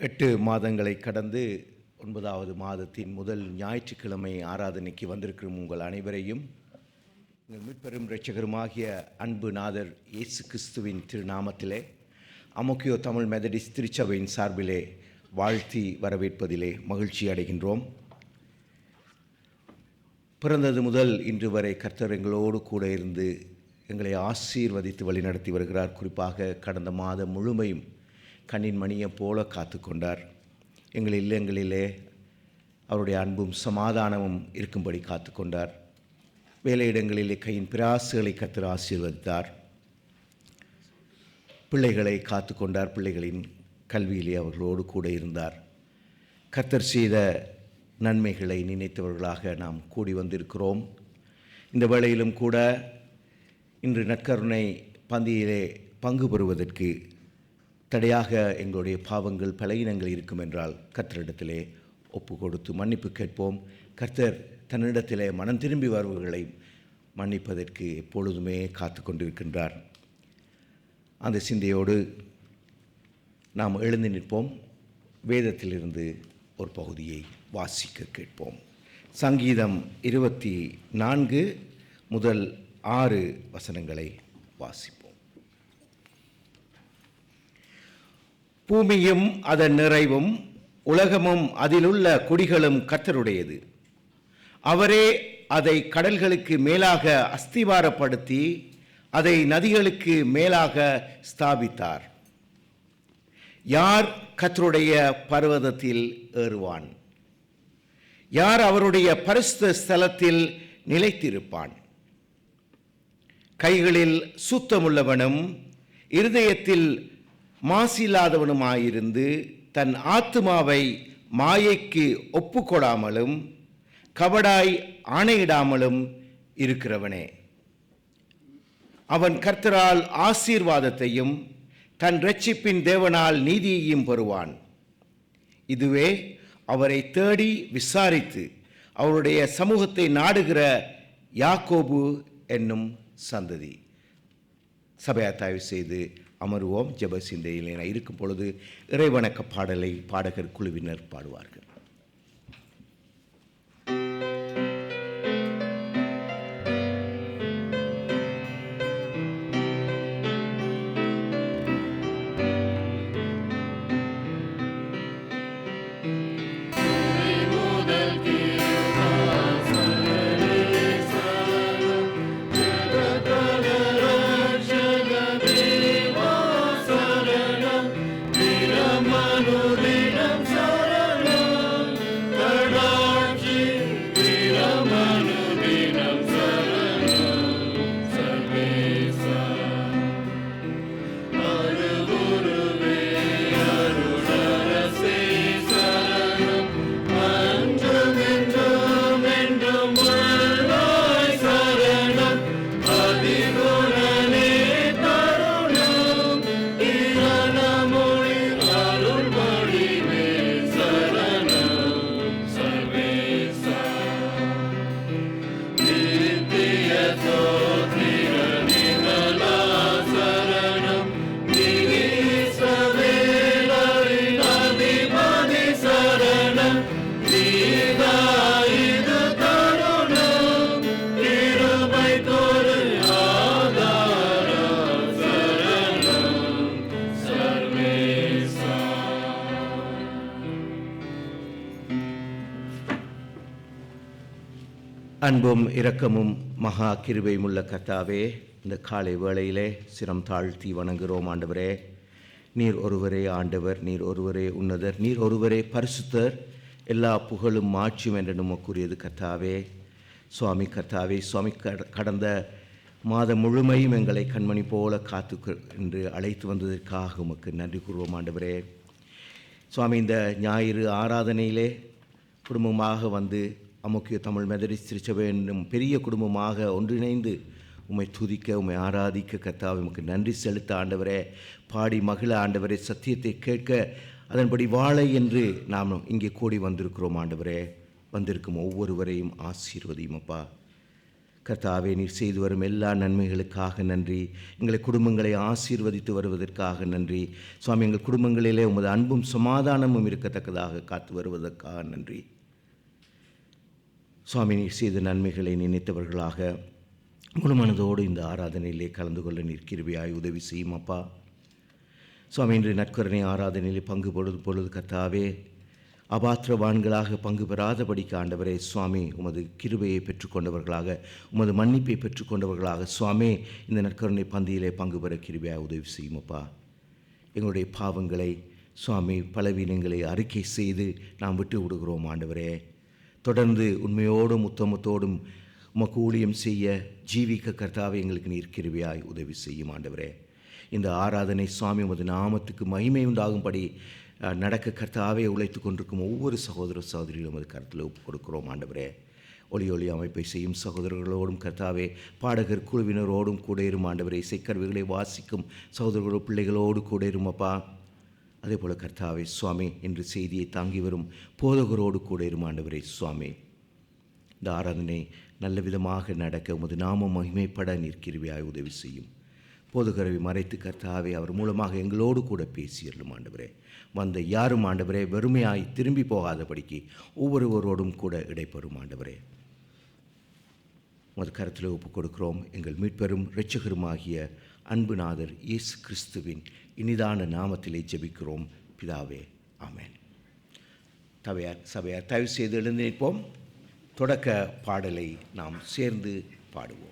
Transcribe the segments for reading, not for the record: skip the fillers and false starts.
8 மாதங்களை கடந்து 9வது மாதத்தின் முதல் ஞாயிற்றுக்கிழமை ஆராதனைக்கு வந்திருக்கும் உங்கள் அனைவரையும் எங்கள் மீட்பெரும் இரட்சகருமாகிய அன்பு நாதர் இயேசு கிறிஸ்துவின் திருநாமத்திலே அமோக்கியோ தமிழ் மெதடிஸ்ட் திருச்சபையின் சார்பிலே வாழ்த்தி வரவேற்பதிலே மகிழ்ச்சி அடைகின்றோம். பிறந்தது முதல் இன்று வரை கர்த்தர் எங்களோடு கூட இருந்து எங்களை ஆசீர்வதித்து வழிநடத்தி வருகிறார். குறிப்பாக கடந்த மாதம் முழுமையும் கண்ணின் மணியை போல காத்து கொண்டார். எங்கள் இல்லங்களிலே அவருடைய அன்பும் சமாதானமும் இருக்கும்படி காத்து கொண்டார். வேலையிடங்களிலே கையின் பிராசுகளை கர்த்தர் ஆசீர்வதித்தார். பிள்ளைகளை காத்து கொண்டார். பிள்ளைகளின் கல்வியிலே அவர்களோடு கூட இருந்தார். கர்த்தர் செய்த நன்மைகளை நினைத்தவர்களாக நாம் கூடி வந்திருக்கிறோம். இந்த வேளையிலும் கூட இன்று நற்கருணை பந்தியிலே பங்கு பெறுவதற்கு தடையாக எங்களுடைய பாவங்கள் பலகீனங்கள் இருக்கும் என்றால் கர்த்தரிடத்திலே ஒப்பு கொடுத்து மன்னிப்பு கேட்போம். கர்த்தர் தன்னிடத்திலே மனம் திரும்பி வருபவர்களை மன்னிப்பதற்கு எப்பொழுதுமே காத்து கொண்டிருக்கின்றார். அந்த சிந்தையோடு நாம் எழுந்து நிற்போம். வேதத்திலிருந்து ஒரு பகுதியை வாசிக்க கேட்போம். சங்கீதம் 24 முதல் 6 வசனங்களை வாசிப்போம். பூமியும் அதன் நிறைவும் உலகமும் அதிலுள்ள குடிகளும் கர்த்தருடையது. அவரே அதை கடல்களுக்கு மேலாக அஸ்திவாரப்படுத்தி அதை நதிகளுக்கு மேலாக ஸ்தாபித்தார். யார் கர்த்தருடைய பர்வதத்தில் ஏறுவான்? யார் அவருடைய பரிசுத்த ஸ்தலத்தில் நிலைத்திருப்பான்? கைகளில் சுத்தமுள்ளவனும் இருதயத்தில் மாசில்லாதவனுமாயிருந்து தன் ஆத்துமாவை மாயைக்கு ஒப்புக்கொடாமலும் கபடாய் ஆணையிடாமலும் இருக்கிறவனே. அவன் கர்த்தரால் ஆசீர்வாதத்தையும் தன் இரட்சிப்பின் தேவனால் நீதியையும் பெறுவான். இதுவே அவரை தேடி விசாரித்து அவருடைய சமூகத்தை நாடுகிற யாக்கோபு என்னும் சந்ததி. சபையார் தயவு செய்து அமருவோம். ஜெப சிந்தையில் இருக்கும் பொழுது இறைவணக்க பாடலை பாடகர் குழுவினர் பாடுவார்கள். அன்பும் இரக்கமும் மகா கிருபையும் உள்ள கர்த்தாவே, இந்த காலை வேளையிலே சிரம் தாழ்த்தி வணங்குகிறோம். ஆண்டவரே, நீர் ஒருவரே ஆண்டவர், நீர் ஒருவரே உன்னதர், நீர் ஒருவரே பரிசுத்தர், எல்லா புகழும் மாட்சியும் என்று நமக்குரியது கர்த்தாவே. சுவாமி கர்த்தாவே, சுவாமி கடந்த மாதம் முழுமையும் எங்களை கண்மணி போல காத்து என்று அழைத்து வந்ததற்காக உமக்கு நன்றி கூறுவோம். ஆண்டவரே சுவாமி, இந்த ஞாயிறு ஆராதனையிலே குடும்பமாக வந்து அமோக்கியோ தமிழ் மெதடிஸ்ட் திருச்சபை என்னும் பெரிய குடும்பமாக ஒன்றிணைந்து உம்மை துதிக்க, உம்மை ஆராதிக்க கர்த்தாவே உமக்கு நன்றி செலுத்த ஆண்டவரே, பாடி மகிழ ஆண்டவரே, சத்தியத்தை கேட்க அதன்படி வாழ என்று நாம் இங்கே கூடி வந்திருக்கிறோம். ஆண்டவரே, வந்திருக்கும் ஒவ்வொருவரையும் ஆசீர்வதியும் அப்பா. கர்த்தாவே, நீர் செய்து வரும் எல்லா நன்மைகளுக்காக நன்றி. எங்களை குடும்பங்களை ஆசீர்வதித்து வருவதற்காக நன்றி. சுவாமி, எங்கள் குடும்பங்களிலே உமது அன்பும் சமாதானமும் இருக்கத்தக்கதாக காத்து வருவதற்காக நன்றி. சுவாமி, நீர் செய்த நன்மைகளை நினைத்தவர்களாக முழு மனதோடு இந்த ஆராதனையிலே கலந்து கொள்ள நீர் கிருபையாய் உதவி செய்யும் அப்பா. சுவாமி, இன்று நற்கருணை ஆராதனையிலே பங்கு பொழுது கர்த்தாவே, அபாத்திரவான்களாக பங்கு பெறாதபடிக்கு ஆண்டவரே சுவாமி, உமது கிருபையை பெற்றுக்கொண்டவர்களாக, உமது மன்னிப்பை பெற்றுக்கொண்டவர்களாக சுவாமி, இந்த நற்கருணை பந்தியிலே பங்கு பெற கிருபையாக உதவி செய்யும் அப்பா. எங்களுடைய பாவங்களை சுவாமி, பலவீனங்களை அறிக்கை செய்து நாம் விட்டு விடுகிறோம் ஆண்டவரே. தொடர்ந்து உண்மையோடும் உத்தமத்தோடும் உமக்கு ஊழியம் செய்ய ஜீவிக்க கர்த்தாவை எங்களுக்கு நீர் கிருபையாய் உதவி செய்யும் ஆண்டவரே. இந்த ஆராதனை சுவாமி உமது நாமத்துக்கு மகிமை உண்டாகும்படி நடக்க கர்த்தாவே உழைத்து கொண்டிருக்கும் ஒவ்வொரு சகோதர சகோதரிகளும் அது கருத்தில் ஒப்புக் கொடுக்கிறோம் ஆண்டவரே. ஒளி அமைப்பை செய்யும் சகோதரர்களோடும் கர்த்தாவே, பாடகர் குழுவினரோடும் கூட இரும் ஆண்டவரே. இசைக்கருவிகளை வாசிக்கும் சகோதரர்களோடு பிள்ளைகளோடு கூட இரும் அப்பா. அதே போல் கர்த்தாவே சுவாமி, இன்று செய்தியை தாங்கி வரும் போதகரோடு கூட இரும் ஆண்டவரே சுவாமி. இந்த ஆராதனை நல்ல விதமாக நடக்க உமது நாமம் மகிமைப்பட நீர் கிருபையாய் உதவி செய்யும். போதகரை மறைத்து கர்த்தாவே, அவர் மூலமாக எங்களோடு கூட பேசியறலும் ஆண்டவரே. வந்த யாரும் ஆண்டவரே வெறுமையாய் திரும்பி போகாதபடிக்கு ஒவ்வொருவரோடும் கூட இடைப்பெறும் ஆண்டவரே. உமது கருத்தில் ஒப்புக் கொடுக்கிறோம். எங்கள் மீட்பெரும் இரட்சகருமாகிய அன்புநாதர் இயேசு கிறிஸ்துவின் இனிதான நாமத்திலே ஜெபிக்கிறோம் பிதாவே, ஆமென். சபையார் தயவு செய்து எழுந்து நிற்போம். தொடக்க பாடலை நாம் சேர்ந்து பாடுவோம்.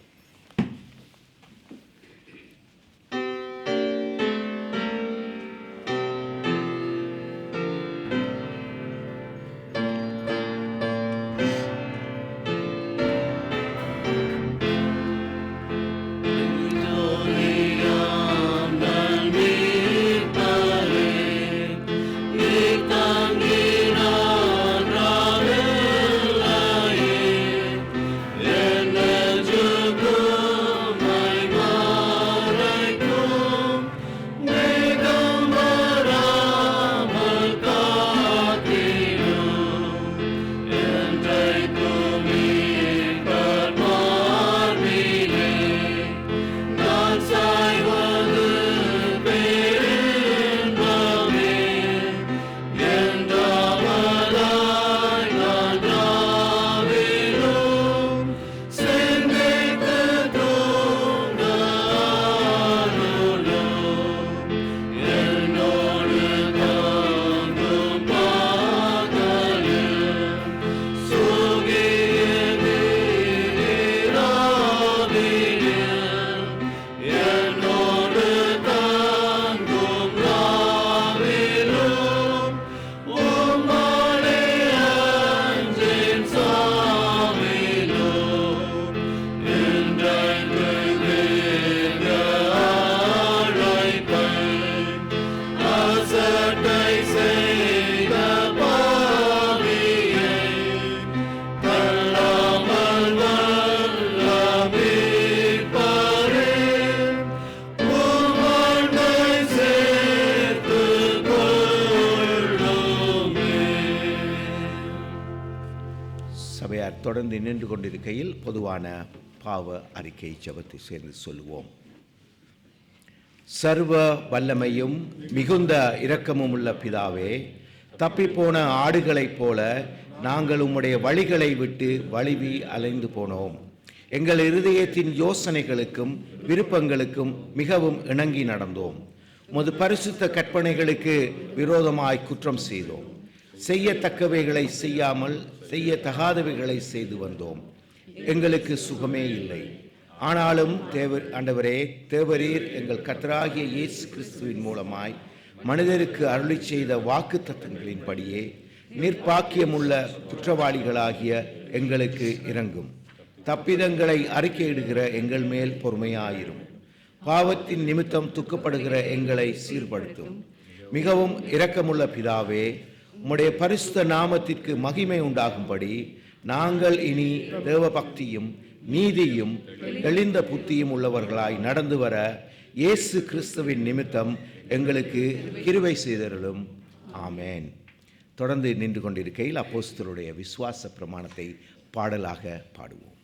தொடர்ந்து நின்று கொண்டிருக்கையில் பொதுவான பாவ அறிக்கை ஜெபத்தை சேர்ந்து சொல்லுவோம். சர்வ வல்லமையும் மிகுந்த இரக்கமும் உள்ள பிதாவே, தப்பிப்போன ஆடுகளைப் போல நாங்கள் உம்முடைய வழிகளை விட்டு வழுவி அலைந்து போனோம். எங்கள் இருதயத்தின் யோசனைகளுக்கும் விருப்பங்களுக்கும் மிகவும் இணங்கி நடந்தோம். உமது பரிசுத்த கற்பனைகளுக்கு விரோதமாய் குற்றம் செய்தோம். செய்யத்தக்கவைகளை செய்யாமல் செய்யத்தகாதவைகளை செய்து வந்தோம். எங்களுக்கு சுகமே இல்லை. ஆனாலும் ஆண்டவரே, தேவரீர் எங்கள் கர்த்தராகிய இயேசு கிறிஸ்துவின் மூலமாய் மனிதருக்கு அருளி செய்த வாக்கு தத்தங்களின்படியே நிர்பாக்கியமுள்ள குற்றவாளிகளாகிய எங்களுக்கு இரங்கும். தப்பிதங்களை அறிக்கையிடுகிற எங்கள் மேல் பொறுமையாயிரும். பாவத்தின் நிமித்தம் துக்கப்படுகிற எங்களை சீர்படுத்தும். மிகவும் இரக்கமுள்ள பிதாவே, உம்முடைய பரிசுத்த நாமத்திற்கு மகிமை உண்டாகும்படி நாங்கள் இனி தேவபக்தியும் நீதியும் தெளிந்த புத்தியும் உள்ளவர்களாய் நடந்து வர இயேசு கிறிஸ்துவின் நிமித்தம் எங்களுக்கு கிருபை செய்தருளும். ஆமேன். தொடர்ந்து நின்று கொண்டிருக்கையில் அப்போஸ்தலருடைய விசுவாச பிரமாணத்தை பாடலாக பாடுவோம்.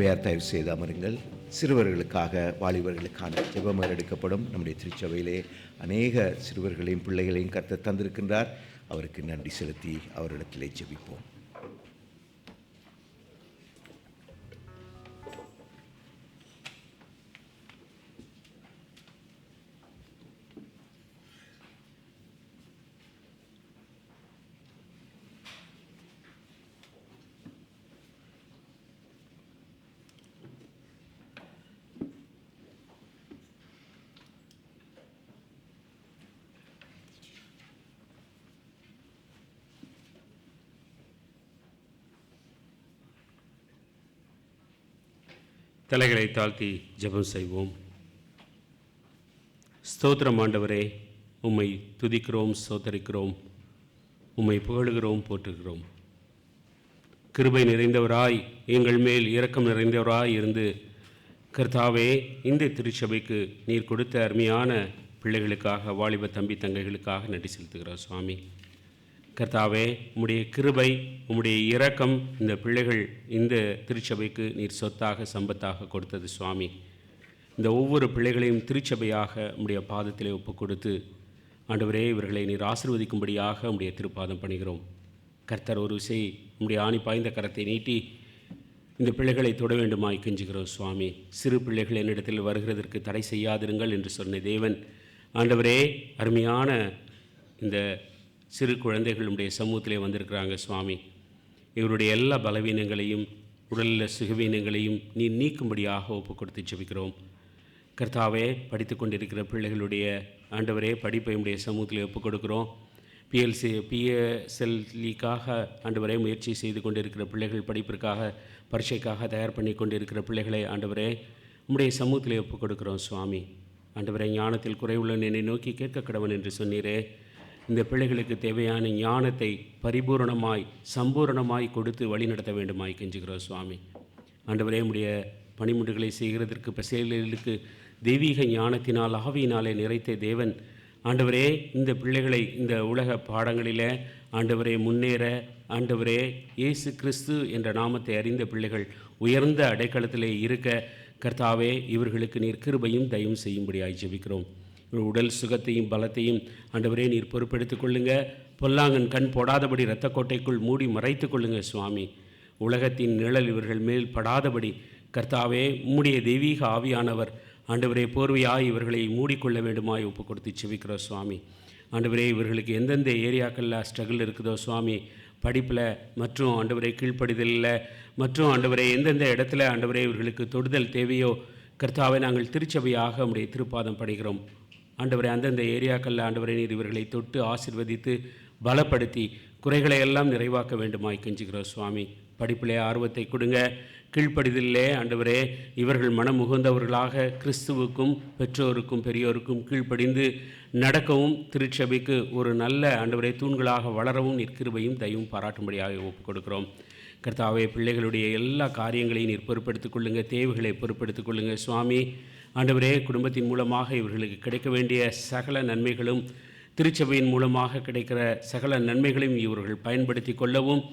சபையார் தயவு செய்து அமருங்கள். சிறுவர்களுக்காக வாலிபர்களுக்கான ஜெபம் எடுக்கப்படும். நம்முடைய திருச்சபையிலே அநேக சிறுவர்களையும் பிள்ளைகளையும் கர்த்தர் தந்திருக்கின்றார். அவருக்கு நன்றி செலுத்தி அவரிடத்திலே ஜெபிப்போம். தலைகளை தாழ்த்தி ஜெபம் செய்வோம். ஸ்தோத்திரம் ஆண்டவரே, உம்மை துதிக்கிறோம், ஸ்தோத்தரிக்கிறோம், உம்மை புகழுகிறோம், போற்றுகிறோம். கிருபை நிறைந்தவராய், எங்கள் மேல் இரக்கம் நிறைந்தவராய் இருந்து கர்த்தாவே, இந்த திருச்சபைக்கு நீர் கொடுத்த அருமையான பிள்ளைகளுக்காக, வாலிப தம்பி தங்கைகளுக்காக நன்றி செலுத்துகிறோம் சுவாமி. கர்த்தாவே, உம்முடைய கிருபை, உம்முடைய இரக்கம் இந்த பிள்ளைகள் இந்த திருச்சபைக்கு நீர் சொத்தாக சம்பத்தாக கொடுத்தது சுவாமி. இந்த ஒவ்வொரு பிள்ளைகளையும் திருச்சபையாக உம்முடைய பாதத்திலே ஒப்புக் கொடுத்து ஆண்டவரே, இவர்களை நீர் ஆசீர்வதிக்கும்படியாக உம்முடைய திருப்பாதம் பணிகிறோம். கர்த்தர் ஒரு விசை உம்முடைய ஆணி பாய்ந்த கரத்தை நீட்டி இந்த பிள்ளைகளை தொட வேண்டுமாய் கெஞ்சுகிறோம் சுவாமி. சிறு பிள்ளைகள் என்னிடத்தில் வருகிறதற்கு தடை செய்யாதிருங்கள் என்று சொன்ன தேவன், ஆண்டவரே, அருமையான இந்த சிறு குழந்தைகளுடைய சமூகத்திலே வந்திருக்கிறாங்க சுவாமி. இவருடைய எல்லா பலவீனங்களையும் உடலில் சுகவீனங்களையும் நீ நீக்கும்படியாக ஒப்பு கொடுத்து ஜெபிக்கிறோம். கர்த்தாவே, படித்து கொண்டிருக்கிற பிள்ளைகளுடைய ஆண்டவரே படிப்பை உடைய சமூகத்தில் ஒப்பு கொடுக்குறோம். பிஎஸ்எல்லிக்காக ஆண்டவரே முயற்சி செய்து கொண்டிருக்கிற பிள்ளைகள், படிப்பிற்காக பரீட்சைக்காக தயார் பண்ணி கொண்டிருக்கிற பிள்ளைகளை ஆண்டவரே உம்முடைய சமூகத்தில் ஒப்பு கொடுக்குறோம் சுவாமி. ஆண்டவரே, ஞானத்தில் குறைவுள்ள என்னை நோக்கி கேட்க கடவன் என்று சொன்னீரே. இந்த பிள்ளைகளுக்கு தேவையான ஞானத்தை பரிபூரணமாய் சம்பூரணமாய் கொடுத்து வழிநடத்த வேண்டுமாய் கெஞ்சுகிறோம் சுவாமி. ஆண்டவரே, உம்முடைய பணிமுண்டுகளை செய்கிறதற்கு பசேலுக்கு தெய்வீக ஞானத்தினால் ஆவியினாலே நிறைத்த தேவன், ஆண்டவரே, இந்த பிள்ளைகளை இந்த உலக பாடங்களில் ஆண்டவரே முன்னேற, ஆண்டவரே இயேசு கிறிஸ்து என்ற நாமத்தை அறிந்த பிள்ளைகள் உயர்ந்த அடைக்கலத்திலே இருக்க கர்த்தாவே, இவர்களுக்கு நீர் கிருபையும் தயவும் செய்யும்படியாய் ஜெபிக்கிறோம். உடல் சுகத்தையும் பலத்தையும் ஆண்டவரே நீர் பொறுப்பெடுத்துக் கொள்ளுங்க. பொல்லாங்கன் கண் போடாதபடி இரத்த கோட்டைக்குள் மூடி மறைத்து கொள்ளுங்க சுவாமி. உலகத்தின் நிழல் இவர்கள் மேல் படாதபடி கர்த்தாவே உம்முடைய தெய்வீக ஆவியானவர் ஆண்டவரே போர்வையாய் இவர்களை மூடிக்கொள்ள வேண்டுமாய் ஒப்பு கொடுத்து செபிக்கிறோம் சுவாமி. ஆண்டவரே, இவர்களுக்கு எந்தெந்த ஏரியாக்களில் ஸ்ட்ரகிள் இருக்குதோ சுவாமி, படிப்பில் மற்றும் ஆண்டவரே கீழ்ப்படிதலில் மற்றும் ஆண்டவரே எந்தெந்த இடத்துல ஆண்டவரே இவர்களுக்கு தொடுதல் தேவையோ கர்த்தாவை நாங்கள் திருச்சபையாக உம்முடைய திருப்பாதம் படுகிறோம். ஆண்டவரே, அந்தந்த ஏரியாக்களில் ஆண்டவரே நீர் இவர்களை தொட்டு ஆசீர்வதித்து பலப்படுத்தி குறைகளை எல்லாம் நிறைவாக்க வேண்டுமாய் கெஞ்சுகிறோம் சுவாமி. படிப்பிலே ஆர்வத்தை கொடுங்க. கீழ்ப்படிதலிலே ஆண்டவரே இவர்கள் மனம் உகந்தவர்களாக கிறிஸ்துவுக்கும் பெற்றோருக்கும் பெரியோருக்கும் கீழ்ப்படிந்து நடக்கவும் திருச்சபைக்கு ஒரு நல்ல ஆண்டவரே தூண்களாக வளரவும் நீர் கிருபையும் தயவும் பாராட்டும்படியாக ஒப்புக் கொடுக்கிறோம். கர்த்தாவே, பிள்ளைகளுடைய எல்லா காரியங்களையும் நீர் பொறுப்பெடுத்துக் கொள்ளுங்க, தேவைகளை பொறுப்பெடுத்துக் கொள்ளுங்க சுவாமி. ஆண்டவரே, குடும்பத்தின் மூலமாக இவர்களுக்கு கிடைக்க வேண்டிய சகல நன்மைகளும் திருச்சபையின் மூலமாக கிடைக்கிற சகல நன்மைகளையும் இவர்கள் பயன்படுத்தி கொள்ளவும்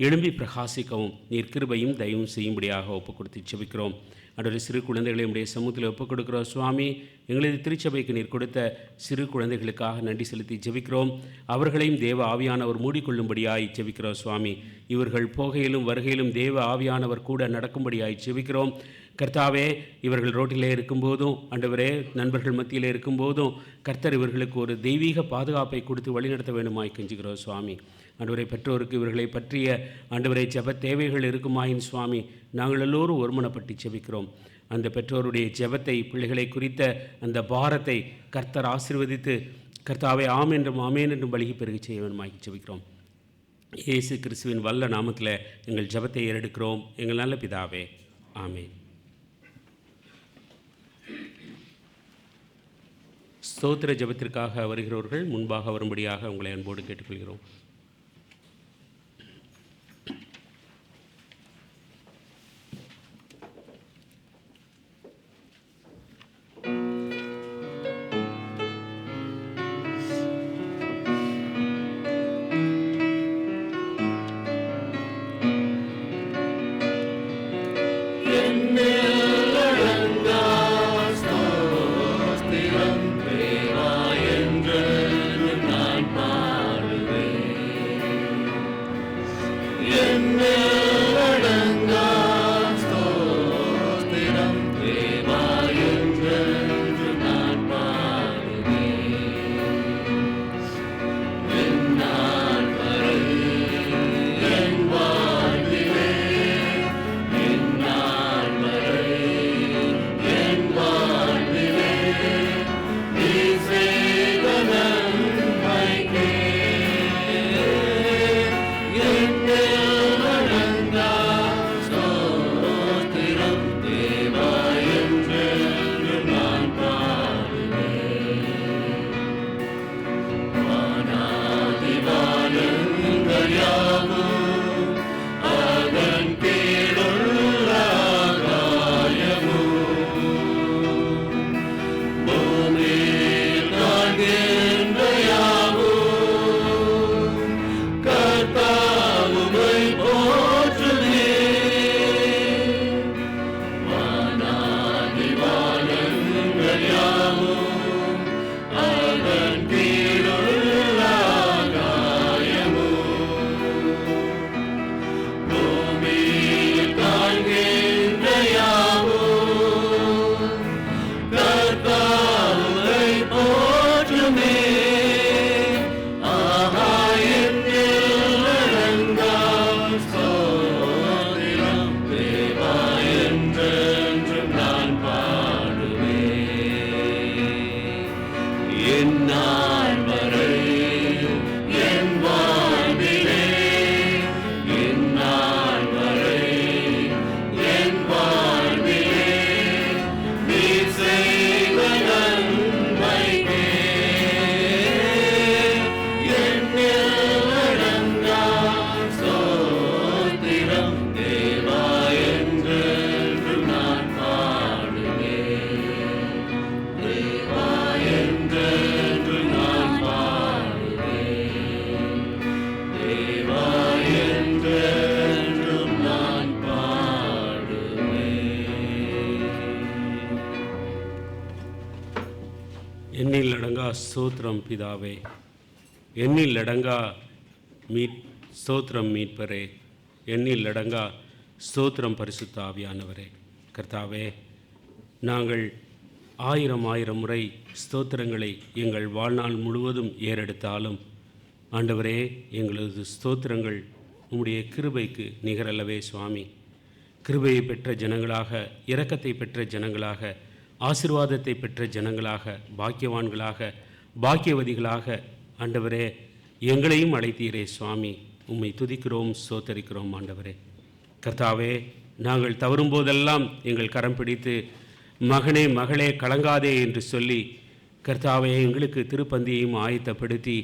எழும்பி பிரகாசிக்கவும் நீர் கிருபையும் தயவும் செய்யும்படியாக ஒப்புக் கொடுத்து ஜெபிக்கிறோம். ஆண்டவரே, சிறு குழந்தைகளை உடைய சமூகத்தில் ஒப்புக் கொடுக்கிறோம் சுவாமி. எங்களது திருச்சபைக்கு நீர் கொடுத்த சிறு குழந்தைகளுக்காக நன்றி செலுத்தி ஜெபிக்கிறோம். அவர்களையும் தேவ ஆவியானவர் மூடிக்கொள்ளும்படியாய் ஜெபிக்கிறோம் சுவாமி. இவர்கள் போகையிலும் வருகையிலும் தேவ ஆவியானவர் கூட நடக்கும்படியாய் ஜெபிக்கிறோம். கர்த்தாவே, இவர்கள் ரோட்டிலே இருக்கும்போதும் ஆண்டவரே நண்பர்கள் மத்தியிலே இருக்கும்போதும் கர்த்தர் இவர்களுக்கு ஒரு தெய்வீக பாதுகாப்பை கொடுத்து வழிநடத்த வேண்டுமாய் கெஞ்சுகிறோம் சுவாமி. ஆண்டவரை, பெற்றோருக்கு இவர்களை பற்றிய ஆண்டவரை ஜெப தேவைகள் இருக்குமாயின் சுவாமி, நாங்கள் எல்லோரும் ஒருமனப்பட்டு ஜெபிக்கிறோம். அந்த பெற்றோருடைய ஜெபத்தை, பிள்ளைகளை குறித்த அந்த பாரத்தை கர்த்தர் ஆசீர்வதித்து கர்த்தாவே ஆம் என்றும் ஆமேன் என்றும் பலிகி பெருகி செய்ய வேண்டுமாய் ஜெபிக்கிறோம். இயேசு கிறிஸ்துவின் வல்ல நாமத்தில் எங்கள் ஜெபத்தை ஏறெடுக்கிறோம் எங்கள் நல்ல பிதாவே, ஆமேன். ஸ்தோத்திர ஜெபத்திற்காக வருகிறவர்கள் முன்பாக வரும்படியாக உங்களை அன்போடு கேட்டுக்கொள்கிறோம். என் எண்ணில் அடங்கா ஸ்தோத்திரம் பிதாவே, எண்ணில் அடங்கா ஸ்தோத்திரம் மீட்பரே, எண்ணில் அடங்கா ஸ்தோத்திரம் பரிசுத்த ஆவியானவரே. கர்த்தாவே, நாங்கள் ஆயிரம் முறை ஸ்தோத்திரங்களை எங்கள் வாழ்நாள் முழுவதும் ஏறெடுத்தாலும் ஆண்டவரே, எங்களது ஸ்தோத்திரங்கள் உம்முடைய கிருபைக்கு நிகரல்லவே சுவாமி. கிருபையை பெற்ற ஜனங்களாக, இரக்கத்தை பெற்ற ஜனங்களாக, ஆசீர்வாதத்தை பெற்ற ஜனங்களாக, பாக்கியவான்களாக, பாக்கியவதிகளாக ஆண்டவரே எங்களையும் அழைத்தீரே சுவாமி. உம்மை துதிக்கிறோம், ஸ்தோத்தரிக்கிறோம் ஆண்டவரே. கர்த்தாவே, நாங்கள் தவறும் போதெல்லாம் எங்கள் கரம் பிடித்து மகனே மகளே கலங்காதே என்று சொல்லி கர்த்தாவே எங்களுக்கு திருப்பந்தியையும் ஆயத்தப்படுத்தி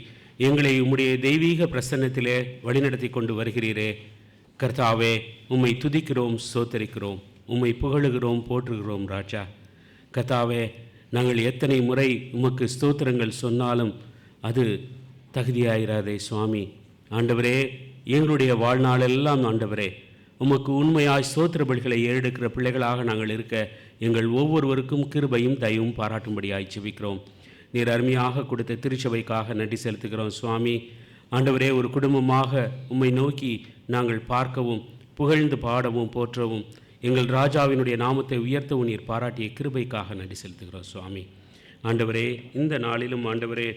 எங்களை உம்முடைய தெய்வீக பிரசன்னத்திலே வழிநடத்தி கொண்டு வருகிறீரே. கர்த்தாவே, உம்மை துதிக்கிறோம், ஸ்தோத்தரிக்கிறோம், உம்மை புகழுகிறோம், போற்றுகிறோம் ராஜா. கர்த்தாவே, நாங்கள் எத்தனை முறை உமக்கு ஸ்தோத்திரங்கள் சொன்னாலும் அது தகுதியாயிராதே சுவாமி. ஆண்டவரே, எங்களுடைய வாழ்நாளெல்லாம் ஆண்டவரே உமக்கு உண்மையாய் ஸ்தோத்திர பலிகளை ஏறெடுக்கிற பிள்ளைகளாக நாங்கள் இருக்க எங்கள் ஒவ்வொருவருக்கும் கிருபையும் தயவும் பாராட்டும்படியாய் ஜெபிக்கிறோம். நீர் அருமையாக கொடுத்த திருச்சபைக்காக நன்றி செலுத்துகிறோம் சுவாமி. ஆண்டவரே, ஒரு குடும்பமாக உம்மை நோக்கி நாங்கள் பார்க்கவும் புகழ்ந்து பாடவும் போற்றவும் எங்கள் ராஜாவினுடைய நாமத்தை உயர்த்தவும் நீர் பாராட்டிய கிருபைக்காக நன்றி செலுத்துகிறோம் சுவாமி. ஆண்டவரே, இந்த நாளிலும் ஆண்டவரே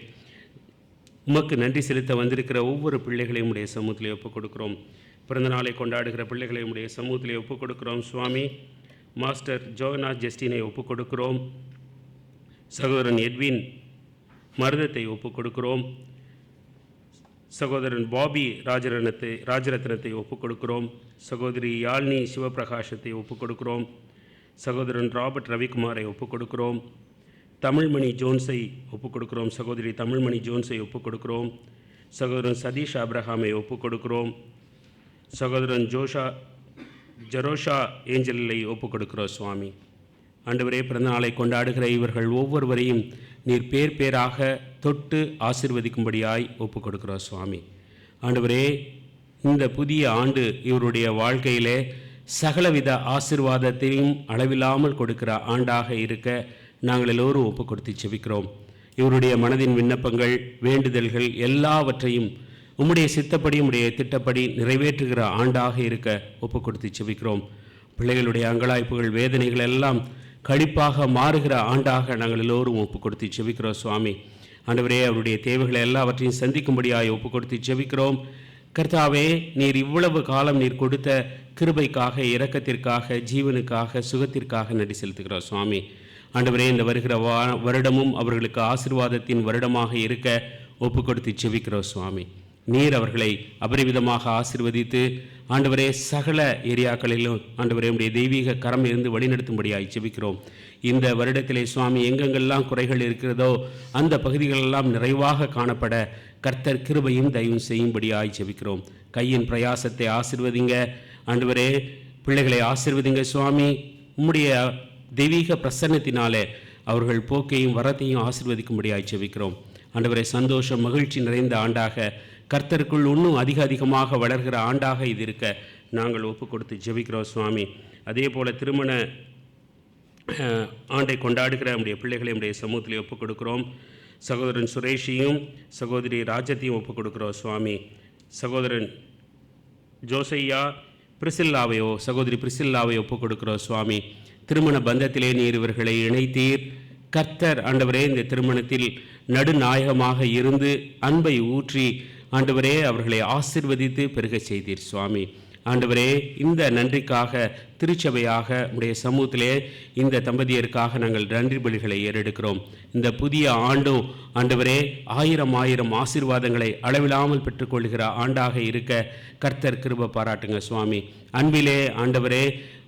உமக்கு நன்றி செலுத்த வந்திருக்கிற ஒவ்வொரு பிள்ளைகளையும் உடைய சமூகத்திலே ஒப்புக் கொடுக்கிறோம். பிறந்த நாளை கொண்டாடுகிற பிள்ளைகளை உடைய சமூகத்திலே ஒப்புக் கொடுக்கிறோம் சுவாமி. மாஸ்டர் ஜோகனா ஜஸ்டினை ஒப்புக் கொடுக்கிறோம். சகோதரன் எட்வின் மருதத்தை ஒப்புக் கொடுக்கிறோம். சகோதரன் பாபி ராஜரத்னத்தை ஒப்புக் கொடுக்கிறோம். சகோதரி யாழ்னி சிவபிரகாசத்தை ஒப்புக் கொடுக்கிறோம். சகோதரன் ராபர்ட் ரவிக்குமாரை ஒப்புக் கொடுக்கிறோம். தமிழ்மணி ஜோன்ஸை ஒப்புக் கொடுக்கிறோம். சகோதரி தமிழ்மணி ஜோன்ஸை ஒப்புக் கொடுக்கிறோம். சகோதரன் சதீஷ் ஆப்ரஹாமை ஒப்புக் கொடுக்கிறோம். சகோதரன் ஜரோஷா ஏஞ்சலை ஒப்புக் கொடுக்கிறோம் சுவாமி. ஆண்டவரே, பிறந்த நாளை கொண்டாடுகிற இவர்கள் ஒவ்வொருவரையும் நீர் பேர் பேராக தொட்டு ஆசீர்வதிக்கும்படியாய் ஒப்புக் கொடுக்கிறோம் சுவாமி. ஆண்டவரே, இந்த புதிய ஆண்டு இவருடைய வாழ்க்கையிலே சகலவித ஆசீர்வாதத்தையும் அளவில்லாமல் கொடுக்கிற ஆண்டாக இருக்க நாங்கள் எல்லோரும் ஒப்பு கொடுத்து செபிக்கிறோம். இவருடைய மனதின் விண்ணப்பங்கள், வேண்டுதல்கள் எல்லாவற்றையும் உம்முடைய சித்தப்படி, உம்முடைய திட்டப்படி நிறைவேற்றுகிற ஆண்டாக இருக்க ஒப்பு கொடுத்து செபிக்கிறோம். பிள்ளைகளுடைய அங்கலாய்ப்புகள், வேதனைகள் எல்லாம் கழிப்பாக மாறுகிற ஆண்டாக நாங்கள் எல்லோரும் ஒப்பு கொடுத்து செபிக்கிறோம் சுவாமி. ஆண்டவரே, அவருடைய தேவைகளை எல்லாவற்றையும் சந்திக்கும்படியாய் ஒப்பு கொடுத்து செபிக்கிறோம். கர்த்தாவே, நீர் இவ்வளவு காலம் நீர் கொடுத்த கிருபைக்காக, இரக்கத்திற்காக, ஜீவனுக்காக, சுகத்திற்காக நன்றி செலுத்துகிறோம் சுவாமி. ஆண்டவரே, இந்த வருகிற வருடமும் அவர்களுக்கு ஆசீர்வாதத்தின் வருடமாக இருக்க ஒப்பு கொடுத்து செபிக்கிறோம் சுவாமி. நீர் அவர்களை அபரிவிதமாக ஆசீர்வதித்து ஆண்டவரே சகல ஏரியாக்களிலும் ஆண்டவரே உடைய தெய்வீக கரம் இருந்து வழிநடத்தும்படியாய் செபிக்கிறோம். இந்த வருடத்திலே சுவாமி எங்கெங்கெல்லாம் குறைகள் இருக்கிறதோ அந்த பகுதிகளெல்லாம் நிறைவாக காணப்பட கர்த்தர் கிருபையும் தயவும் செய்யும்படியாய் செபிக்கிறோம். கையின் பிரயாசத்தை ஆசீர்வதிங்க ஆண்டவரே, பிள்ளைகளை ஆசீர்வதிங்க சுவாமி. உம்முடைய தெய்வீக பிரசன்னத்தினாலே அவர்கள் போக்கையும் வரத்தையும் ஆசீர்வதிக்கும்படியாய் செபிக்கிறோம். ஆண்டவரே, சந்தோஷம், மகிழ்ச்சி நிறைந்த ஆண்டாக, கர்த்தருக்குள் இன்னும் அதிகமாக வளர்கிற ஆண்டாக இது இருக்க நாங்கள் ஒப்பு கொடுத்து ஜெபிக்கிறோம் சுவாமி. அதே போல் திருமண ஆண்டை கொண்டாடுகிற நம்முடைய பிள்ளைகளை நம்முடைய சமூகத்தில் ஒப்பு கொடுக்கிறோம். சகோதரன் சுரேஷையும் சகோதரி ராஜத்தையும் ஒப்பு கொடுக்கிறோம் சுவாமி. சகோதரன் ஜோசையா பிரிசில்லாவையோ சகோதரி பிரிசில்லாவையோ ஒப்பு கொடுக்கிறோம் சுவாமி. திருமண பந்தத்திலே நீர் இவர்களை இணைத்தீர். கர்த்தர் ஆண்டவரே இந்த திருமணத்தில் நடுநாயகமாக இருந்து அன்பை ஊற்றி ஆண்டவரே அவர்களை ஆசீர்வதித்து பெருக செய்தீர் சுவாமி. ஆண்டவரே, இந்த நன்றிக்காக திருச்சபையாக உடைய சமூகத்திலே இந்த தம்பதியருக்காக நாங்கள் நன்றி பலிகளை ஏறெடுக்கிறோம். இந்த புதிய ஆண்டும் ஆண்டவரே ஆயிரம் ஆசீர்வாதங்களை அளவில்லாமல் பெற்றுக்கொள்கிற ஆண்டாக இருக்க கர்த்தர் கிருபை பாராட்டுங்க சுவாமி. அன்பிலே ஆண்டவரே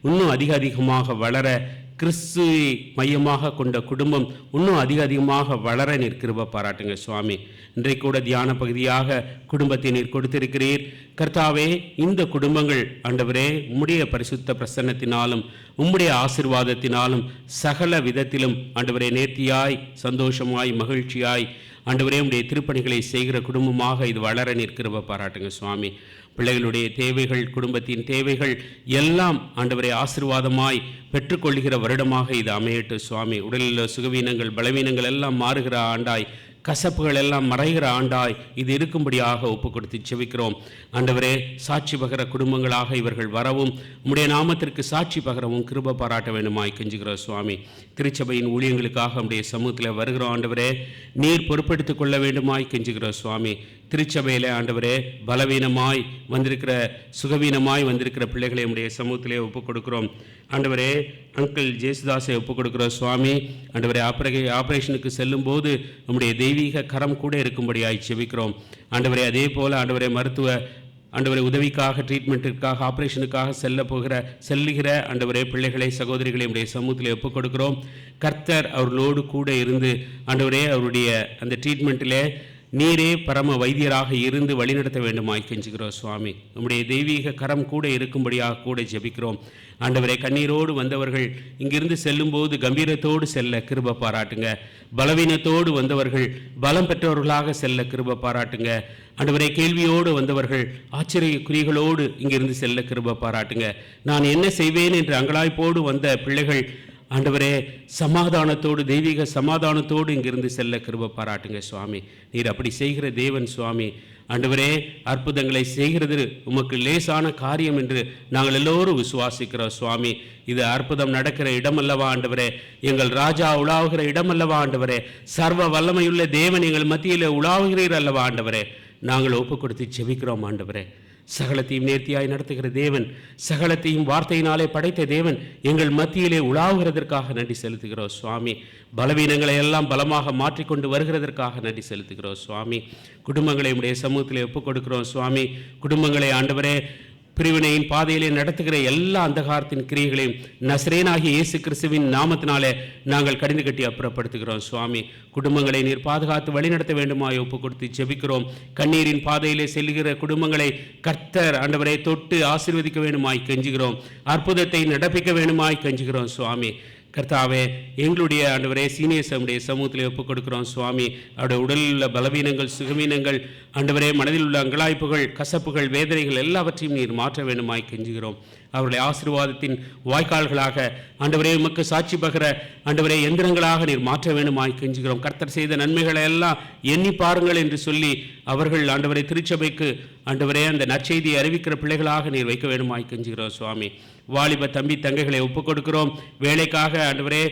இன்னும் அதிகமாக வளர, கிறிஸ்துவை மையமாக கொண்ட குடும்பம் இன்னும் அதிகமாக வளர நீர் கிருபை பாராட்டுங்க சுவாமி. இன்றைக்கு கூட தியான பகுதியாக குடும்பத்தை நீர் கொடுத்திருக்கிறீர் கர்த்தாவே. இந்த குடும்பங்கள் ஆண்டவரே உம்முடைய பரிசுத்த பிரசன்னத்தினாலும் உம்முடைய ஆசீர்வாதத்தினாலும் சகல விதத்திலும் ஆண்டவரே நேர்த்தியாய், சந்தோஷமாய், மகிழ்ச்சியாய் ஆண்டவரே உம்முடைய திருப்பணிகளை செய்கிற குடும்பமாக இது வளர நீர் கிருபை பாராட்டுங்க சுவாமி. பிள்ளைகளுடைய தேவைகள், குடும்பத்தின் தேவைகள் எல்லாம் ஆண்டவரே ஆசீர்வாதமாய் பெற்றுக்கொள்கிற வருடமாக இது அமையட்டு சுவாமி. உடலில் சுகவீனங்கள், பலவீனங்கள் எல்லாம் மாறுகிற ஆண்டாய், கசப்புகள் எல்லாம் மறைகிற ஆண்டாய் இது இருக்கும்படியாக ஒப்பு கொடுத்து செபிக்கிறோம். ஆண்டவரே, சாட்சி பகர குடும்பங்களாக இவர்கள் வரவும் உம்முடைய நாமத்திற்கு சாட்சி பகரவும் கிருபை பாராட்ட வேண்டுமாய் கெஞ்சுகிறோம் சுவாமி. திருச்சபையின் ஊழியங்களுக்காக உம்முடைய சமூகத்தில் வருகிறோம் ஆண்டவரே, நீர் பொறுப்பெடுத்துக் கொள்ள வேண்டுமாய் கெஞ்சுகிறோம் சுவாமி. திருச்சபையில் ஆண்டவரே பலவீனமாய் வந்திருக்கிற, சுகவீனமாய் வந்திருக்கிற பிள்ளைகளை உடைய சமூகத்திலே ஒப்புக் கொடுக்கிறோம் ஆண்டவரே. அங்கிள் ஜேசுதாஸை ஒப்புக் கொடுக்கிறோம் சுவாமி. ஆண்டவரே, ஆப்ரேஷனுக்கு செல்லும் போது நம்முடைய தெய்வீக கரம் கூட இருக்கும்படியாய் செபிக்கிறோம் ஆண்டவரே. அதே போல் ஆண்டவரே மருத்துவ ஆண்டவரை உதவிக்காக, ட்ரீட்மெண்ட்டிற்காக, ஆப்ரேஷனுக்காக செல்லுகிற ஆண்டவரே பிள்ளைகளை, சகோதரிகளை உடைய சமூகத்தில் ஒப்புக் கொடுக்கிறோம். கர்த்தர் அவர்களோடு கூட இருந்து ஆண்டவரே அவருடைய அந்த ட்ரீட்மெண்ட்டிலே நீரே பரம வைத்தியராக இருந்து வழிநடத்த வேண்டுமாய் கெஞ்சுகிறோம் சுவாமி. நம்முடைய தெய்வீக கரம் கூட இருக்கும்படியாக கூட ஜெபிக்கிறோம் ஆண்டவரே. கண்ணீரோடு வந்தவர்கள் இங்கிருந்து செல்லும்போது கம்பீரத்தோடு செல்ல கிருபை பாராட்டுங்க. பலவீனத்தோடு வந்தவர்கள் பலம் பெற்றவர்களாக செல்ல கிருபை பாராட்டுங்க ஆண்டவரே. கேள்வியோடு வந்தவர்கள் ஆச்சரிய குறிகளோடு இங்கிருந்து செல்ல கிருபை பாராட்டுங்க. நான் என்ன செய்வேன் என்று அங்கலாய்ப்போடு வந்த பிள்ளைகள் ஆண்டவரே சமாதானத்தோடு, தெய்வீக சமாதானத்தோடு இங்கிருந்து செல்ல கிருபை பாராட்டுங்க சுவாமி. நீர் அப்படி செய்கிற தேவன் சுவாமி. ஆண்டவரே, அற்புதங்களை செய்கிறது உமக்கு லேசான காரியம் என்று நாங்கள் எல்லோரும் விசுவாசிக்கிறோம் சுவாமி. இது அற்புதம் நடக்கிற இடமல்லவா ஆண்டவரே, எங்கள் ராஜா உலாவுகிற இடமல்லவா ஆண்டவரே, சர்வ வல்லமையுள்ள தேவன் எங்கள் மத்தியில் உலாவுகிறீர் அல்லவா ஆண்டவரே. நாங்கள் ஒப்பு கொடுத்து செபிக்கிறோம் ஆண்டவரே. சகலத்தையும் நேர்த்தியாய் நடத்துகிற தேவன், சகலத்தையும் வார்த்தையினாலே படைத்த தேவன் எங்கள் மத்தியிலே உலாவுகிறதற்காக நன்றி செலுத்துகிறோம் சுவாமி. பலவீனங்களை எல்லாம் பலமாக மாற்றிக்கொண்டு வருகிறதற்காக நன்றி செலுத்துகிறோம் சுவாமி. குடும்பங்களை உடைய சமூகத்திலே ஒப்புக் கொடுக்கிறோம் சுவாமி. குடும்பங்களை ஆண்டவரே பிரிவினையின் பாதையிலே நடத்துகிற எல்லா அந்தகாரத்தின் கிரியைகளையும் நசரேனாகிய இயேசு கிறிஸ்துவின் நாமத்தினாலே நாங்கள் கடிந்து கட்டி அப்புறப்படுத்துகிறோம் சுவாமி. குடும்பங்களை நீர் பாதுகாத்து வழிநடத்த வேண்டுமாய் ஒப்பு கொடுத்து ஜெபிக்கிறோம். கண்ணீரின் பாதையிலே செல்லுகிற குடும்பங்களை கர்த்தர் ஆண்டவரை தொட்டு ஆசீர்வதிக்க வேண்டுமாய் கெஞ்சுகிறோம். அற்புதத்தை நடப்பிக்க வேண்டுமாய் கெஞ்சுகிறோம் சுவாமி. கர்த்தாவே, எங்களுடைய ஆண்டவரே சீனியர்ஸுடைய சமூகத்தில் ஒப்புக் கொடுக்கிறோம் சுவாமி. அவருடைய உடலில் உள்ள பலவீனங்கள், சுகவீனங்கள் ஆண்டவரே, மனதில் உள்ள அங்கலாய்ப்புகள், கசப்புகள், வேதனைகள் எல்லாவற்றையும் நீர் மாற்ற வேண்டுமாய் கெஞ்சுகிறோம் அவர்களை ஆசீர்வாதத்தின் வாய்க்கால்களாக ஆண்டவரே உமக்கு சாட்சி பகிர ஆண்டவரே எந்திரங்களாக நீர் மாற்ற வேண்டுமாய் கெஞ்சுகிறோம். கர்த்தர் செய்த நன்மைகளை எல்லாம் எண்ணி பாருங்கள் என்று சொல்லி அவர்கள் ஆண்டவரை திருச்சபைக்கு ஆண்டவரே அந்த நற்செய்தியை அறிவிக்கிற பிள்ளைகளாக நீர் வைக்க வேண்டுமாய் கெஞ்சுகிறோம் சுவாமி. வாலிப தம்பி தங்கைகளை ஒப்புக் கொடுக்கிறோம். வேலைக்காக ஆண்டவரே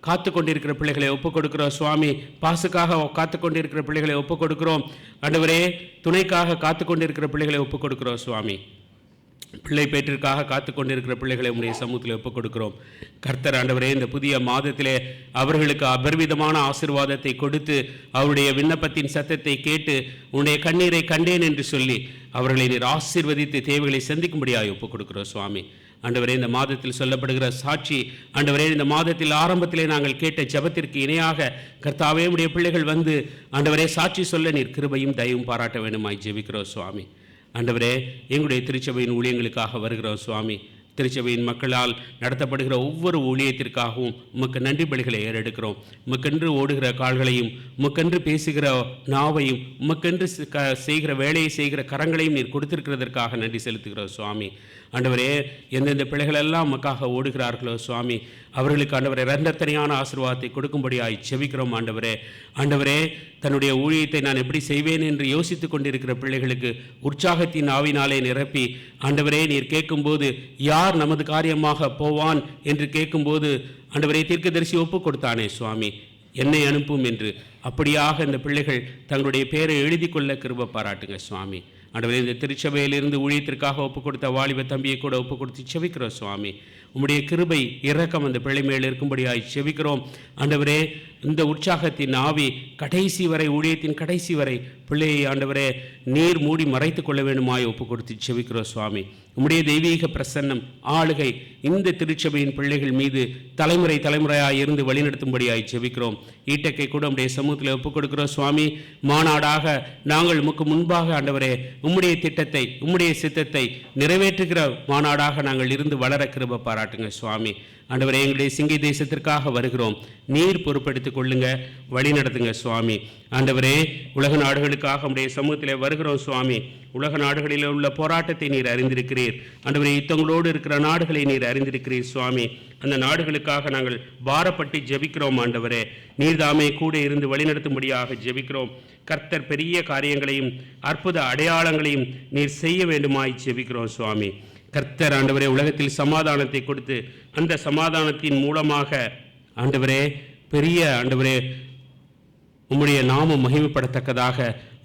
காத்து கொண்டிருக்கிற பிள்ளைகளை ஒப்புக் கொடுக்கிறோம் சுவாமி. பாசுக்காக காத்து கொண்டிருக்கிற பிள்ளைகளை ஒப்புக் கொடுக்கிறோம் ஆண்டவரே. துணைக்காக காத்து கொண்டிருக்கிற பிள்ளைகளை ஒப்புக் கொடுக்கிறோம் சுவாமி. பிள்ளை பேற்றிற்காக காத்து கொண்டிருக்கிற பிள்ளைகளை உடைய சமூகத்தில் ஒப்புக் கொடுக்கிறோம். கர்த்தர் ஆண்டவரே இந்த புதிய மாதத்திலே அவர்களுக்கு அபரிவிதமான ஆசீர்வாதத்தை கொடுத்து அவருடைய விண்ணப்பத்தின் சத்தத்தை கேட்டு உன்னுடைய கண்ணீரை கண்டேன் என்று சொல்லி அவர்களை நீர் ஆசீர்வதித்து தேவைகளை சந்திக்கும்படியாக ஒப்புக் கொடுக்கிறோம் சுவாமி. ஆண்டவரே இந்த மாதத்தில் சொல்லப்படுகிற சாட்சி ஆண்டவரே இந்த மாதத்தில் ஆரம்பத்திலே நாங்கள் கேட்ட ஜெபத்திற்கு இணையாக கர்த்தாவே உடைய பிள்ளைகள் வந்து ஆண்டவரே சாட்சி சொல்ல நீர் கிருபையும் தயவும் பாராட்ட வேண்டுமாய் ஜெபிக்கிறோம் சுவாமி. ஆண்டவரே எங்களுடைய திருச்சபையின் ஊழியங்களுக்காக வருகிறோம் சுவாமி. திருச்சபையின் மக்களால் நடத்தப்படுகிற ஒவ்வொரு ஊழியத்திற்காகவும் உமக்கு நன்றி பலிகளை ஏறெடுக்கிறோம். உமக்கென்று ஓடுகிற கால்களையும் உமக்கென்று பேசுகிற நாவையும் உமக்கென்று செய்கிற வேலையை செய்கிற கரங்களையும் நீர் கொடுத்திருக்கிறதற்காக நன்றி செலுத்துகிறோம் சுவாமி. ஆண்டவரே எந்தெந்த பிள்ளைகளெல்லாம் உமக்காக ஓடுகிறார்களோ சுவாமி அவர்களுக்கு ஆண்டவரே இரண்டத்தனையான ஆசீர்வாதத்தை கொடுக்கும்படியாய் செபிக்கிறோம். ஆண்டவரே ஆண்டவரே தன்னுடைய ஊழியத்தை நான் எப்படி செய்வேன் என்று யோசித்து கொண்டிருக்கிற பிள்ளைகளுக்கு உற்சாகத்தின் ஆவினாலே நிரப்பி ஆண்டவரே நீர் கேட்கும்போது யார் நமது காரியமாக போவான் என்று கேட்கும்போது ஆண்டவரே தீர்க்கதரிசி ஒப்பு கொடுத்தானே சுவாமி என்னை அனுப்பும் என்று. அப்படியாக இந்த பிள்ளைகள் தங்களுடைய பெயரை எழுதி கொள்ள கிருபை பாராட்டுங்க சுவாமி. ஆண்டவரே இந்த திருச்சபையிலிருந்து ஊழியத்திற்காக ஒப்புக் கொடுத்த வாலிப தம்பியை கூட ஒப்புக் கொடுத்து செபிக்கிறோம் சுவாமி. உம்முடைய கிருபை இரக்கம் அந்த பிள்ளை மேல் இருக்கும்படியாய் செபிக்கிறோம். ஆண்டவரே இந்த உற்சாகத்தின் ஆவி கடைசி வரை ஊழியத்தின் கடைசி வரை பிள்ளையை ஆண்டவரே நீர் மூடி மறைத்து கொள்ள வேண்டுமாய் ஒப்புக் கொடுத்து செபிக்கிறோம் சுவாமி. உம்முடைய தெய்வீக பிரசன்னம் ஆளுகை இந்த திருச்சபையின் பிள்ளைகள் மீது தலைமுறை தலைமுறையாய் இருந்து வழிநடத்தும்படியாய் செபிக்கிறோம். ஈட்டக்கை கூட உம்முடைய சமூகத்தில் ஒப்புக் கொடுக்கிறோம் சுவாமி. மாநாடாக நாங்கள் உமக்கு முன்பாக ஆண்டவரே உம்முடைய திட்டத்தை உம்முடைய சித்தத்தை நிறைவேற்றுகிற மாநாடாக நாங்கள் இருந்து வளர கிருபை பாராட்டுங்க சுவாமி. ஆண்டவரே எங்களுடைய சிங்கை தேசத்திற்காக வருகிறோம். நீர் பொறுப்பெடுத்துக் கொள்ளுங்க, வழி நடத்துங்க சுவாமி. ஆண்டவரே உலக நாடுகளுக்காக உடைய சமூகத்தில் வருகிறோம் சுவாமி. உலக நாடுகளில் உள்ள போராட்டத்தை நீர் அறிந்திருக்கிறீர். ஆண்டவரே யுத்தங்களோடு இருக்கிற நாடுகளை நீர் அறிந்திருக்கிறீர் சுவாமி. அந்த நாடுகளுக்காக நாங்கள் பாரப்பட்டு ஜெபிக்கிறோம். ஆண்டவரே நீர்தாமே கூட இருந்து வழிநடத்தும்படியாக ஜெபிக்கிறோம். கர்த்தர் பெரிய காரியங்களையும் அற்புத அடையாளங்களையும் நீர் செய்ய வேண்டுமாய் ஜெபிக்கிறோம் சுவாமி. கர்த்தர் ஆண்டவரே உலகத்தில் சமாதானத்தை கொடுத்து அந்த சமாதானத்தின் மூலமாக ஆண்டவரே பெரிய ஆண்டவரே உம்முடைய நாமம் மகிமைப்படத்தக்கதாக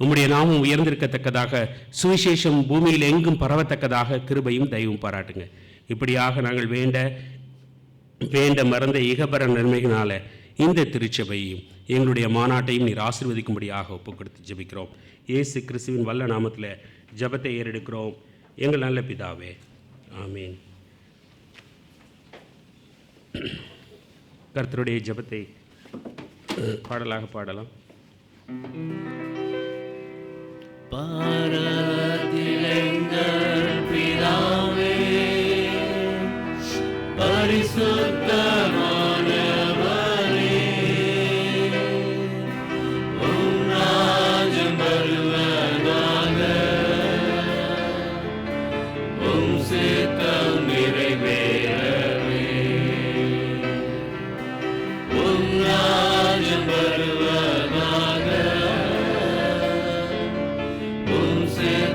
உம்முடைய நாமம் உயர்ந்திருக்கத்தக்கதாக சுவிசேஷம் பூமியில் எங்கும் பரவத்தக்கதாக கிருபையும் தயவும் பாராட்டுங்க. இப்படியாக நாங்கள் வேண்ட மறந்த இகபர நன்மையினால இந்த திருச்சபையும் எங்களுடைய மாநாட்டையும் நீர் ஆசீர்வதிக்கும்படியாக ஒப்புக் கொடுத்து ஜெபிக்கிறோம். இயேசு கிறிஸ்துவின் வல்ல நாமத்தில் ஜெபத்தை ஏறெடுக்கிறோம் எங்கள் நல்ல பிதாவே, ஆமீன். கர்த்தருடைய ஜெபத்தை பாடலாக பாடலாம். பரத்திலெங்கள் பிதாவே, பரிசுத்தமானவரே, உம் ராஜ்யம் வருவதாக, உம் சித்தம் நிறைவேறவே, உம் ராஜ்யம் வருவதாக, உம் சித்தம்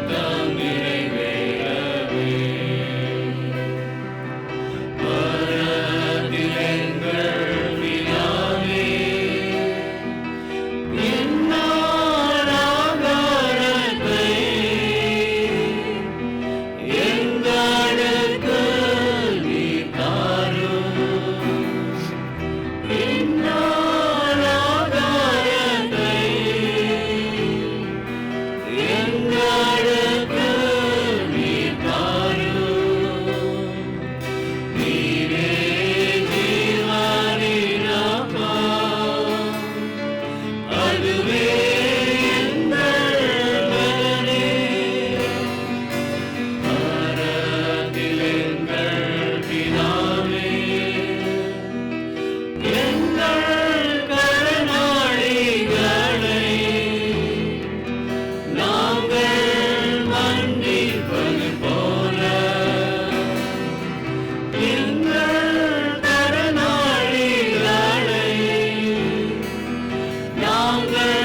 நாங்கள்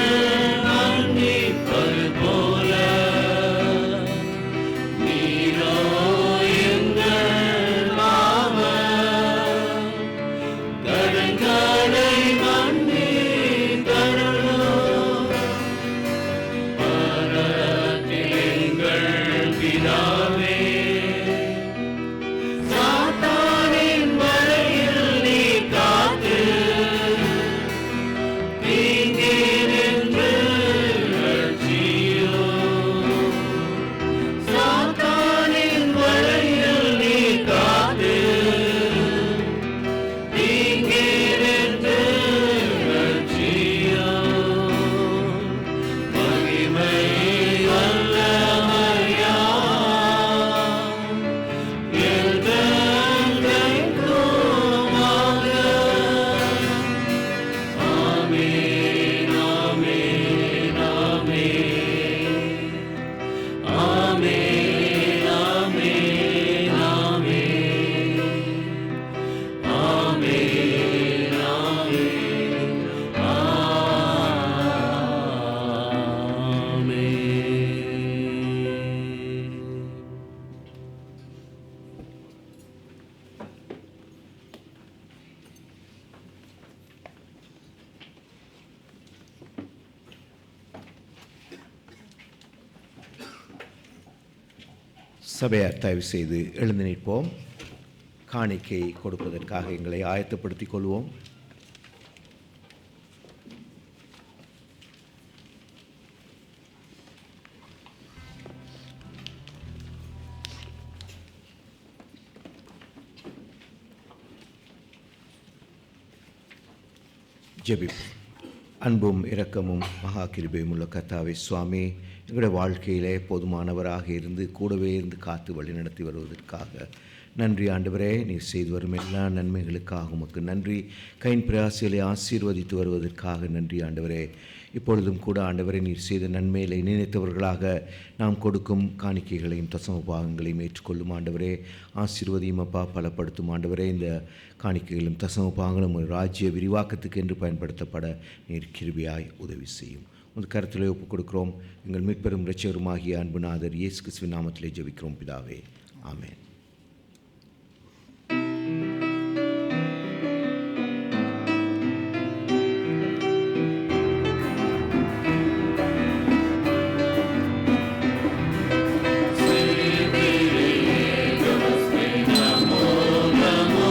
மன்னிப்பது போல நீரோ எங்கள் பாவ கடன்களை மன்னித்தருளும். பரலோகத்தில் எங்கள் பிதாவே, சாத்தானின் வலையில் நீ காத்து தீங்கினின்று ரட்சியும். சாத்தானின் வலையில் நீ காத்து தீங்கினின்று ரட்சியும். மகிமை வல்லமையாம் என்றென்றைக்குமாக. ஆமென், ஆமென், ஆமென். ஆமென், ஆமென், ஆமென். ஆமென், ஆமென், ஆமென். சபையார் தயவு செய்து எழுந்து நிற்போம். காணிக்கை கொடுப்பதற்காக எங்களை ஆயத்தப்படுத்திக் கொள்வோம். ஜெபிப்போம். அன்பும் இரக்கமும் மகா கிருபையும் உள்ள கர்த்தாவே சுவாமி, எங்களுடைய வாழ்க்கையிலே போதுமானவராக இருந்து கூடவே இருந்து காத்து வழி நடத்தி வருவதற்காக நன்றி ஆண்டவரே. நீர் செய்து வரும் எல்லா நன்மைகளுக்காக உமக்கு நன்றி. கையின் பிரயாசிகளை ஆசீர்வதித்து வருவதற்காக நன்றி ஆண்டவரே. இப்பொழுதும் கூட ஆண்டவரே, நீர் செய்த நன்மைகளை நினைத்தவர்களாக நாம் கொடுக்கும் காணிக்கைகளையும் தசம பாகங்களையும் ஏற்றுக்கொள்ளும் ஆண்டவரே. ஆசீர்வதியும் அப்பா, பலப்படுத்தும் ஆண்டவரே. இந்த காணிக்கைகளும் தசம பாகங்களும் ஒரு ராஜ்ய விரிவாக்கத்துக்கு என்று பயன்படுத்தப்பட நீர் கிருபையாய் உதவி செய்யும். உங்கள் கருத்திலே ஒப்புக் கொடுக்கிறோம். எங்கள் மீட்பெரும் இரட்சகருமாகிய அன்புநாதர் இயேசு கிறிஸ்துவின் நாமத்திலே ஜெபிக்கிறோம் பிதாவே, ஆமென். Namo, Namo,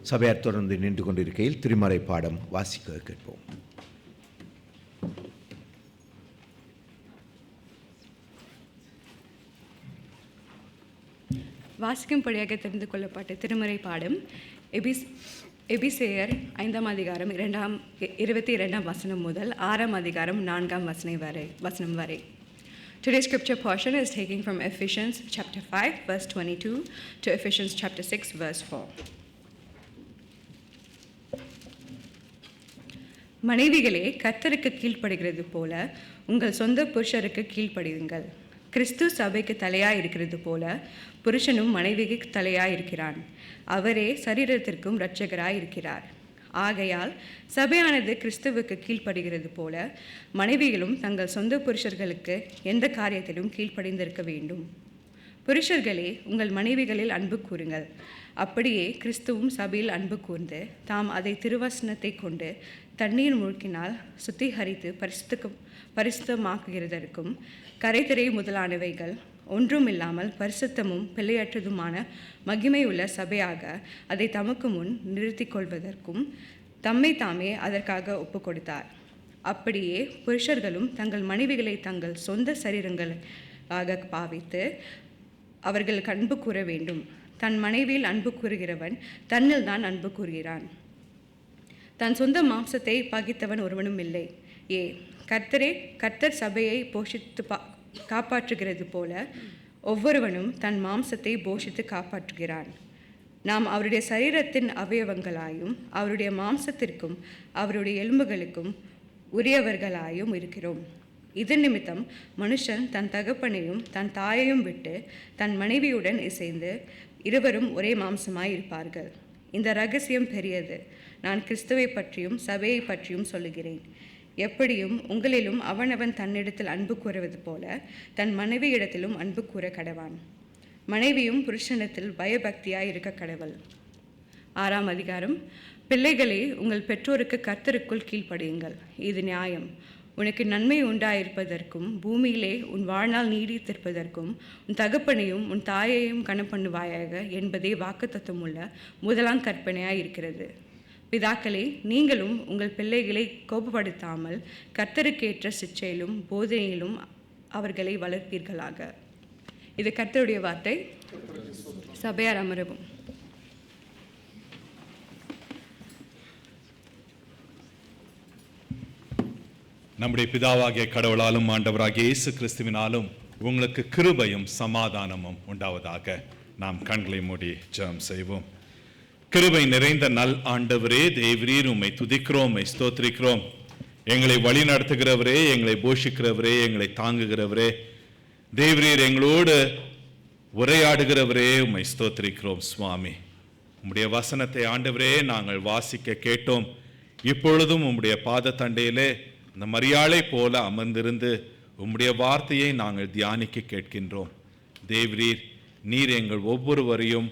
சபையார் தொடர்ந்து நின்று கொண்டிருக்கையில் திருமறை பாடம் வாசிக்க கேட்போம். வாசிக்கும்படியாக தெரிந்து கொள்ளப்பட்ட திருமறை பாடம் எபிசேயர் 5ஆம் அதிகாரம் 22ஆம் வசனம் முதல் 6ஆம் அதிகாரம் 4ஆம் வசனம் வரை. Today's scripture portion is taken from Ephesians chapter 5 verse 22 to Ephesians chapter 6 verse 4. மனைவிகளே, கர்த்தருக்கு கீழ்ப்படுகிறது போல உங்கள் சொந்த புருஷருக்கு கீழ்ப்படியுங்கள். கிறிஸ்து சபைக்கு தலையாய் இருக்கிறது போல புருஷனும் மனைவிக்கு தலையாய் இருக்கிறான். அவரே சரீரத்திற்கும் இரட்சகராய் இருக்கிறார். ஆகையால் சபையானது கிறிஸ்துவுக்கு கீழ்ப்படுகிறது போல மனைவிகளும் தங்கள் சொந்த புருஷர்களுக்கு எந்த காரியத்திலும் கீழ்ப்படிந்திருக்க வேண்டும். புருஷர்களே, உங்கள் மனைவிகளில் அன்பு கூறுங்கள். அப்படியே கிறிஸ்துவும் சபையில் அன்பு கூர்ந்து தாம் அதை திருவசனத்தை கொண்டு தண்ணீர் மூழ்கினால் சுத்திகரித்து பரிசுத்தமாக்குகிறதற்கும் கரைதிரை முதலானவைகள் ஒன்றும் இல்லாமல் பரிசுத்தமும் பிழையற்றதுமான மகிமையுள்ள சபையாக அதை தமக்கு முன் நிறுத்தி கொள்வதற்கும் தம்மை தாமே அதற்காக ஒப்பு கொடுத்தார். அப்படியே புருஷர்களும் தங்கள் மனைவிகளை தங்கள் சொந்த சரீரங்களாக பாவித்து அவர்களுக்கு அன்பு கூற வேண்டும். தன் மனைவியில் அன்பு கூறுகிறவன் தன்னில் தான் அன்பு கூறுகிறான். தன் சொந்த மாம்சத்தை பகித்தவன் ஒருவனும் இல்லை. கர்த்தர் சபையை போஷித்து காப்பாற்றுகிறது போல ஒவ்வொருவனும் தன் மாம்சத்தை போஷித்து காப்பாற்றுகிறான். நாம் அவருடைய சரீரத்தின் அவயவங்களாயும் அவருடைய மாம்சத்திற்கும் அவருடைய எலும்புகளுக்கும் உரியவர்களாயும் இருக்கிறோம். இதன் நிமித்தம் மனுஷன் தன் தகப்பனையும் தன் தாயையும் விட்டு தன் மனைவியுடன் இசைந்து இருவரும் ஒரே மாம்சமாய் இருப்பார்கள். இந்த இரகசியம் பெரியது. நான் கிறிஸ்துவை பற்றியும் சபையை பற்றியும் சொல்லுகிறேன். எப்படியும் உங்களிலும் அவனவன் தன்னிடத்தில் அன்பு கூறுவது போல தன் மனைவியிடத்திலும் அன்பு கூற கடவான். மனைவியும் புருஷனிடத்தில் பயபக்தியாய் இருக்க கடவள். 6ஆம் அதிகாரம். பிள்ளைகளே, உங்கள் பெற்றோருக்கு கர்த்தருக்குள் கீழ்ப்படியுங்கள். இது நியாயம். உனக்கு நன்மை உண்டாயிருப்பதற்கும் பூமியிலே உன் வாழ்நாள் நீடித்திருப்பதற்கும் உன் தகப்பனையும் உன் தாயையும் கனப்பண்ணுவாயாக என்பதே வாக்குத்தத்தமுள்ள முதலாம் கற்பனையாய் இருக்கிறது. பிதாக்களே, நீங்களும் உங்கள் பிள்ளைகளை கோபப்படுத்தாமல் கர்த்தருக்கேற்ற சிச்சையிலும் போதனையிலும் அவர்களை வளர்ப்பீர்களாக. இது கர்த்தருடைய வார்த்தை. சபையார் அமரவும். நம்முடைய பிதாவாகிய கடவுளாலும் ஆண்டவராகிய இயேசு கிறிஸ்துவினாலும் உங்களுக்கு கிருபையும் சமாதானமும் உண்டாவதாக. நாம் கண்களை மூடி ஜெபம் செய்வோம். கிருபை நிறைந்த நல் ஆண்டவரே, தேவரீர், உம்மை துதிக்கிறோம், உம்மை ஸ்தோத்திரிக்கிறோம். எங்களை வழி நடத்துகிறவரே, எங்களை போஷிக்கிறவரே, எங்களை தாங்குகிறவரே, தேவரீர் எங்களோடு உரையாடுகிறவரே, உம்மை ஸ்தோத்திரிக்கிறோம் சுவாமி. உம்முடைய வசனத்தை ஆண்டவரே நாங்கள் வாசிக்க கேட்டோம். இப்பொழுதும் உம்முடைய பாத தண்டையிலே இந்த மரியாளை போல அமர்ந்திருந்து உம்முடைய வார்த்தையை நாங்கள் தியானிக்க கேட்கின்றோம். தேவரீர், நீர் எங்கள் ஒவ்வொருவரையும்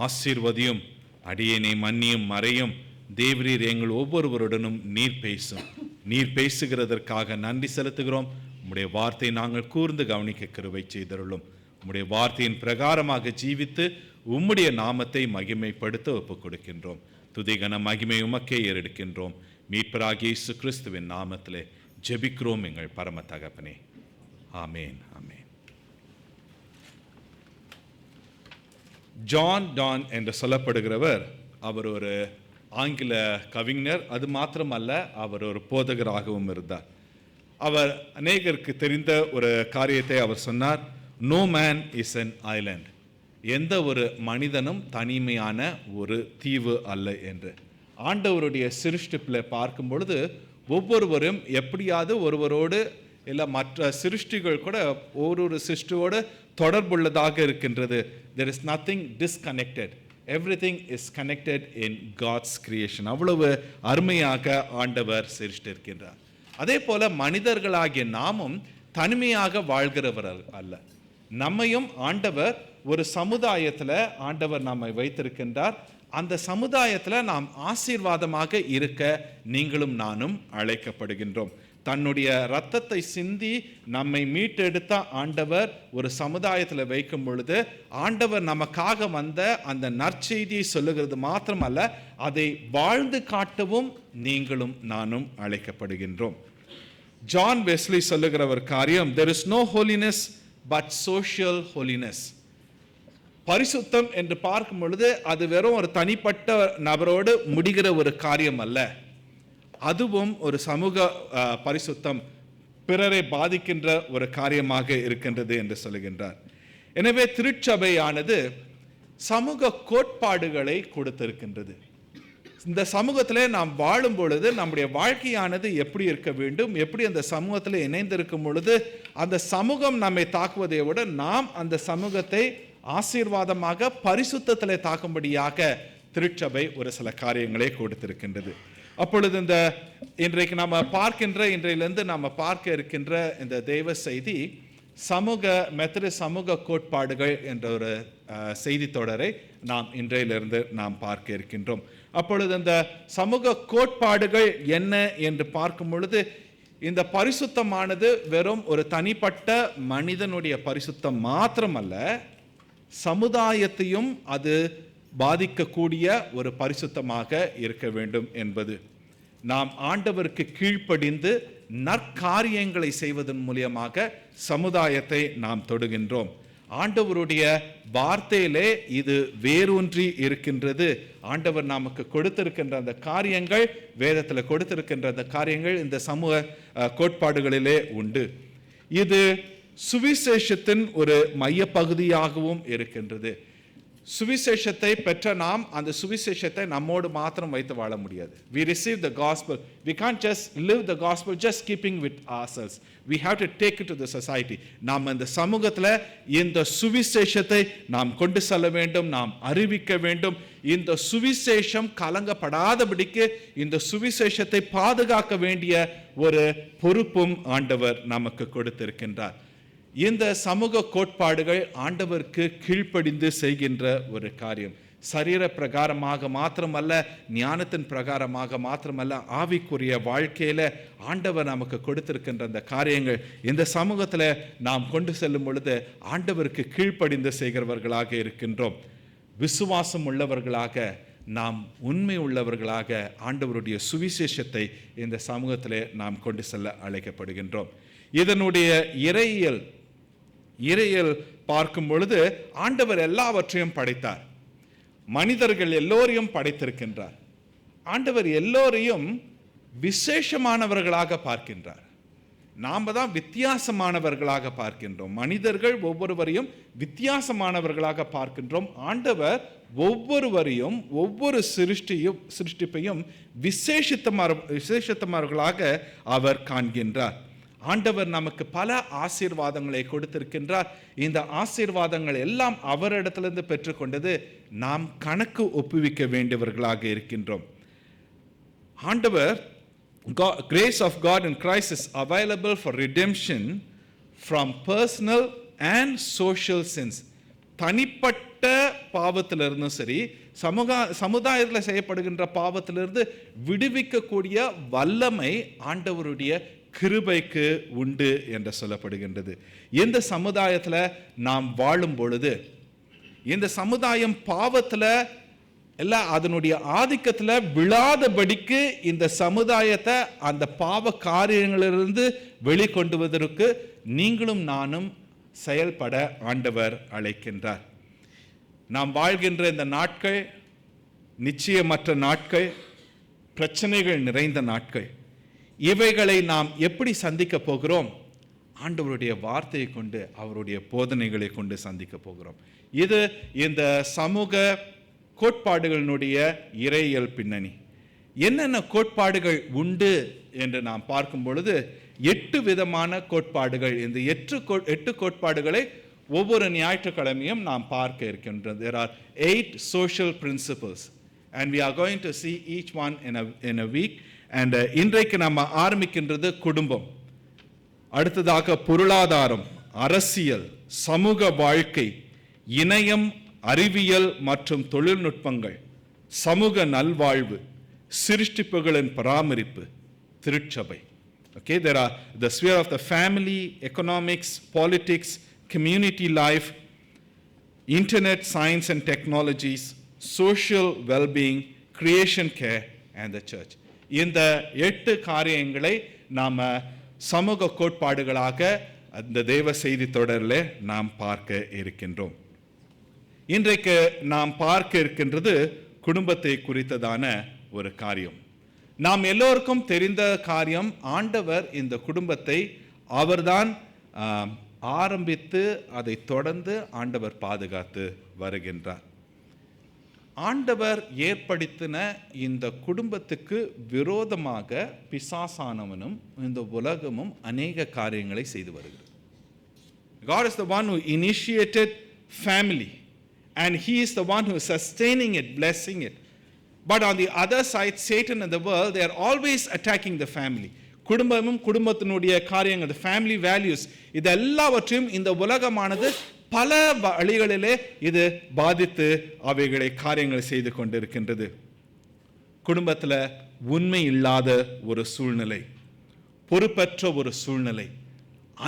ஆசீர்வதியும், அடியேனை மன்னியும் மறையும். தேவரீர் எங்கள் ஒவ்வொருவருடனும் நீர் பேசும். நீர் பேசுகிறதற்காக நன்றி செலுத்துகிறோம். உம்முடைய வார்த்தையை நாங்கள் கூர்ந்து கவனிக்க கிருபை செய்தருளும். உம்முடைய வார்த்தையின் பிரகாரமாக ஜீவித்து உம்முடைய நாமத்தை மகிமைப்படுத்த ஒப்புக் கொடுக்கின்றோம். துதிகன மகிமை உமக்கே ஏறெடுக்கின்றோம். மீட்பராகிய இயேசு கிறிஸ்துவின் நாமத்திலே ஜெபிக்கிறோம் எங்கள் பரம தகப்பனே. ஆமேன், ஆமேன். ஜான் டான் என்று சொல்லப்படுகிறவர் அவர் ஒரு ஆங்கில கவிஞர். அது மாத்திரமல்ல, அவர் ஒரு போதகராகவும் இருந்தார். அவர் அநேகருக்கு தெரிந்த ஒரு காரியத்தை அவர் சொன்னார். No man is an island. எந்த ஒரு மனிதனும் தனிமையான ஒரு தீவு அல்ல என்று. ஆண்டவருடைய சிருஷ்டிப்பில் பார்க்கும் பொழுது ஒவ்வொருவரும் எப்படியாவது ஒருவரோடு இல்லை மற்ற சிருஷ்டிகள் கூட ஒரு சிருஷ்டியோடு தொடர்புள்ளதாக இருக்கின்றது. there is nothing disconnected. everything is connected in God's creation. அவ்வளவு அருமையாக ஆண்டவர் சிருஷ்டிருக்கின்றார். அதே போல மனிதர்களாகிய நாமும் தனிமையாக வாழ்கிறவர் அல்ல. நம்மையும் ஆண்டவர் ஒரு சமுதாயத்தில் ஆண்டவர் நம்மை வைத்திருக்கின்றார். அந்த சமுதாயத்தில் நாம் ஆசீர்வாதமாக இருக்க நீங்களும் நானும் அழைக்கப்படுகின்றோம். தன்னுடைய இரத்தத்தை சிந்தி நம்மை மீட்டெடுத்த ஆண்டவர் ஒரு சமுதாயத்தில் வைக்கும் பொழுது ஆண்டவர் நமக்காக வந்த அந்த நற்செய்தியை சொல்லுகிறது மாத்திரமல்ல, அதை வாழ்ந்து காட்டவும் நீங்களும் நானும் அழைக்கப்படுகின்றோம். ஜான் வெஸ்லி சொல்லுகிற ஒரு காரியம், there is no holiness but social holiness. பரிசுத்தம் என்று பார்க்கும் பொழுது அது வெறும் ஒரு தனிப்பட்ட நபரோடு முடிகிற ஒரு காரியம் அல்ல, அதுவும் ஒரு சமூக பரிசுத்தம், பிறரை பாதிக்கின்ற ஒரு காரியமாக இருக்கின்றது என்று சொல்லுகின்றார். எனவே திருச்சபையானது சமூக கோட்பாடுகளை கொடுத்திருக்கின்றது. இந்த சமூகத்தில் நாம் வாழும் பொழுது நம்முடைய வாழ்க்கையானது எப்படி இருக்க வேண்டும், எப்படி அந்த சமூகத்தில் இணைந்திருக்கும் பொழுது அந்த சமூகம் நம்மை தாக்குவதை விட நாம் அந்த சமூகத்தை ஆசீர்வாதமாக பரிசுத்தத்தில் தாக்கும்படியாக திருச்சபை ஒரு சில காரியங்களை கொடுத்திருக்கின்றது. அப்பொழுது இன்றைக்கு நம்ம பார்க்கின்ற இன்றையிலிருந்து நம்ம பார்க்க இருக்கின்ற இந்த தெய்வ செய்தி மெத்தடிஸ்ட் சமூக கோட்பாடுகள் என்ற ஒரு செய்தி தொடரை நாம் இன்றையிலிருந்து நாம் பார்க்க இருக்கின்றோம். அப்பொழுது இந்த சமூக கோட்பாடுகள் என்ன என்று பார்க்கும் பொழுது இந்த பரிசுத்தமானது வெறும் ஒரு தனிப்பட்ட மனிதனுடைய பரிசுத்தம் மாத்திரமல்ல, சமுதாயத்தையும் அது பாதிக்கக்கூடிய ஒரு பரிசுத்தமாக இருக்க வேண்டும் என்பது. நாம் ஆண்டவருக்கு கீழ்ப்படிந்து நற்காரியங்களை செய்வதன் மூலமாக சமுதாயத்தை நாம் தொடுகின்றோம். ஆண்டவருடைய வார்த்தையிலே இது வேரூன்றி இருக்கின்றது. ஆண்டவர் நமக்கு கொடுத்திருக்கின்ற அந்த காரியங்கள், வேதத்தில் கொடுத்திருக்கின்ற அந்த காரியங்கள் இந்த சமூக கோட்பாடுகளிலே உண்டு. இது சுவிசேஷத்தின் ஒரு மையப்பகுதியாகவும் இருக்கின்றது. சுவிசேஷத்தை பெற்ற நாம் அந்த சுவிசேஷத்தை நம்மோடு மாத்திரம் வைத்து வாழ முடியாது. We receive the gospel. We can't just live the gospel just keeping with ourselves. We have to take it to the society. நாம் இந்த சமூகத்தில் இந்த சுவிசேஷத்தை நாம் கொண்டு செல்ல வேண்டும், நாம் அறிவிக்க வேண்டும். இந்த சுவிசேஷம் கலங்கப்படாதபடிக்கு இந்த சுவிசேஷத்தை பாதுகாக்க வேண்டிய ஒரு பொறுப்பும் ஆண்டவர் நமக்கு கொடுத்திருக்கின்றார். இந்த சமூக கோட்பாடுகள் ஆண்டவருக்கு கீழ்ப்படிந்து செய்கின்ற ஒரு காரியம். சரீர பிரகாரமாக மாத்திரமல்ல, ஞானத்தின் பிரகாரமாக மாத்திரமல்ல, ஆவிக்குரிய வாழ்க்கையில ஆண்டவர் நமக்கு கொடுத்திருக்கின்ற அந்த காரியங்கள் இந்த சமூகத்தில் நாம் கொண்டு செல்லும் பொழுது ஆண்டவருக்கு கீழ்ப்படிந்து செய்கிறவர்களாக இருக்கின்றோம். விசுவாசம் உள்ளவர்களாக, நாம் உண்மை உள்ளவர்களாக ஆண்டவருடைய சுவிசேஷத்தை இந்த சமூகத்தில் நாம் கொண்டு செல்ல அழைக்கப்படுகின்றோம். இதனுடைய இறையியல் பார்க்கும் பொழுது ஆண்டவர் எல்லாவற்றையும் படைத்தார். மனிதர்கள் எல்லோரையும் படைத்திருக்கின்றார். ஆண்டவர் எல்லோரையும் விசேஷமானவர்களாக பார்க்கின்றார். நாம் தான் வித்தியாசமானவர்களாக பார்க்கின்றோம். மனிதர்கள் ஒவ்வொருவரையும் வித்தியாசமானவர்களாக பார்க்கின்றோம். ஆண்டவர் ஒவ்வொருவரையும் ஒவ்வொரு சிருஷ்டிப்பையும் விசேஷித்தமானவர்களாக அவர் காண்கின்றார். ஆண்டவர் நமக்கு பல ஆசீர்வாதங்களை கொடுத்திருக்கின்றார். இந்த ஆசீர்வாதங்கள் எல்லாம் அவரிடத்திலிருந்து பெற்றுக்கொண்டது நாம் கணக்கு ஒப்புவிக்க வேண்டியவர்களாக இருக்கின்றோம். ஆண்டவர் grace of God in Christ is available for redemption from personal and social sins. தனிப்பட்ட பாவத்திலிருந்தும் சரி, சமுதாயத்தில் செய்யப்படுகின்ற பாவத்திலிருந்து விடுவிக்கக்கூடிய வல்லமை ஆண்டவருடைய கிருபைக்கு உண்டு என்று சொல்லப்படுகின்றது. இந்த சமுதாயத்தில் நாம் வாழும் பொழுது, இந்த சமுதாயம் பாவத்தில் எல்லாம் அதனுடைய ஆதிக்கத்தில் விழாதபடிக்கு இந்த சமுதாயத்தை அந்த பாவ காரியங்களிலிருந்து வெளிக்கொண்டு வருவதற்கு நீங்களும் நானும் செயல்பட ஆண்டவர் அழைக்கின்றார். நாம் வாழ்கின்ற இந்த நாட்கள் நிச்சயமற்ற நாட்கள், பிரச்சனைகள் நிறைந்த நாட்கள். இவைகளை நாம் எப்படி சந்திக்க போகிறோம்? ஆண்டவருடைய வார்த்தையை கொண்டு, அவருடைய போதனைகளை கொண்டு சந்திக்க போகிறோம். இது இந்த சமூக கோட்பாடுகளினுடைய இறையியல் பின்னணி. என்னென்ன கோட்பாடுகள் உண்டு என்று நாம் பார்க்கும் பொழுது 8 விதமான கோட்பாடுகள். இந்த 8 கோட்பாடுகளை ஒவ்வொரு ஞாயிற்றுக்கிழமையும் நாம் பார்க்க இருக்கின்றது. There are 8 social principles and we are going to see each one in a week. And இன்றைக்கு நம்ம ஆரம்பிக்கின்றது குடும்பம், அடுத்ததாக பொருளாதாரம், அரசியல், சமூக வாழ்க்கை, இணையம், அறிவியல் மற்றும் தொழில்நுட்பங்கள், சமூக நல்வாழ்வு, சிருஷ்டிப்புகளின் பராமரிப்பு, திருச்சபை. Okay, there are the sphere of the family, economics, politics, community life, internet, science and technologies, social well-being, creation care and the church. இந்த 8 காரியங்களை நாம் சமூக கோட்பாடுகளாக அந்த தேவ செய்தி தொடரில் நாம் பார்க்க இருக்கின்றோம். இன்றைக்கு நாம் பார்க்க இருக்கின்றது குடும்பத்தை குறித்ததான ஒரு காரியம். நாம் எல்லோருக்கும் தெரிந்த காரியம், ஆண்டவர் இந்த குடும்பத்தை அவர்தான் ஆரம்பித்து அதை தொடர்ந்து ஆண்டவர் பாதுகாத்து வருகின்றார். ஆண்டவர் ஏற்படுத்தின இந்த குடும்பத்துக்கு விரோதமாக பிசாசானவனும் இந்த உலகமும் அநேக காரியங்களை செய்து வருகிறது. God is the one who initiated family and he is the one who is sustaining it, blessing it. But on the other side, Satan and the world, they are always attacking the family. குடும்பமும் குடும்பத்தினுடைய காரியங்கள், the family values, இது எல்லாவற்றையும் இந்த உலகமானது பல வழிகளிலே இது பாதித்து அவைகளை காரியங்களை செய்து கொண்டிருக்கின்றது. குடும்பத்தில் உண்மை இல்லாத ஒரு சூழ்நிலை, பொறுப்பற்ற ஒரு சூழ்நிலை,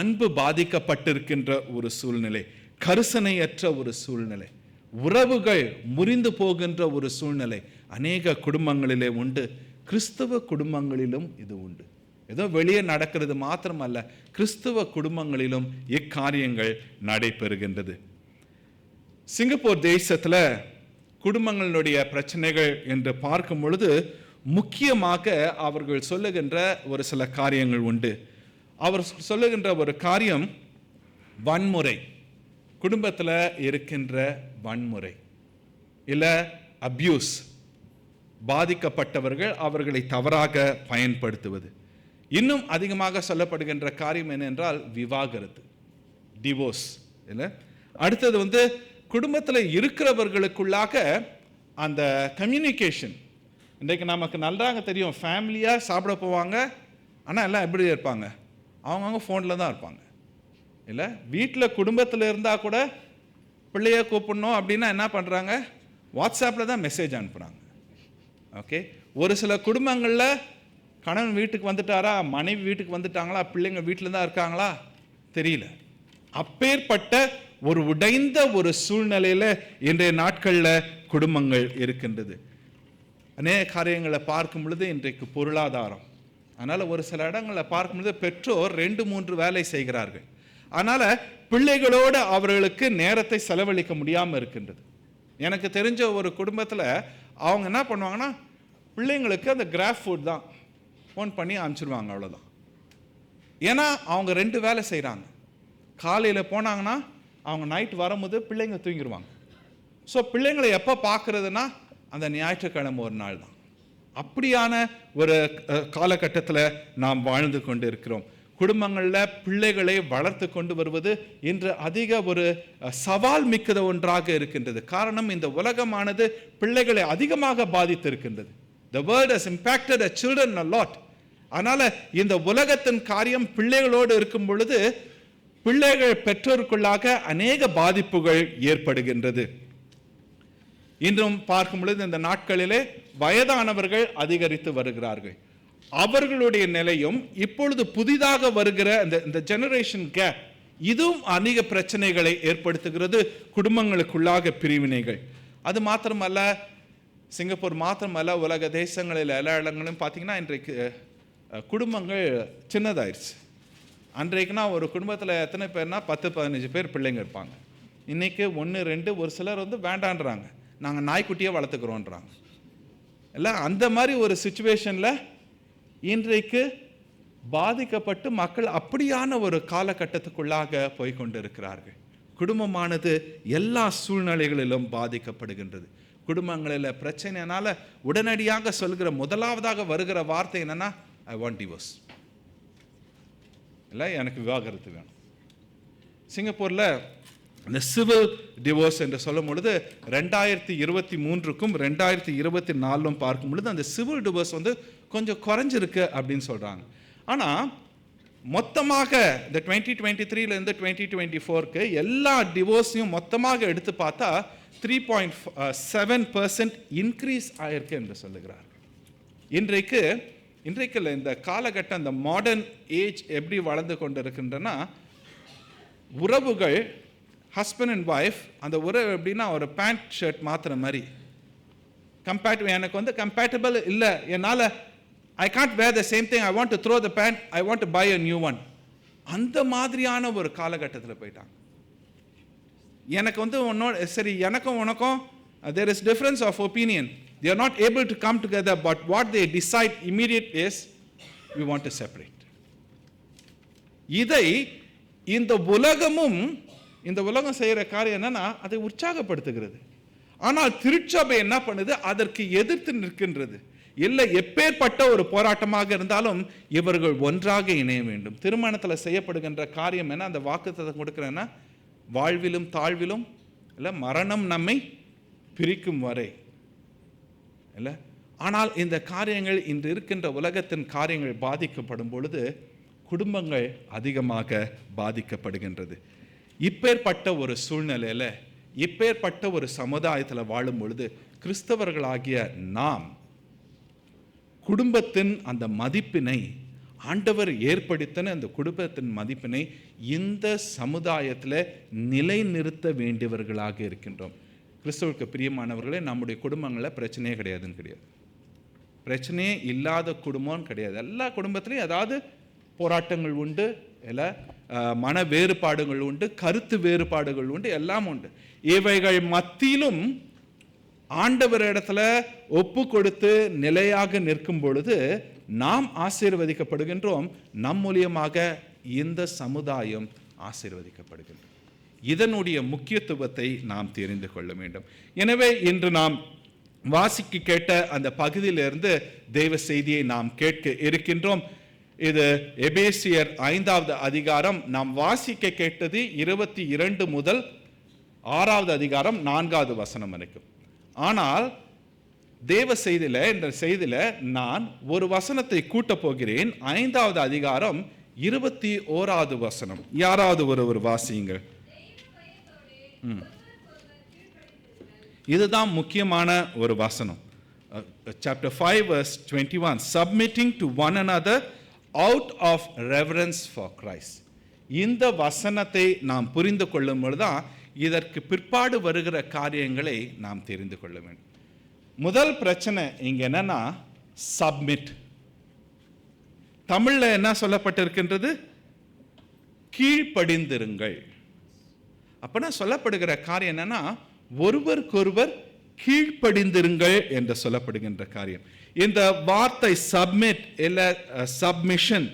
அன்பு பாதிக்கப்பட்டிருக்கின்ற ஒரு சூழ்நிலை, கரிசனையற்ற ஒரு சூழ்நிலை, உறவுகள் முறிந்து போகின்ற ஒரு சூழ்நிலை அநேக குடும்பங்களிலே உண்டு. கிறிஸ்தவ குடும்பங்களிலும் இது உண்டு. ஏதோ வெளியே நடக்கிறது மாத்திரமல்ல, கிறிஸ்தவ குடும்பங்களிலும் இக்காரியங்கள் நடைபெறுகின்றது. சிங்கப்பூர் தேசத்தில் குடும்பங்களுடைய பிரச்சனைகள் என்று பார்க்கும் பொழுது முக்கியமாக அவர்கள் சொல்லுகின்ற ஒரு சில காரியங்கள் உண்டு. அவர் சொல்லுகின்ற ஒரு காரியம் வன்முறை, குடும்பத்தில் இருக்கின்ற வன்முறை இல்லை அப்யூஸ், பாதிக்கப்பட்டவர்கள் அவர்களை தவறாக பயன்படுத்துவது. இன்னும் அதிகமாக சொல்லப்படுகின்ற காரியம் என்னென்றால் விவாகரத்து, டிவோர்ஸ் இல்லை. அடுத்தது குடும்பத்தில் இருக்கிறவர்களுக்குள்ளாக அந்த கம்யூனிகேஷன். இன்றைக்கு நமக்கு நல்லாக தெரியும், ஃபேமிலியாக சாப்பிட போவாங்க, ஆனால் எல்லாம் எப்படி இருப்பாங்க, அவங்கவுங்க ஃபோனில் தான் இருப்பாங்க இல்லை. வீட்டில் குடும்பத்தில் இருந்தால் கூட பிள்ளைய கூப்பிடணும் அப்படின்னா என்ன பண்ணுறாங்க, வாட்ஸ்அப்பில் தான் மெசேஜ் அனுப்புகிறாங்க. ஓகே, ஒரு சில குடும்பங்களில் கணவன் வீட்டுக்கு வந்துட்டாரா, மனைவி வீட்டுக்கு வந்துட்டாங்களா, பிள்ளைங்க வீட்டில் தான் இருக்காங்களா தெரியல. அப்பேற்பட்ட ஒரு உடைந்த ஒரு சூழ்நிலையில் இன்றைய நாட்களில் குடும்பங்கள் இருக்கின்றது. அநேக காரியங்களை பார்க்கும் பொழுது இன்றைக்கு பொருளாதாரம், அதனால் ஒரு சில இடங்களில் பார்க்கும் பொழுது பெற்றோர் 2-3 வேலை செய்கிறார்கள். அதனால் பிள்ளைகளோடு அவர்களுக்கு நேரத்தை செலவழிக்க முடியாமல் இருக்கின்றது. எனக்கு தெரிஞ்ச ஒரு குடும்பத்தில் அவங்க என்ன பண்ணுவாங்கன்னா, பிள்ளைங்களுக்கு அந்த கிராஃப் ஃபுட் தான் ஃபோன் பண்ணி அனுப்பிச்சிடுவாங்க, அவ்வளோதான். ஏன்னா அவங்க 2 வேலை செய்கிறாங்க. காலையில் போனாங்கன்னா அவங்க நைட் வரும்போது பிள்ளைங்க தூங்கிடுவாங்க. ஸோ பிள்ளைங்களை எப்போ பார்க்குறதுனா அந்த ஞாயிற்றுக்கிழமை ஒரு நாள் தான். அப்படியான ஒரு காலகட்டத்தில் நாம் வாழ்ந்து கொண்டு இருக்கிறோம். குடும்பங்களில் பிள்ளைகளை வளர்த்து கொண்டு வருவது இன்று அதிக ஒரு சவால் மிக்கத ஒன்றாக இருக்கின்றது. காரணம், இந்த உலகமானது பிள்ளைகளை அதிகமாக பாதித்து இருக்கின்றது. The world has impacted the children a lot. அதனால இந்த உலகத்தின் காரியம் பிள்ளைகளோடு இருக்கும் பொழுது பிள்ளைகள் பெற்றோருக்குள்ளாக அநேக பாதிப்புகள் ஏற்படுகின்றது. இன்றும் பார்க்கும் பொழுது இந்த நாட்களிலே வயதானவர்கள் அதிகரித்து வருகிறார்கள். அவர்களுடைய நிலையும் இப்பொழுது புதிதாக வருகிற இந்த ஜெனரேஷன் கேப், இதுவும் அநேக பிரச்சனைகளை ஏற்படுத்துகிறது, குடும்பங்களுக்குள்ளாக பிரிவினைகள். அது மாத்திரமல்ல, சிங்கப்பூர் மாத்திரமல்ல, உலக தேசங்களில் எல்லா இடங்களும் பார்த்தீங்கன்னா இன்றைக்கு குடும்பங்கள் சின்னதாயிருச்சு. அன்றைக்குனா ஒரு குடும்பத்தில் எத்தனை பேர்னா 10-15 பேர் பிள்ளைங்க இருப்பாங்க. இன்றைக்கி 1-2, ஒரு சிலர் வேண்டான்றாங்க, நாங்கள் நாய்க்குட்டியை வளர்த்துக்கிறோன்றாங்க. இல்லை, அந்த மாதிரி ஒரு சுச்சுவேஷனில் இன்றைக்கு பாதிக்கப்பட்டு மக்கள் அப்படியான ஒரு காலகட்டத்துக்குள்ளாக போய்கொண்டு இருக்கிறார்கள். குடும்பமானது எல்லா சூழ்நிலைகளிலும் பாதிக்கப்படுகின்றது. குடும்பங்களில் பிரச்சனைனால உடனடியாக சொல்கிற முதலாவதாக வருகிற வார்த்தை என்னன்னா, ஐ வாண்ட் டிவோர்ஸ், இல்லை எனக்கு விவாகரத்து வேணும். சிங்கப்பூரில் இந்த சிவில் டிவோர்ஸ் என்று சொல்லும் பொழுது 2023க்கும் 2024 பார்க்கும் பொழுது அந்த சிவில் டிவோர்ஸ் கொஞ்சம் குறைஞ்சிருக்கு அப்படின்னு சொல்கிறாங்க. ஆனால் மொத்தமாக இந்த 2023லேருந்து 2024க்கு எல்லா டிவோர்ஸையும் மொத்தமாக எடுத்து பார்த்தா 3.7% இன்க்ரீஸ் ஆயிருக்கு என்று சொல்லுகிறார். இன்றைக்கு இந்த காலகட்டம், இந்த மாடர்ன் ஏஜ் எப்படி வளர்ந்து கொண்டு இருக்கின்றன, உறவுகள் ஹஸ்பண்ட் அண்ட் ஒய்ஃப், அந்த உறவு எப்படின்னா ஒரு பேண்ட் ஷர்ட் மாத்திர மாதிரி எனக்கு கம்பேட்டபிள் இல்லை, என்னால் I can't wear the same thing, I want to throw the pant, I want to buy a new one. அந்த மாதிரியான ஒரு காலகட்டத்தில் போயிட்டாங்க. எனக்கு உன்னோட சரி, எனக்கும் உனக்கும் there is difference of opinion, they are not able to come together, but what they decide immediate is we want to separate. இதை இந்த உலகம் செய்கிற காரியம் என்னன்னா, அதை உற்சாகப்படுத்துகிறது. ஆனால் திருச்சபை என்ன பண்ணுது, அதற்கு எதிர்த்து நிற்கின்றது. இல்லை, எப்பேற்பட்ட ஒரு போராட்டமாக இருந்தாலும் இவர்கள் ஒன்றாக இணைய வேண்டும். திருமணத்தில் செய்யப்படுகின்ற காரியம் என்ன, அந்த வாக்குத்தத்தம் கொடுக்கிறேன்னா, வாழ்விலும் தாழ்விலும் இல்லை, மரணம் நம்மை பிரிக்கும் வரை இல்லை. ஆனால் இந்த காரியங்கள், இன்று இருக்கின்ற உலகத்தின் காரியங்கள் பாதிக்கப்படும் பொழுது குடும்பங்கள் அதிகமாக பாதிக்கப்படுகின்றது. இப்பேற்பட்ட ஒரு சூழ்நிலையில், இப்பேற்பட்ட ஒரு சமுதாயத்தில் வாழும் பொழுது கிறிஸ்தவர்களாகிய நாம் குடும்பத்தின் அந்த மதிப்பினை, ஆண்டவர் ஏற்படுத்தின அந்த குடும்பத்தின் மதிப்பினை இந்த சமுதாயத்தில் நிலைநிறுத்த வேண்டியவர்களாக இருக்கின்றோம். கிறிஸ்தவருக்கு பிரியமானவர்களே, நம்முடைய குடும்பங்களில் பிரச்சனையே கிடையாது. பிரச்சனையே இல்லாத குடும்பம் கிடையாது. எல்லா குடும்பத்திலையும் ஏதாவது போராட்டங்கள் உண்டு, இல்லை மன வேறுபாடுகள் உண்டு, கருத்து வேறுபாடுகள் உண்டு, எல்லாம் உண்டு. இவைகள் மத்தியிலும் ஆண்டவர் இடத்துல ஒப்பு கொடுத்து நிலையாக நிற்கும் பொழுது நாம் ஆசீர்வதிக்கப்படுகின்றோம். நம் மூலியமாக இந்த சமுதாயம் ஆசீர்வதிக்கப்படுகின்றது. இதனுடைய முக்கியத்துவத்தை நாம் தெரிந்து கொள்ள வேண்டும். எனவே இன்று நாம் வாசிக்க கேட்ட அந்த பகுதியிலிருந்து தெய்வ செய்தியை நாம் கேட்க இருக்கின்றோம். இது எபேசியர் 5வது அதிகாரம். நாம் வாசிக்க கேட்டது 22 முதல் 6வது அதிகாரம் 4வது வசனம் வரைக்கும். ஆனால் தேவ செய்தியில, இந்த செய்தியில நான் ஒரு வசனத்தை கூட்ட போகிறேன். 5வது அதிகாரம் 21வது வசனம். யாராவது ஒரு வாசியுங்கள். இதுதான் முக்கியமான ஒரு வசனம். Chapter 5 verse 21. Submitting to one another out of reverence for Christ. இந்த வசனத்தை நாம் புரிந்து கொள்ளும் பொழுதுதான் இதற்கு பிற்பாடு வருகிற காரியங்களை நாம் தெரிந்து கொள்ள வேண்டும். முதல் பிரச்சனை இங்க என்னன்னா, சப்மிட். தமிழ்ல என்ன சொல்லப்பட்டிருக்கின்றது? கீழ்ப்படிந்திருங்கள். அப்பனா சொல்லப்படுகிற காரியம் என்னன்னா, ஒருவருக்கொருவர் கீழ்ப்படிந்திருங்கள் என்று சொல்லப்படுகின்ற காரியம். இந்த வார்த்தை சப்மிட் இல்ல சப்மிஷன்,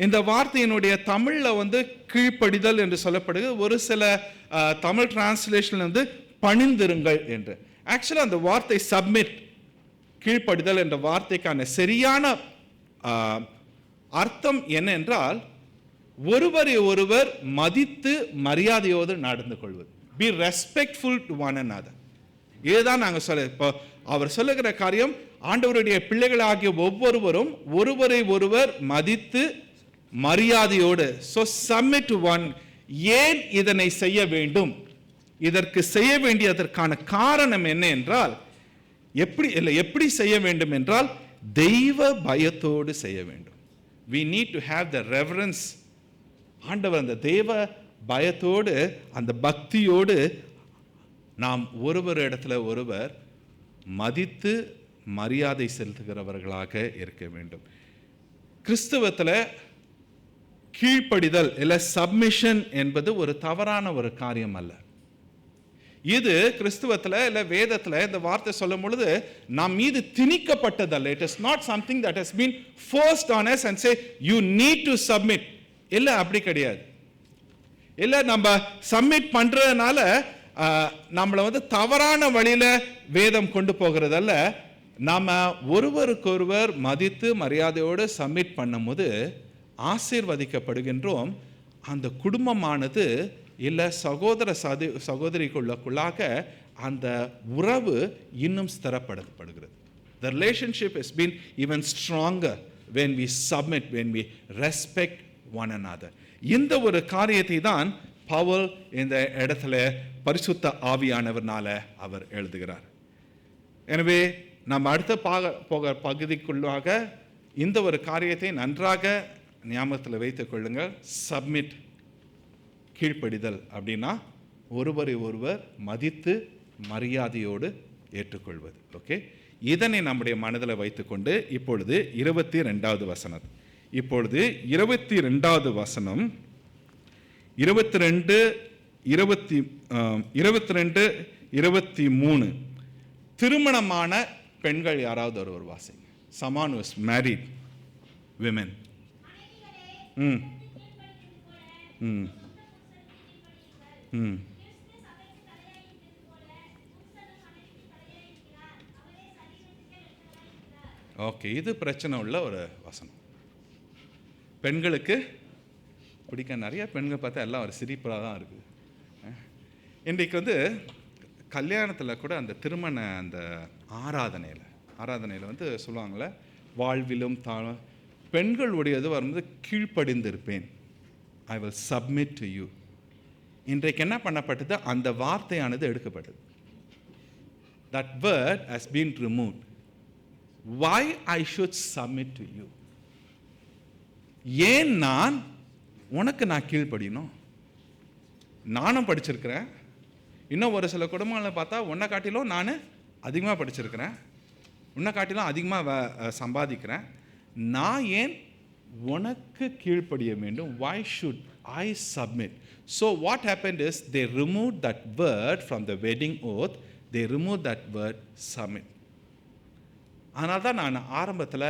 இந்த வார்த்தையினுடைய தமிழ்ல கீழ்ப்படிதல் என்று சொல்லப்படுகிறது. ஒரு சில தமிழ் டிரான்ஸ்லேஷன்ல பணிந்திருங்கள் என்று. ஆக்சுவலா அந்த வார்த்தை சப்மிட், கீழ்ப்படிதல் என்ற வார்த்தைக்கான சரியான அர்த்தம் என்ன என்றால், ஒருவரை ஒருவர் மதித்து மரியாதையோடு நடந்து கொள்வது. Be respectful to one another. இதுதான் நாங்கள் இப்போ அவர் சொல்லுகிற காரியம். ஆண்டவருடைய பிள்ளைகளாகிய ஒவ்வொருவரும் ஒருவரை ஒருவர் மதித்து மரியாதையோடு. So submit to one. ஏன் இதனை செய்ய வேண்டும்? இதற்கு செய்ய வேண்டியதற்கான காரணம் என்ன என்றால், எப்படி செய்ய வேண்டும் என்றால் தெய்வ பயத்தோடு செய்ய வேண்டும். we need to have the reverence. ஆண்டவர் அந்த தெய்வ பயத்தோடு, அந்த பக்தியோடு நாம் ஒருவரிடத்துல ஒருவர் மதித்து மரியாதை செலுத்துகிறவர்களாக இருக்க வேண்டும். கிறிஸ்தவத்தில் கீழ்ப்படிதல் இல்லை சப்மிஷன் என்பது ஒரு தவறான ஒரு காரியம் அல்ல. இது கிறிஸ்துவத்தில் இல்லை வேதத்தில் இந்த வார்த்தை சொல்லும் பொழுது நம் மீது திணிக்கப்பட்டதல்ல. It is not something that has been forced on us and say you need to submit. இல்லை, அப்படி கிடையாது. இல்லை, நம்ம சப்மிட் பண்றதுனால நம்மளை தவறான வழியில வேதம் கொண்டு போகிறதல்ல. நாம ஒருவருக்கொருவர் மதித்து மரியாதையோடு சப்மிட் பண்ணும்போது ஆசீர்வதிக்கப்படுகின்றோம். அந்த குடும்பமானது இல்லை சகோதர சகோதரிக்குள்ளாக அந்த உறவு இன்னும் ஸ்திரப்படுத்தப்படுகிறது. The relationship has been even stronger when we submit, when we respect one another. இந்த ஒரு காரியத்தை தான் பவுல் இந்த இடத்துல பரிசுத்த ஆவியானவர்னால அவர் எழுதுகிறார். எனவே நம்ம அடுத்த போக பகுதிக்குள்ளாக இந்த ஒரு காரியத்தை நன்றாக ஞாபகத்தில் வைத்துக் கொள்ளுங்கள். சப்மிட், கீழ்ப்படிதல் அப்படின்னா ஒருவரை ஒருவர் மதித்து மரியாதையோடு ஏற்றுக்கொள்வது. ஓகே, இதனை நம்முடைய மனதில் வைத்துக்கொண்டு இப்பொழுது 22வது வசனம், இப்பொழுது 22வது வசனம் 22, 23 திருமணமான பெண்கள் யாராவது ஒருவர் வாசிங்க. someone who is married women. Okay, இது பிரச்சனை உள்ள ஒரு வசனம். பெண்களுக்கு பிடிக்க நிறைய பெண்கள் பார்த்தா எல்லாம் ஒரு சிரிப்பாக தான் இருக்குது. இன்றைக்கு கல்யாணத்தில் கூட அந்த திருமண அந்த ஆராதனையில் சொல்லுவாங்கள்ல, வாழ்விலும் பெண்களுடையது வரும்போது கீழ்ப்படிந்திருப்பேன், I will submit to you. இன்றைக்கு என்ன பண்ணப்பட்டது, அந்த வார்த்தையானது எடுக்கப்பட்டது. That word has been removed. why I should submit to you? ஏன் உனக்கு நான் கீழ்ப்படியணும்? நானும் படிச்சிருக்கிறேன். இன்னும் ஒரு சில குடும்பங்களை பார்த்தா உன்னை காட்டிலும் நான் அதிகமாக படிச்சிருக்கிறேன், உன்னை காட்டிலும் அதிகமாக சம்பாதிக்கிறேன். நான் ஏன் உனக்கு கீழ்ப்படிய வேண்டும்? why should I submit? So what happened is they removed that word from the wedding oath. They removed that word submit. அதனால தான் நான் ஆரம்பத்தில்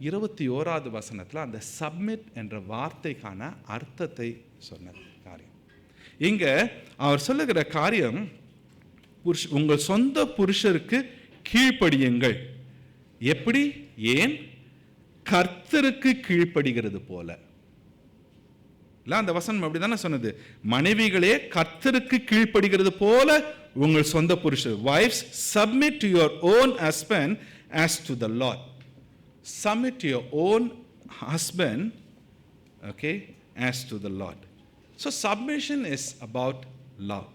21வது வசனத்தில் அந்த சப்மிட் என்ற வார்த்தைக்கான அர்த்தத்தை சொன்ன காரியம். இங்கே அவர் சொல்லுகிற காரியம், உங்கள் சொந்த புருஷருக்கு கீழ்ப்படியுங்கள். எப்படி? ஏன்? கர்த்தருக்கு கீழ்ப்படுகிறது போல. இல்லை, அந்த வசனம் அப்படி தானே சொன்னது, மனைவிகளே கர்த்தருக்கு கீழ்ப்படுகிறது போல உங்கள் சொந்த புருஷர். wives submit to your own husband as to the Lord. Submit to your own husband, okay, as to the Lord. So submission is about love.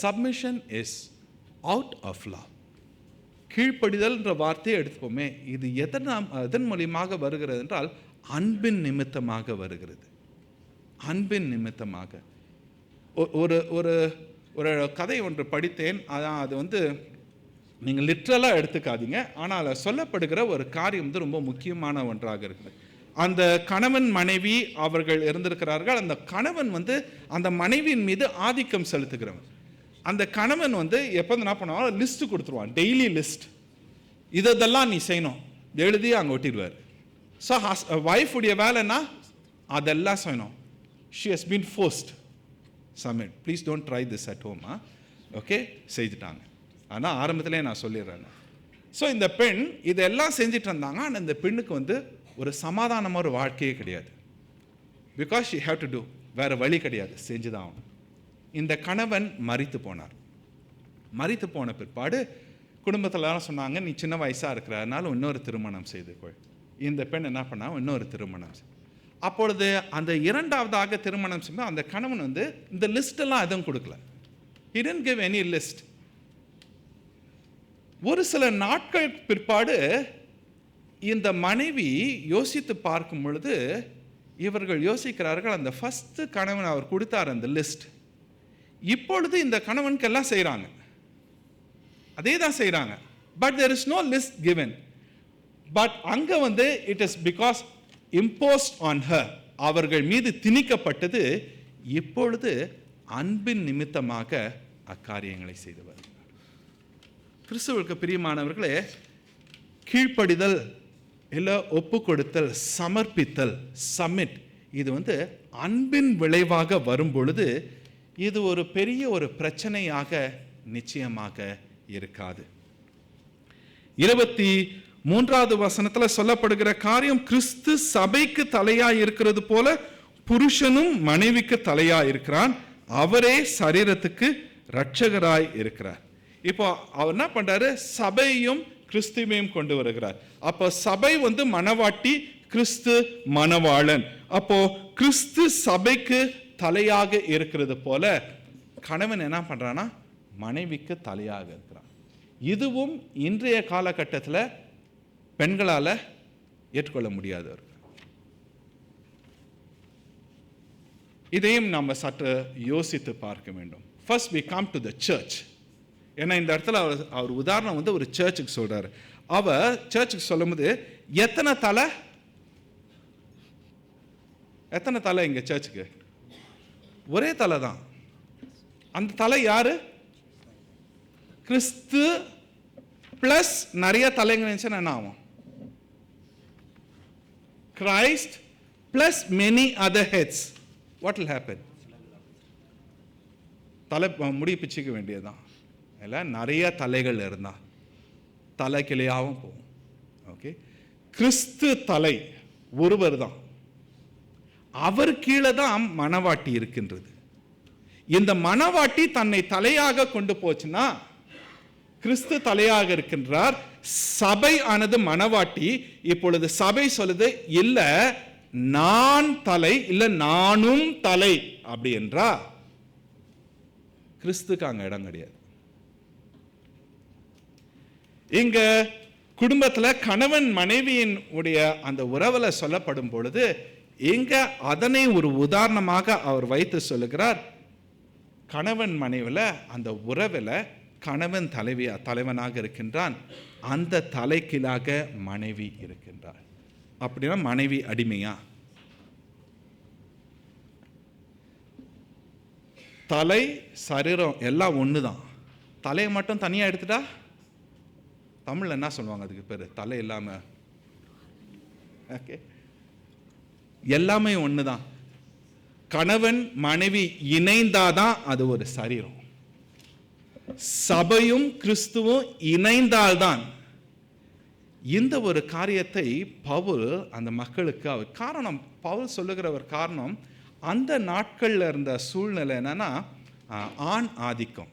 Submission is out of love. கீழ்ப்படிதல் என்ற வார்த்தையை எடுத்துப்போமே, இது எதன் மூலியமாக வருகிறது என்றால் அன்பின் நிமித்தமாக வருகிறது. அன்பின் நிமித்தமாக. ஒரு ஒரு ஒரு கதை ஒன்று படித்தேன். அதான் அது நீங்கள் லிட்ரலாக எடுத்துக்காதீங்க, ஆனால் சொல்லப்படுகிற ஒரு காரியம் ரொம்ப முக்கியமான ஒன்றாக இருக்குது. அந்த கணவன் மனைவி அவர்கள் இருந்திருக்கிறார்கள். அந்த கணவன் அந்த மனைவியின் மீது ஆதிக்கம் செலுத்துகிறவன். அந்த கணவன் எப்போ என்ன பண்ணுவாங்க, லிஸ்ட் கொடுத்துருவான், டெய்லி லிஸ்ட், இதெல்லாம் நீ செய்யணும் எழுதி அங்கே ஒட்டிடுவார். ஸோ ஒய்ஃபுடைய வேலைன்னா அதெல்லாம் செய்யணும். She has been forced submit. Please don't try this at home. Okay, செய்துட்டாங்க. ஆனால் ஆரம்பத்திலே நான் சொல்லிடுறேன். ஸோ இந்த பெண் இதெல்லாம் செஞ்சுட்டு இருந்தாங்க. ஆனால் இந்த பெண்ணுக்கு ஒரு சமாதானமாக ஒரு வாழ்க்கையே கிடையாது. Because she have to do, வேறு வழி கிடையாது, செஞ்சு தான் ஆகணும். இந்த கணவன் மரித்து போனார். மரித்து போன பிற்பாடு குடும்பத்திலலாம் சொன்னாங்க, நீ சின்ன வயசாக இருக்கிறதுனால இன்னொரு திருமணம் செய்துக்கொள். இந்த பெண் என்ன பண்ணா, இன்னொரு திருமணம். அப்பொழுது அந்த இரண்டாவதாக திருமணம் செய்யும்போது அந்த கணவன் இந்த லிஸ்டெல்லாம் எதுவும் கொடுக்கல. He didn't give any list. ஒரு சில நாட்கள் பிற்பாடு இந்த மனைவி யோசித்து பார்க்கும் பொழுது இவர்கள் யோசிக்கிறார்கள், அந்த ஃபர்ஸ்ட் கணவன் அவர் கொடுத்தார் அந்த லிஸ்ட், இப்பொழுது இந்த கணவனுக்கு எல்லாம் செய்கிறாங்க, அதே தான் செய்கிறாங்க. But there is no list given. But அங்கே it is because imposed on her, அவர்கள் மீது திணிக்கப்பட்டது. இப்பொழுது அன்பின் நிமித்தமாக அக்காரியங்களை செய்து வருகிறார். கிறிஸ்துவுக்கு பிரியமானவர்களே, கீழ்ப்படிதல் இல்லை ஒப்பு கொடுத்தல், சமர்ப்பித்தல், சப்மிட், இது அன்பின் விளைவாக வரும் பொழுது இது ஒரு பெரிய ஒரு பிரச்சனையாக நிச்சயமாக இருக்காது. 23வது வசனத்தில் சொல்லப்படுகிற காரியம், கிறிஸ்து சபைக்கு தலையாய் இருக்கிறது போல புருஷனும் மனைவிக்கு தலையாய் இருக்கிறான், அவரே சரீரத்துக்கு இரட்சகராய் இருக்கிறார். இப்போ அவர் என்ன பண்றாரு, சபையும் கிறிஸ்துவையும் கொண்டு வருகிறார். அப்போ சபை மணவாட்டி, கிறிஸ்து மணவாளன். அப்போ கிறிஸ்து சபைக்கு தலையாக இருக்கிறது போல கணவன் என்ன பண்றானா, மனைவிக்கு தலையாக இருக்கிறான். இதுவும் இன்றைய காலகட்டத்தில் பெண்களால் ஏற்றுக்கொள்ள முடியாதவர். இதையும் நம்ம சற்று யோசித்து பார்க்க வேண்டும். First we come to the church. ஏன்னா இந்த இடத்துல அவர் உதாரணம் ஒரு சர்ச்சுக்கு சொல்றாரு. அவர் சர்ச்சுக்கு சொல்லும்போது எத்தனை தலை இங்க சர்ச்சுக்கு? ஒரே தலை தான். அந்த தலை யாரு? கிறிஸ்து பிளஸ் நிறைய தலைங்க இருந்துச்சுன்னா என்ன ஆகும்? Christ plus many other heads. What will happen? தலை முடி பிச்சுக்க வேண்டியதுதான். இல்லை, நிறைய தலைகள் இருந்தால் தலை கிளையாகவும் போகும். ஓகே, கிறிஸ்து தலை ஒருவர் தான், அவர் கீழே தான் மணவாட்டி இருக்கின்றது. இந்த மணவாட்டி தன்னை தலையாக கொண்டு போச்சுன்னா கிறிஸ்து தலையாக இருக்கின்றார், சபை ஆனது மணவாட்டி. இப்பொழுது சபை சொல்லுது, இல்ல நான் தலை, இல்ல நானும் தலை அப்படி என்றா கிறிஸ்துக்கு அங்க இடம் கிடையாது. இங்க குடும்பத்துல கணவன் மனைவியின் உடைய அந்த உறவுல சொல்லப்படும் பொழுது இங்க அதனை ஒரு உதாரணமாக அவர் வைத்து சொல்லுகிறார். கணவன் மனைவில அந்த உறவுல கணவன் தலைவனாக இருக்கின்றான், அந்த தலைக்கீழாக மனைவி இருக்கின்றார். அப்படின்னா மனைவி அடிமையா? தலை சரீரம் எல்லாம் ஒண்ணுதான். தலையை மட்டும் தனியா எடுத்துட்டா தமிழ்ல என்ன சொல்லுவாங்க, அதுக்கு பேரு தலை இல்லாம. ஓகே, எல்லாமே ஒண்ணுதான். கணவன் மனைவி இணைந்தாதான் அது ஒரு சரீரம். சபையும் கிறிஸ்துவும் இணைந்தால்தான். இந்த ஒரு காரியத்தை பவுல் அந்த மக்களுக்கு அவர் காரணம், பவுல் சொல்லுகிற ஒரு காரணம், அந்த நாட்கள்ல இருந்த சூழ்நிலை என்னன்னா ஆண் ஆதிக்கம்,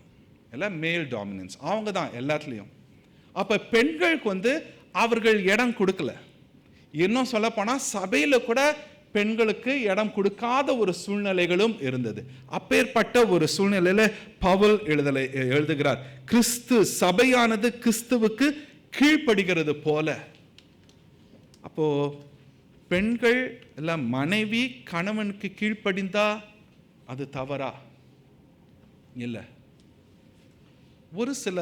எல்லாம் மேல் டாமினன்ஸ், அவங்க தான் எல்லாத்துலேயும். அப்ப பெண்களுக்கு அவர்கள் இடம் கொடுக்கல. இன்னும் சொல்ல போனா சபையில கூட பெண்களுக்கு இடம் கொடுக்காத ஒரு சூழ்நிலைகளும் இருந்தது. அப்பேற்பட்ட ஒரு சூழ்நிலையில பவுல் எழுதுகிறார், கிறிஸ்து சபையானது கிறிஸ்துவுக்கு கீழ்ப்படுகிறது போல. அப்போ பெண்கள் எல்லாம் மனைவி கணவனுக்கு கீழ்ப்படிந்தா அது தவறா? இல்லை. ஒரு சில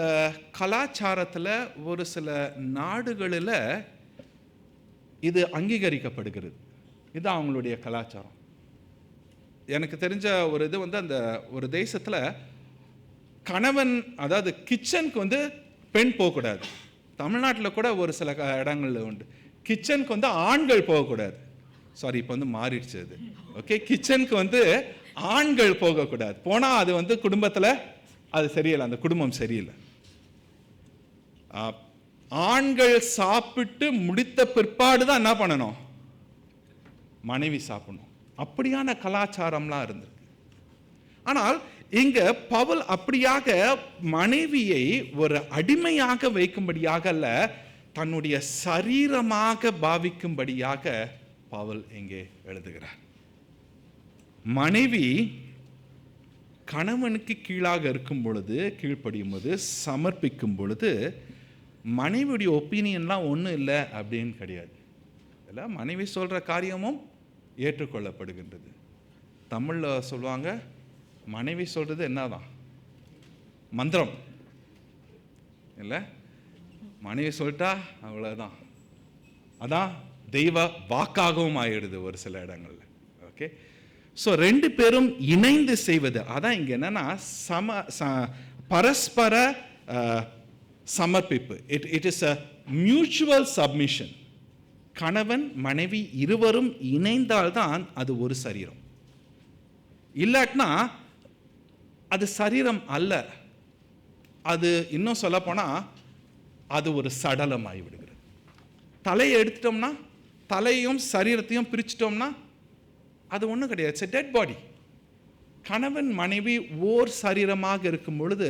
கலாச்சாரத்தில், ஒரு சில நாடுகளில் இது அங்கீகரிக்கப்படுகிறது. இது அவங்களுடைய கலாச்சாரம். எனக்கு தெரிஞ்ச ஒரு இது அந்த ஒரு தேசத்தில் கணவன், அதாவது கிச்சனுக்கு பெண் போகக்கூடாது. தமிழ்நாட்டில் கூட ஒரு சில இடங்கள்ல உண்டு. கிச்சனுக்கு ஆண்கள் போகக்கூடாது. சாரி, இப்போ மாறிடுச்சு அது. ஓகே, கிச்சனுக்கு ஆண்கள் போகக்கூடாது. போனால் அது குடும்பத்தில் அது சரியில்லை, அந்த குடும்பம் சரியில்லை. ஆண்கள் சாப்பிட்டு முடித்த பிற்பாடு தான் என்ன பண்ணணும், மனைவி சாப்பிடணும். அப்படியான கலாச்சாரம்லாம் இருந்திருக்கு. ஆனால் இங்க பவுல் அப்படியாக மனைவியை ஒரு அடிமையாக வைக்கும்படியாக அல்ல, தன்னுடைய சரீரமாக பாவிக்கும்படியாக பவுல் இங்கே எழுதுகிறார். மனைவி கணவனுக்கு கீழாக இருக்கும் பொழுது, கீழ்ப்படியும் போது, சமர்ப்பிக்கும் பொழுது மனைவியுடைய ஒப்பீனியன்லாம் ஒன்றும் இல்லை அப்படின்னு கிடையாது. இல்லை, மனைவி சொல்கிற காரியமும் ஏற்றுக்கொள்ளப்படுகின்றது. தமிழில் சொல்லுவாங்க, மனைவி சொல்கிறது என்னதான் மந்திரம் இல்லை, மனைவி சொல்லிட்டா அவ்வளோதான், அதான் தெய்வ வாக்காகவும் ஆயிடுது ஒரு சில இடங்கள்ல. ஓகே, ஸோ ரெண்டு பேரும் இணைந்து செய்வது அதான் இங்கே என்னன்னா பரஸ்பர சமர்ப்பிப்பு. It is a mutual submission. கணவன் மனைவி இருவரும் இணைந்தால்தான் அது ஒரு சரீரம். இல்லாட்டினா அது சரீரம் அல்ல, அது இன்னும் சொல்ல போனா அது ஒரு சடலம் ஆகிவிடுகிறது. தலையை எடுத்துட்டோம்னா, தலையையும் சரீரத்தையும் பிரிச்சிட்டோம்னா அது ஒன்றும் கிடையாது, இட்ஸ் எ டெட் பாடி. கணவன் மனைவி ஓர் சரீரமாக இருக்கும் பொழுது,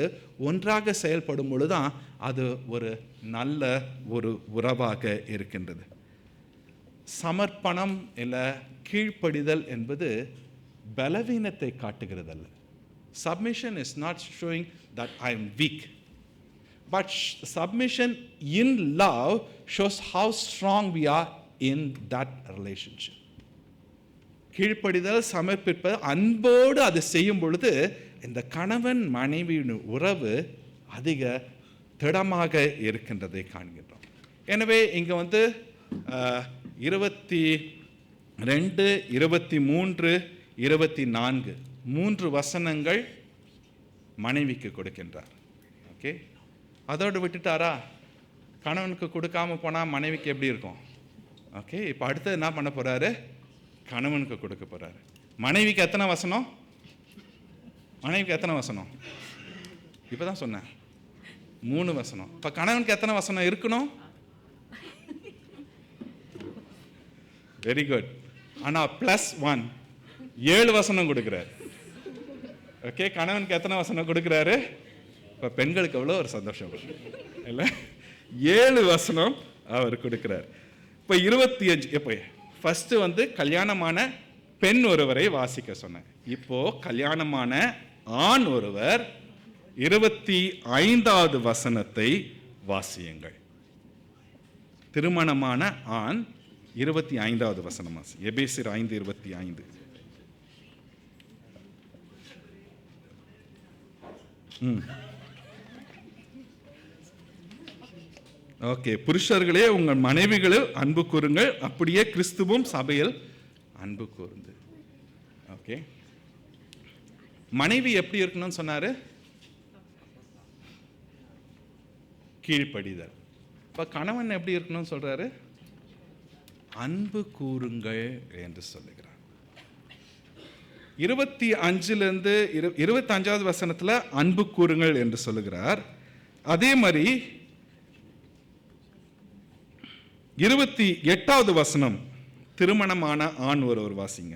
ஒன்றாக செயல்படும் பொழுதுதான் அது ஒரு நல்ல ஒரு உறவாக இருக்கின்றது. சமர்ப்பணம் இல்லை கீழ்ப்படிதல் என்பது பலவீனத்தை காட்டுகிறது அல்ல. Submission is not showing that I am weak, but submission in love shows how strong we are in that relationship. கீழ்ப்படிதல், சமர்ப்பிப்பது, அன்போடு அது செய்யும் பொழுது இந்த கணவன் மனைவியின் உறவு அதிக திடமாக இருக்கின்றதை காண்கின்றோம். எனவே இங்கே 22, 23, 24 3 வசனங்கள் மனைவிக்கு கொடுக்கின்றார். ஓகே, அதோடு விட்டுட்டாரா? கணவனுக்கு கொடுக்காம போனால் மனைவிக்கு எப்படி இருக்கும்? ஓகே, இப்போ அடுத்து என்ன பண்ண போறாரு? கணவனுக்கு கொடுக்க போறாரு. மனைவிக்கு எத்தனை வசனம்? மனைவிக்கு எத்தனை வசனம்? இப்பதான் சொன்னேன், 3 வசனம். இப்போ கணவனுக்கு எத்தனை வசனம் இருக்கணும்? Very good. ஆனால் +1 7 வசனம் கொடுக்குறாரு. ஓகே, கணவனுக்கு எத்தனை வசனம் கொடுக்குறாரு? இப்போ பெண்களுக்கு எவ்வளோ ஒரு சந்தோஷம் இல்லை, 7 வசனம் அவர் கொடுக்குறார். இப்போ 25, இப்போ ஃபர்ஸ்ட் கல்யாணமான பெண் ஒருவரை வாசிக்க சொன்னேன். இப்போ கல்யாணமான ஆண் ஒருவர் 25வது வசனத்தை வாசியுங்கள். திருமணமான ஆண் 25வது வசனம் வாசி. எபேசியர் 5:25. ஓகே, புருஷர்களே உங்கள் மனைவிகளில் அன்பு கூறுங்கள், அப்படியே கிறிஸ்துவும் சபையில் அன்பு கூர்ந்து. ஓகே, மனைவி எப்படி இருக்கணும்னு சொன்னாரு? கீழ்ப்படிதல். இப்ப கணவன் எப்படி இருக்கணும்னு சொல்றாரு? அன்பு கூறுங்கள் என்று சொல்லுகிறார். 25லிருந்து 25வது வசனத்துல அன்பு கூறுங்கள் என்று சொல்லுகிறார். அதே மாதிரி 28வது வசனம், திருமணமான ஆண் ஒருவர் வாசிங்க.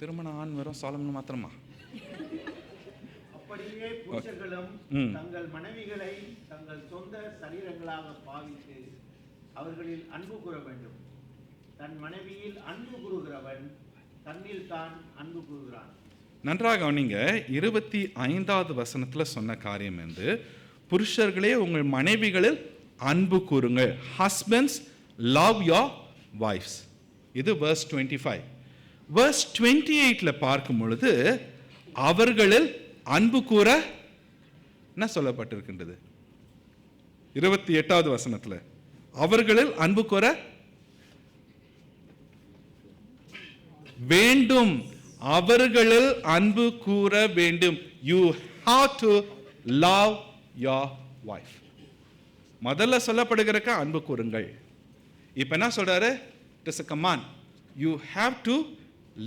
திருமண ஆண் வரும் சாலமன் மாத்திரமா? அப்படியே புருஷர்களும் தங்கள் மனைவிகளை தங்கள் சொந்த சரீரங்களாக பாவித்து அவர்களில் அன்பு கூற வேண்டும். தன் மனைவியில் அன்பு கூறுகிறவன் தன்னில் தான் அன்பு கூறுகிறான். நன்றாக கவனிங்க. 25வது வசனத்துல சொன்ன காரியம் என்று, புருஷர்களே உங்கள் மனைவிகளில் அன்பு கூறுங்கள். Husbands love your wives. இது verse 25. verse 28ல பார்க்கும் பொழுது அவர்களில் அன்பு கூற என்ன சொல்லப்பட்டிருக்கின்றது? 28வது வசனத்துல அவர்களில் அன்பு கூற வேண்டும். அவர்களில் அன்பு கூற வேண்டும். You have to love your wife. முதல்ல சொல்லப்படுகிறக்க அன்பு கூறுங்கள். இப்ப என்ன சொல்றாரு? It is a command. You have to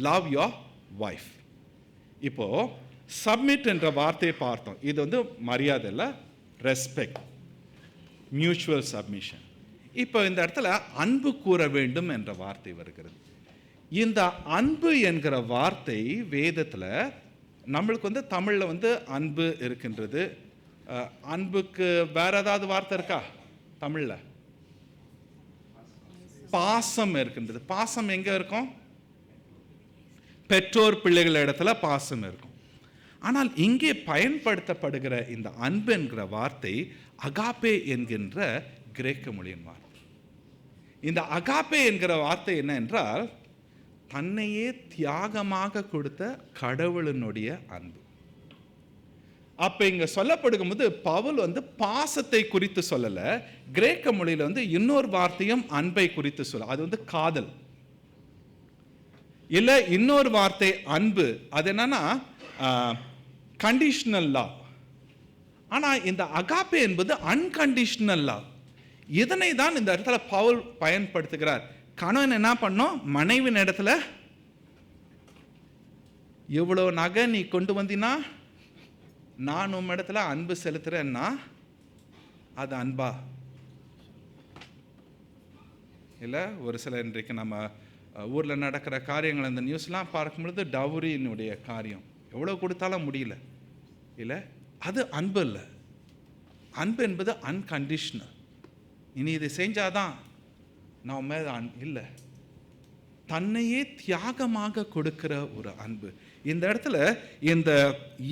love your wife. இப்போ submit என்ற வார்த்தையை பார்த்தோம். இது மரியாதை இல்ல, ரெஸ்பெக்ட், மியூச்சுவல் சப்மிஷன். இப்போ இந்த இடத்துல அன்பு கூற வேண்டும் என்ற வார்த்தை வருகிறது. இந்த அன்பு என்கிற வார்த்தை வேதத்துல நம்மளுக்கு தமிழ்ல அன்பு இருக்கின்றது. அன்புக்கு வேற ஏதாவது வார்த்தை இருக்கா தமிழ்ல? பாசம் இருக்கின்றது. பாசம் எங்க இருக்கும்? பெற்றோர் பிள்ளைகள் இடத்துல பாசம் இருக்கும். ஆனால் இங்கே பயன்படுத்தப்படுகிற இந்த அன்பு என்கிற வார்த்தை அகாப்பே என்கின்ற கிரேக்க மொழியின் வார்த்தை. இந்த அகாப்பே என்கிற வார்த்தை என்ன என்றால் தன்னையே தியாகமாக கொடுத்த கடவுளினுடைய அன்பு. அப்ப இங்க சொல்லப்படுகும் போது பவுல் பாசத்தை குறித்து சொல்லல, கிரேக்க மொழியில இன்னொரு வார்த்தையும் அன்பை குறித்து சொல்ல, அது காதல் இல்ல. இன்னொரு வார்த்தை அன்பு, அது என்னன்னா கண்டிஷனல் லவ். ஆனா இந்த அகாப்பே என்பது அன்கண்டிஷனல் லவ். இதனை தான் இந்த இடத்துல பவுல் பயன்படுத்துகிறார். கணவன் என்ன பண்ணோம், மனைவின் இடத்துல இவ்வளவு நகை நீ கொண்டு வந்தினா நான் உன் இடத்துல அன்பு செலுத்துறேன்னா அது அன்பா இல்லை? ஒரு சில இன்றைக்கு நம்ம ஊரில் நடக்கிற காரியங்கள் அந்த நியூஸ்லாம் பார்க்கும்பொழுது டவுரியினுடைய காரியம் எவ்வளோ கொடுத்தாலும் முடியல இல்லை, அது அன்பு இல்லை. அன்பு என்பது அன்கண்டிஷனல். இனி இதை செஞ்சாதான் நான் மேலே இல்லை, தன்னையே தியாகமாக கொடுக்கிற ஒரு அன்பு. இந்த இடத்துல இந்த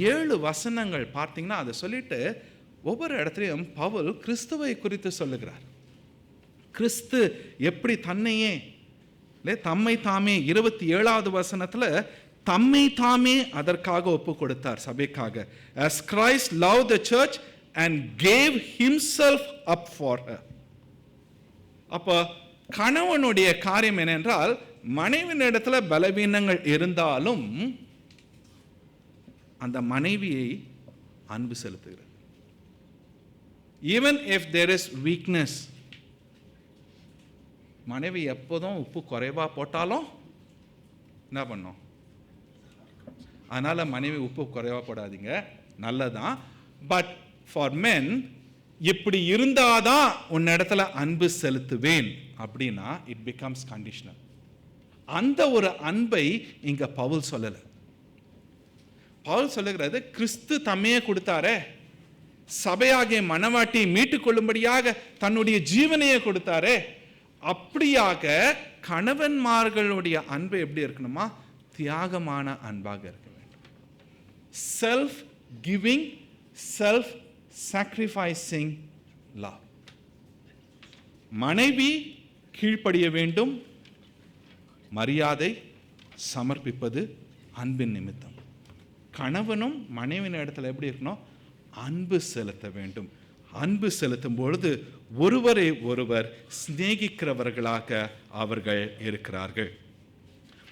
7 வசனங்கள் பார்த்தீங்கன்னா அதை சொல்லிட்டு ஒவ்வொரு இடத்துலையும் பவுல் கிறிஸ்துவை குறித்து சொல்லுகிறார். கிறிஸ்து எப்படி தன்னையே தம்மை தாமே 27வது வசனத்தில் தம்மை தாமே அதற்காக ஒப்பு கொடுத்தார் சபைக்காக. As Christ loved the church and gave himself up for her. அப்போ கணவனுடைய காரியம் என்னென்றால் மனைவியின் இடத்துல பலவீனங்கள் இருந்தாலும் அந்த மனைவியை அன்பு செலுத்துகிறது. Even if there is weakness, மனைவி எப்போதும் உப்பு குறைவா போட்டாலும் என்ன பண்ணும்? அதனால மனைவி உப்பு குறைவா போடாதீங்க, நல்லதான். பட் ஃபார் மென் இப்படி இருந்தாதான் உன் இடத்துல அன்பு செலுத்துவேன் அப்படின்னா இட் பிகம்ஸ் கண்டிஷனல். அந்த ஒரு அன்பை இங்க பவுல் சொல்லல. பவுல் சொல்லுகிறது கிறிஸ்து தம்மையே கொடுத்தாரே, சபையாகிய மனவாட்டியை மீட்டுக் கொள்ளும்படியாக தன்னுடைய ஜீவனையே கொடுத்தாரே, அப்படியாக கணவன்மார்களுடைய அன்பு எப்படி இருக்கணுமா? தியாகமான அன்பாக இருக்க வேண்டும். Self giving, self sacrificing love. மனைவி கீழ்ப்படிய வேண்டும், மரியாதை சமர்ப்பிப்பது அன்பின் நிமித்தம். கணவனும் மனைவியின் இடத்துல எப்படி இருக்கணும்? அன்பு செலுத்த வேண்டும். அன்பு செலுத்தும் பொழுது ஒருவரை ஒருவர் சிநேகிக்கிறவர்களாக அவர்கள் இருக்கிறார்கள்.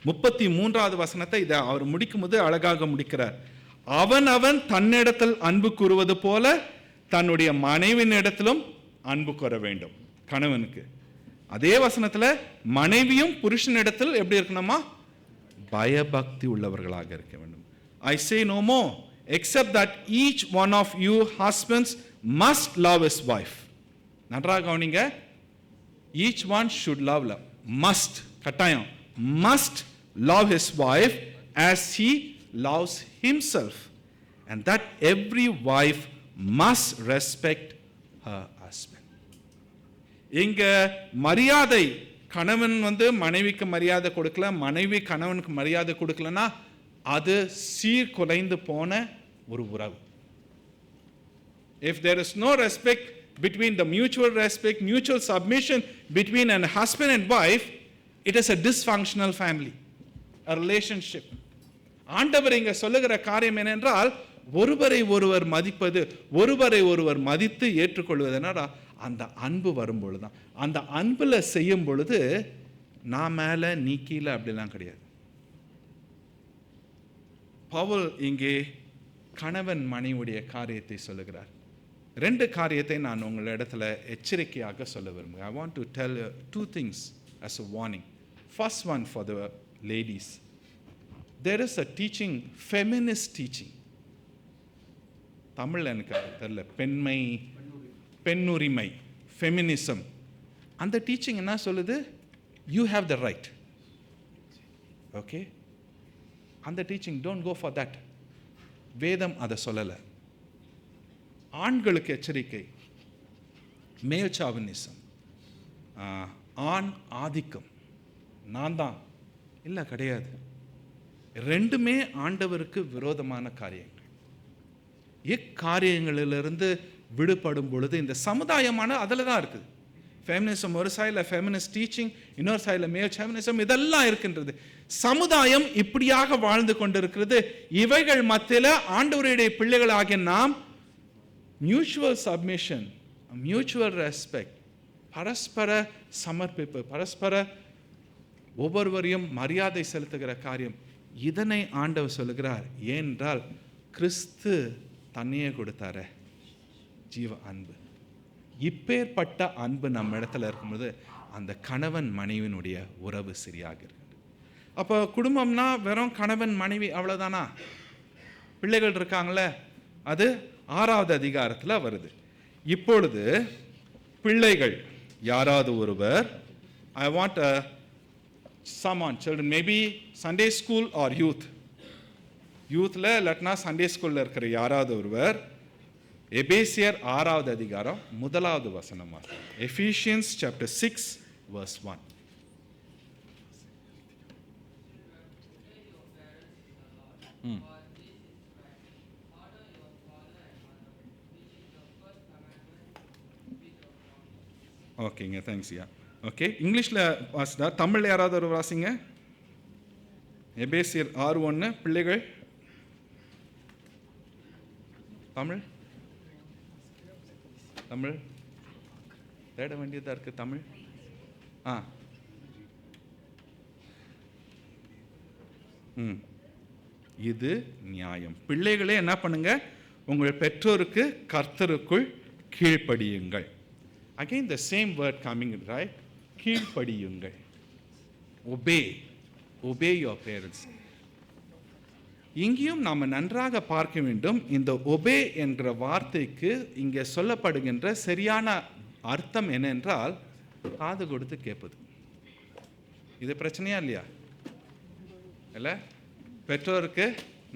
33வது வசனத்தை இதை அவர் முடிக்கும் போது அழகாக முடிக்கிறார். அவன் தன்னிடத்தில் அன்பு கூறுவது போல தன்னுடைய மனைவியின் இடத்திலும் அன்பு கூற வேண்டும். கணவனுக்கு அதே வசனத்துல மனைவியும் புருஷனிடத்தில் எப்படி இருக்கணுமா? பயபக்தி உள்ளவர்களாக இருக்க வேண்டும். I say no more except that each one of you husbands must love his wife. நன்றாக கவனிங்க. Each one should love. Must, கட்டாயம், must love his wife as he loves himself, and that every wife must respect her husband. இங்க மரியாதை, கணவன் மனைவிக்கு மரியாதை கொடுக்கல, மனைவி கணவனுக்கு மரியாதை கொடுக்கலன்னா அது சீர்குலைந்து போன ஒரு உறவு. If there is no respect between the mutual respect, mutual submission between a husband and wife, it is a dysfunctional family, a relationship. ஆண்டவர் இங்க சொல்லுகிற காரியம் என்னென்றால் ஒருவரை ஒருவர் மதிப்பது, ஒருவரை ஒருவர் மதித்து ஏற்றுக்கொள்வதனால் அந்த அன்பு வரும் பொழுதுதான். அந்த அன்புல செய்யும் பொழுது நான் மேல நீ கீழே அப்படிலாம் கிடையாது. பவுல் இங்கே கணவன் மனைவியுடைய காரியத்தை சொல்லுகிறார். 2 காரியத்தை நான் உங்களிடத்துல எச்சரிக்கையாக சொல்ல விரும்புகிறேன். I want to tell 2 things as a warning. First one for the ladies. There is a teaching, feminist teaching. Tamil எனக்கு தெரியல, பெண்மை, பெண்ணுரிமை, ஃபெமினிசம். அந்த டீச்சிங் என்ன சொல்லுது? You have the right. Okay? அந்த teaching don't go for that. வேதம் அதை சொல்லலை. ஆண்களுக்கு எச்சரிக்கை. மேல் சாவனிசம், ஆண் ஆதிக்கம், நான் தான் இல்லை, கிடையாது. ரெண்டுமே ஆண்டவருக்கு விரோதமான காரியங்கள். இக்காரியங்களிலிருந்து விடுபடும் பொழுது இந்த சமுதாயமான அதில் தான் இருக்குது. ஃபெமினிசம் ஒரு சைடில், ஃபெமினிஸ்ட் டீச்சிங் இன்னொரு சைடில், மேல் ஃபெமினிசம், இதெல்லாம் இருக்கின்றது. சமுதாயம் இப்படியாக வாழ்ந்து கொண்டிருக்கிறது. இவைகள் மத்தியில் ஆண்டவருடைய பிள்ளைகளாகிய நாம் மியூச்சுவல் சப்மிஷன், மியூச்சுவல் ரெஸ்பெக்ட், பரஸ்பர சமர்ப்பிப்பு, பரஸ்பர ஒவ்வொருவரையும் மரியாதை செலுத்துகிற காரியம், இதனை ஆண்டவர் சொல்லுகிறார். ஏனென்றால் கிறிஸ்து தன்னையே கொடுத்தாரு, ஜீவ அன்பு. இப்பேற்பட்ட அன்பு நம்ம இடத்துல இருக்கும்போது அந்த கணவன் மனைவியினுடைய உறவு சரியாக இருக்குது. அப்போ குடும்பம்னா வெறும் கணவன் மனைவி அவ்வளோதானா? பிள்ளைகள் இருக்காங்களே, அது 6வது அதிகாரத்தில் வருது. இப்பொழுது பிள்ளைகள் யாராவது ஒருவர், I want someone, children, maybe Sunday school or யூத்தில் இல்லாட்டினா சண்டே ஸ்கூலில் இருக்கிற யாராவது ஒருவர் எபேசியர் 6வது அதிகாரம் 1வது வசனம், எஃபீஷியன்ஸ் சாப்டர் 6 verse 1. ஓகேங்க, தேங்க்ஸ்யா. ஓகே, இங்கிலீஷில் வாசிட்டா, தமிழில் யாராவது ஒரு வாசிங்க. எபேசியர் 6:1 பிள்ளைகள். தமிழ் தமிழ் தேட வேண்டியதாக இருக்குது. தமிழ் இது நியாயம். பிள்ளைகளே என்ன பண்ணுங்க, உங்கள் பெற்றோருக்கு கர்த்தருக்குள் கீழ்ப்படியுங்கள். Again the same word coming, right? கீழ்ப்படியுங்கள். obey your parents. இங்கேயும் நாம் நன்றாக பார்க்க வேண்டும். இந்த ஒபே என்கிற வார்த்தைக்கு இங்கே சொல்லப்படுகின்ற சரியான அர்த்தம் என்னென்றால் காது கொடுத்து கேட்பது. இது பிரச்சனையா இல்லையா? இல்லை, பெற்றோருக்கு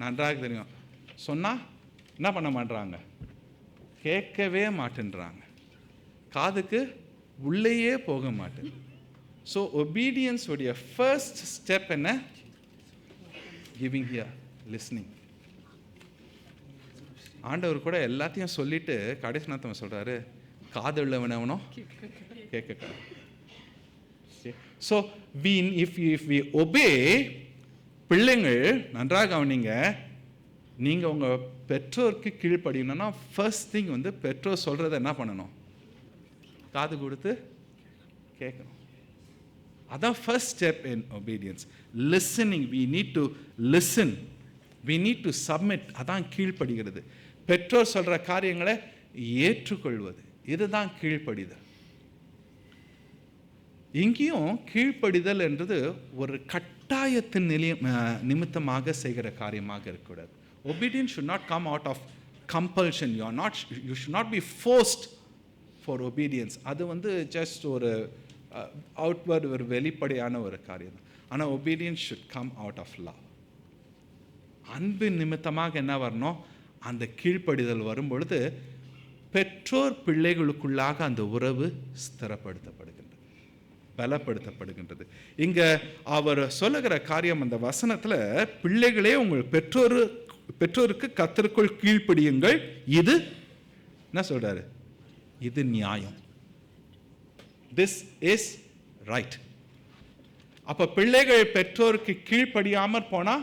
நன்றாக தெரியும், சொன்னால் என்ன பண்ண மாட்டாங்க, கேட்கவே மாட்டேன்றாங்க, காதுக்கு உள்ளேயே போக மாட்டேன். ஸோ ஒபீடியன்ஸ் உடைய ஃபர்ஸ்ட் ஸ்டெப் என்ன? Giving here, listening. ஆண்டவர் கூட எல்லாத்தையும் சொல்லிட்டு கடைசி நேரத்தில் சொல்கிறாரு, காது உள்ளவனவனோ கேட்க. ஸோ இஃப் வி ஒபே, பிள்ளைங்கள் நன்றாக கவனிங்க, நீங்கள் உங்கள் பெற்றோருக்கு கீழ்ப்படியணும்னா ஃபர்ஸ்ட் திங் வந்து பெற்றோர் சொல்கிறத என்ன பண்ணணும்? காது கொடுத்து கேட்கணும். அதான் first step in obedience. Listening, we need to listen, we need to submit. அதான் கீழ்ப்படுகிறது. பெற்றோர் சொல்கிற காரியங்களை ஏற்றுக்கொள்வது, இதுதான் கீழ்ப்படிதல். இங்கேயும் கீழ்ப்படிதல் என்றது ஒரு கட்டாயத்தின் நிமித்தமாக செய்கிற காரியமாக இருக்கக்கூடாது. Obedience should not come out of compulsion. You should not be forced for obedience. அது வந்து ஜஸ்ட் ஒரு அவுட்வர்ட், ஒரு வெளிப்படையான ஒரு காரியம் தான். ஆனால் obedience should come out of love. அன்பு நிமித்தமாக என்ன வரணும்? அந்த கீழ்ப்படிதல் வரும்பொழுது பெற்றோர் பிள்ளைகளுக்குள்ளாக அந்த உறவு ஸ்திரப்படுத்தப்படுகின்றது, பலப்படுத்தப்படுகின்றது. இங்க அவர் சொல்லுகிற காரியம் அந்த வசனத்தில், பிள்ளைகளே உங்கள் பெற்றோருக்கு கர்த்தருக்குள் கீழ்ப்படியுங்கள், இது என்ன சொல்றாரு? இது நியாயம். This is right. அப்ப பிள்ளைகள் பெற்றோருக்கு கீழ்ப்படியாமற் போனா,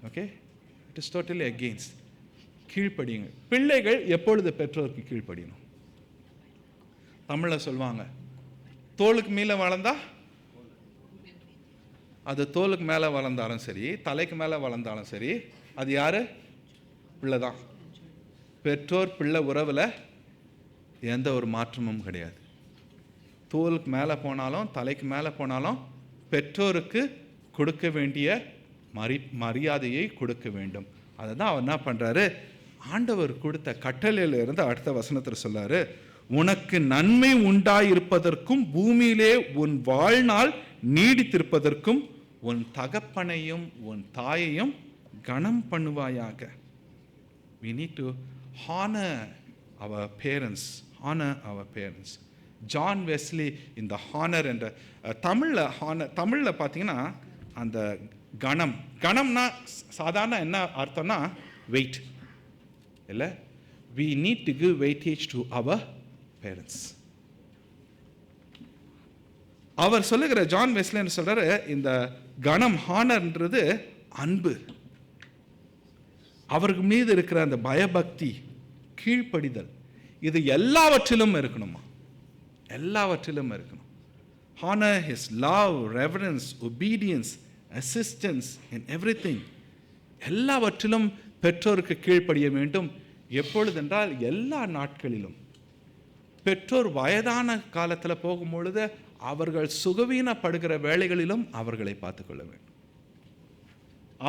okay, it is totally against. கீழ்ப்படியுங்க. பிள்ளைகள் எப்பொழுது பெற்றோருக்கு கீழ்ப்படியணும்? தமிழில் சொல்லுவாங்க, தோளுக்கு மேலே வளர்ந்தா, அது தோலுக்கு மேலே வளர்ந்தாலும் சரி, தலைக்கு மேலே வளர்ந்தாலும் சரி, அது யாரு? பிள்ளை தான். பெற்றோர் பிள்ளை உறவில் எந்த ஒரு மாற்றமும் கிடையாது. தோலுக்கு மேலே போனாலும் தலைக்கு மேலே போனாலும் பெற்றோருக்கு கொடுக்க வேண்டிய மரியாதையை கொடுக்க வேண்டும். அதை தான் அவர் என்ன பண்ணுறாரு? ஆண்டவர் கொடுத்த கட்டளையிலிருந்து அடுத்த வசனத்தில் சொல்லாரு, உனக்கு நன்மை உண்டாயிருப்பதற்கும் பூமியிலே உன் வாழ்நாள் நீடித்திருப்பதற்கும் உன் தகப்பனையும் உன் தாயையும் கனம் பண்ணுவாயாக. We need to honor our parents. Honor our parents. John Wesley இந்த ஹானர் என்ற தமிழில் பார்த்தீங்கன்னா அந்த கணம். கணம்னா சாதாரண என்ன அர்த்தம்னா வெயிட் இல்லை. we need to give weightage to our parents. அவர் சொல்லுகிற ஜான் வெஸ்லியன் சொல்றாரு, இந்த கணம் ஹானர்ன்றது அன்பு, அவருக்கு மீது இருக்கிற அந்த பயபக்தி, கீழ்ப்படிதல், இது எல்லாவற்றிலும் இருக்கணுமா, எல்லாவற்றிலும் இருக்கணும். Honor, his love, reverence, obedience, assistance in everything. எல்லாவற்றிலும் பெற்றோருக்கு கீழ்ப்படிய வேண்டும். எப்பொழுதென்றால் எல்லா நாட்களிலும். பெற்றோர் வயதான காலத்தில் போகும்பொழுது அவர்கள் சுகவீனப்படுகிற வேளைகளிலும் அவர்களை பார்த்துக்கொள்ள வேண்டும்.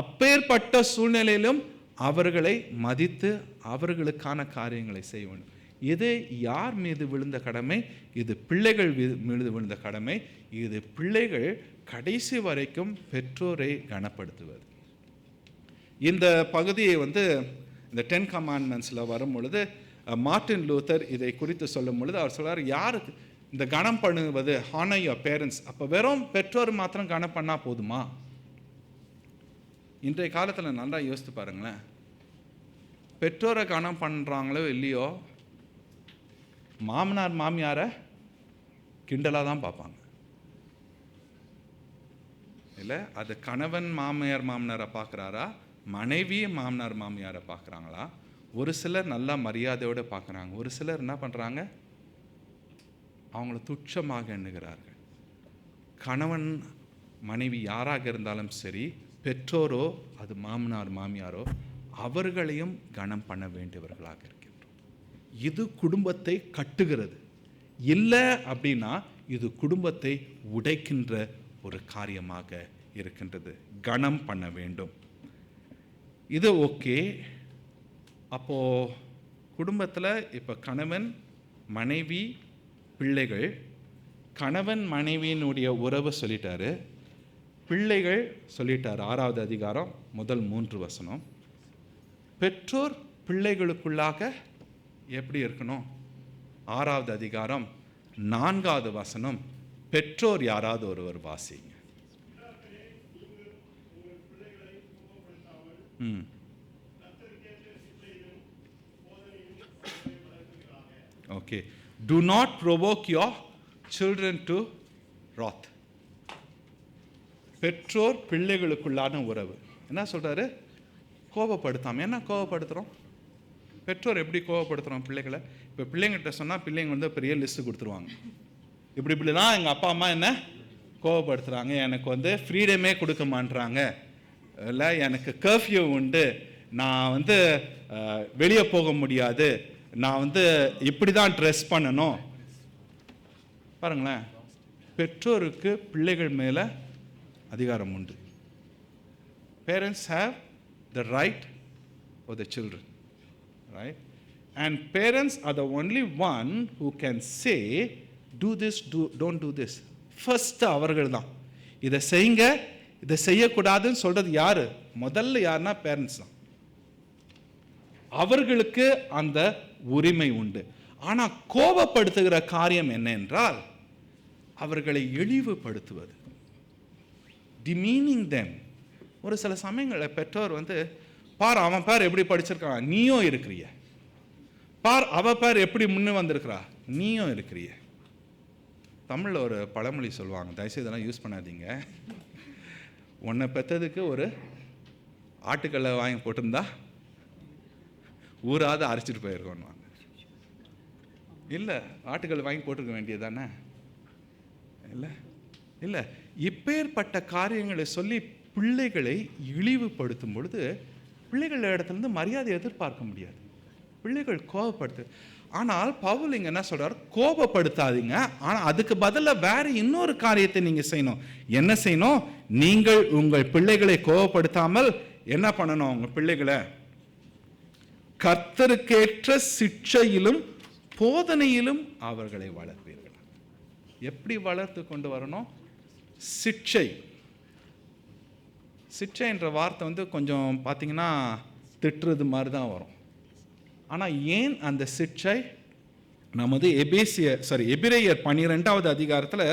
அப்பேற்பட்ட சூழ்நிலையிலும் அவர்களை மதித்து அவர்களுக்கான காரியங்களை செய்ய வேண்டும். இது யார் மீது விழுந்த கடமை? இது பிள்ளைகள் மீது விழுந்த கடமை. இது பிள்ளைகள் கடைசி வரைக்கும் பெற்றோரை கனப்படுத்துவது. இந்த பகுதியை இந்த 10 கமாண்ட்மெண்ட்ஸில் வரும் பொழுது மார்ட்டின் லூத்தர் இதை குறித்து சொல்லும் பொழுது அவர் சொல்றார், யாருக்கு இந்த கனம் பண்ணுவது, ஹானர் யுவர் பேரண்ட்ஸ். அப்போ வெறும் பெற்றோர் மாத்திரம் கனம் பண்ணால் போதுமா? இன்றைய காலத்தில் நல்லா யோசித்து பாருங்களேன். பெற்றோரை கனம் பண்ணுறாங்களோ இல்லையோ, மாமனார் மாமியாரை கிண்டலாக தான் பார்ப்பாங்க இல்லை. அது கணவன் மாமியாரை பார்க்குறாரா, மனைவி மாமனார் மாமியாரை பார்க்குறாங்களா? ஒரு சிலர் நல்லா மரியாதையோடு பார்க்குறாங்க, ஒரு சிலர் என்ன பண்ணுறாங்க, அவங்கள துச்சமாக எண்ணுகிறார்கள். கணவன் மனைவி யாராக இருந்தாலும் சரி, பெற்றோரோ அது மாமனார் மாமியாரோ, அவர்களையும் கனம் பண்ண வேண்டியவர்களாக இருக்கின்றோம். இது குடும்பத்தை கட்டுகிறது. இல்லை அப்படின்னா இது குடும்பத்தை உடைக்கின்ற ஒரு காரியமாக இருக்கின்றது. கனம் பண்ண வேண்டும். இது ஓகே. அப்போ குடும்பத்தில் இப்போ கணவன் மனைவி பிள்ளைகள், கணவன் மனைவியினுடைய உறவு சொல்லிட்டாரு, பிள்ளைகள் சொல்லிட்டார். 6வது அதிகாரம் முதல் 3 வசனம். பெற்றோர் பிள்ளைகளுக்குள்ளாக எப்படி இருக்கணும்? 6வது அதிகாரம் 4வது வசனம். பெற்றோர் யாராவது ஒருவர் வாசிங்க. Okay. Do not provoke your children to wrath. பெற்றோர் பிள்ளைகளுக்குள்ளான உறவு என்ன சொல்றாரு? கோபப்படுத்தாம. என்ன கோபப்படுத்துகிறோம்? பெற்றோர் எப்படி கோபப்படுத்துகிறோம் பிள்ளைகளை? இப்போ பிள்ளைங்கிட்ட சொன்னால் பிள்ளைங்க பெரிய லிஸ்ட்டு கொடுத்துருவாங்க. இப்படி தான் எங்கள் அப்பா அம்மா என்ன கோபப்படுத்துகிறாங்க, எனக்கு ஃப்ரீடமே கொடுக்க மாட்டுறாங்க, இல்லை எனக்கு கர்ஃப்யூ உண்டு, நான் வெளியே போக முடியாது, நான் இப்படி தான் ட்ரெஸ் பண்ணணும். பாருங்களேன், பெற்றோருக்கு பிள்ளைகள் மேலே அதிகாரம் உண்டு. Parents have the right for the children, right? And parents are the only one who can say, do this, don't do this. First அவர்கள் தான் இதை செய்யுங்க, இதை செய்யக்கூடாதுன்னு சொல்றது யாரு? முதல்ல யாருன்னா பேரண்ட்ஸ் தான். அவர்களுக்கு அந்த உரிமை உண்டு. ஆனா கோபப்படுத்துகிற காரியம் என்ன என்றால் அவர்களை இழிவுபடுத்துவது, demeaning them. ஒரு சில சமயங்களில் பெற்றோர் பார் அவன் பேர் எப்படி படிச்சிருக்கான், நீயும் இருக்கிறிய, பார் அவ பேர் எப்படி முன்னே வந்திருக்கிறா, நீயும் இருக்கிறிய. தமிழில் ஒரு பழமொழி சொல்லுவாங்க, தயவுசெய்து இதெல்லாம் யூஸ் பண்ணாதீங்க. உன்னை பெற்றதுக்கு ஒரு ஆட்டுக்கல்லை வாங்கி போட்டிருந்தா ஊராவது அரைச்சிட்டு போயிருக்கோன்னு. இல்லை, ஆட்டுக்கல் வாங்கி போட்டிருக்க வேண்டியது தானே? இல்லை இல்லை இப்பேற்பட்ட காரியங்களை சொல்லி பிள்ளைகளை இழிவுபடுத்தும் பொழுது பிள்ளைகள் இடத்துலேருந்து மரியாதை எதிர்பார்க்க முடியாது. பிள்ளைகள் கோபப்படுத்து. ஆனால் பவுல் இங்கே என்ன சொல்றார்? கோபப்படுத்தாதீங்க, ஆனால் அதுக்கு பதிலாக வேற இன்னொரு காரியத்தை நீங்கள் செய்யணும். என்ன செய்யணும்? நீங்கள் உங்கள் பிள்ளைகளை கோபப்படுத்தாமல் என்ன பண்ணணும்? உங்கள் பிள்ளைகளை கர்த்தருக்கேற்ற சிட்சையிலும் போதனையிலும் அவர்களை வளர்ப்பீர்கள். எப்படி வளர்த்து கொண்டு வரணும்? சிட்சை. சிட்சை என்ற வார்த்தை கொஞ்சம் பார்த்தீங்கன்னா திட்டுறது மாதிரி தான் வரும். ஆனால் ஏன் அந்த சிட்சை? நமது எபிரேயர் 12வது அதிகாரத்தில்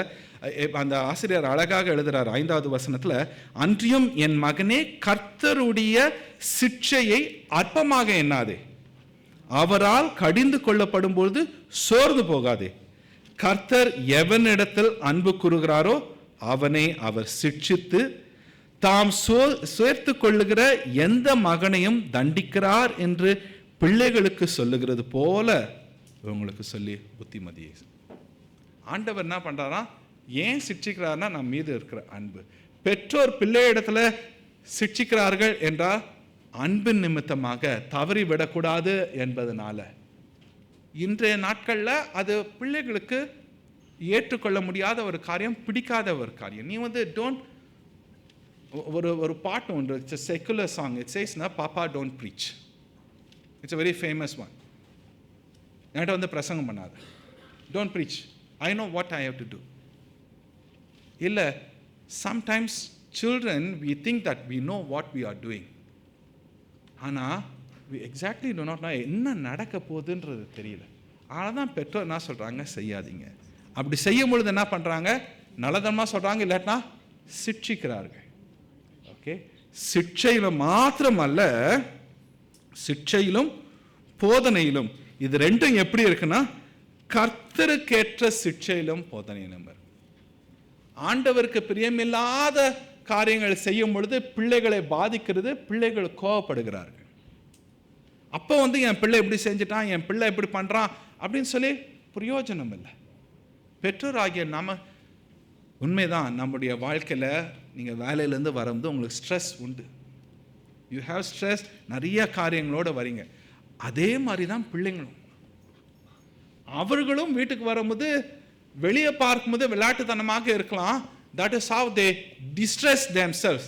அந்த ஆசிரியர் அழகாக எழுதுறார் 5வது வசனத்தில், அன்றியும் என் மகனே கர்த்தருடைய சிட்சையை அற்பமாக எண்ணாதே, அவரால் கடிந்து கொள்ளப்படும் பொழுது சோர்ந்து போகாதே. கர்த்தர் எவனிடத்தில் அன்பு கூறுகிறாரோ அவனை அவர் சிட்சித்து தாம் சேர்த்து கொள்ளுகிற எந்த மகனையும் தண்டிக்கிறார் என்று பிள்ளைகளுக்கு சொல்லுகிறது போல உங்களுக்கு சொல்லி புத்திமதியை. ஆண்டவர் என்ன பண்றாரா, ஏன் சிட்சிக்கிறார்னா நம் மீது இருக்கிற அன்பு. பெற்றோர் பிள்ளை இடத்துல சிட்சிக்கிறார்கள் என்றால் அன்பின் நிமித்தமாக தவறி விடக்கூடாது என்பதனால. இன்றைய நாட்களில் அது பிள்ளைகளுக்கு ஏற்றுக்கொள்ள முடியாத ஒரு காரியம், பிடிக்காத ஒரு காரியம். நீ டோன்ட், ஒரு பாட்டு ஒன்று, இட்ஸ் செக்குலர் சாங், இட் சேஸ்னா பாப்பா டோன்ட் ப்ரீச். இட்ஸ் a very famous one. என்கிட்ட பிரசங்கம் பண்ணாது, don't preach, I know what I have to do. இல்லை, sometimes children we think that we know what we are doing, ஆனால் we exactly do not know என்ன நடக்க போகுதுன்றது தெரியல. ஆனால் தான் பெற்றோர் என்ன சொல்கிறாங்க, செய்யாதீங்க. அப்படி செய்யும் பொழுது என்ன பண்ணுறாங்க, நல்லதனமாக சொல்கிறாங்க, இல்லாட்டினா சிட்சிக்கிறார்கள். ஓகே, சிட்சையிலும் மாத்திரமல்ல, சிட்சையிலும் போதனையிலும், இது ரெண்டும் எப்படி இருக்குன்னா கர்த்தருக்கேற்ற சிட்சையிலும் போதனையிலும் இருக்கு. ஆண்டவருக்கு பிரியமில்லாத காரியங்கள் செய்யும் பொழுது பிள்ளைகளை பாதிக்கிறது, பிள்ளைகள் கோவப்படுகிறார்கள். அப்போ என் பிள்ளை இப்படி செஞ்சுட்டான், என் பிள்ளை இப்படி பண்ணுறான் அப்படின்னு சொல்லி பிரயோஜனம் இல்லை. பெற்றோராகிய நாம, உண்மைதான், நம்முடைய வாழ்க்கையில் நீங்கள் வேலையிலேருந்து வரும்போது உங்களுக்கு ஸ்ட்ரெஸ் உண்டு, யூ ஹேவ் ஸ்ட்ரெஸ், நிறைய காரியங்களோடு வரீங்க. அதே மாதிரி தான் பிள்ளைங்களும், அவர்களும் வீட்டுக்கு வரும்போது வெளியே பார்க்கும்போது விளையாட்டுத்தனமாக இருக்கலாம். That is how they distress themselves.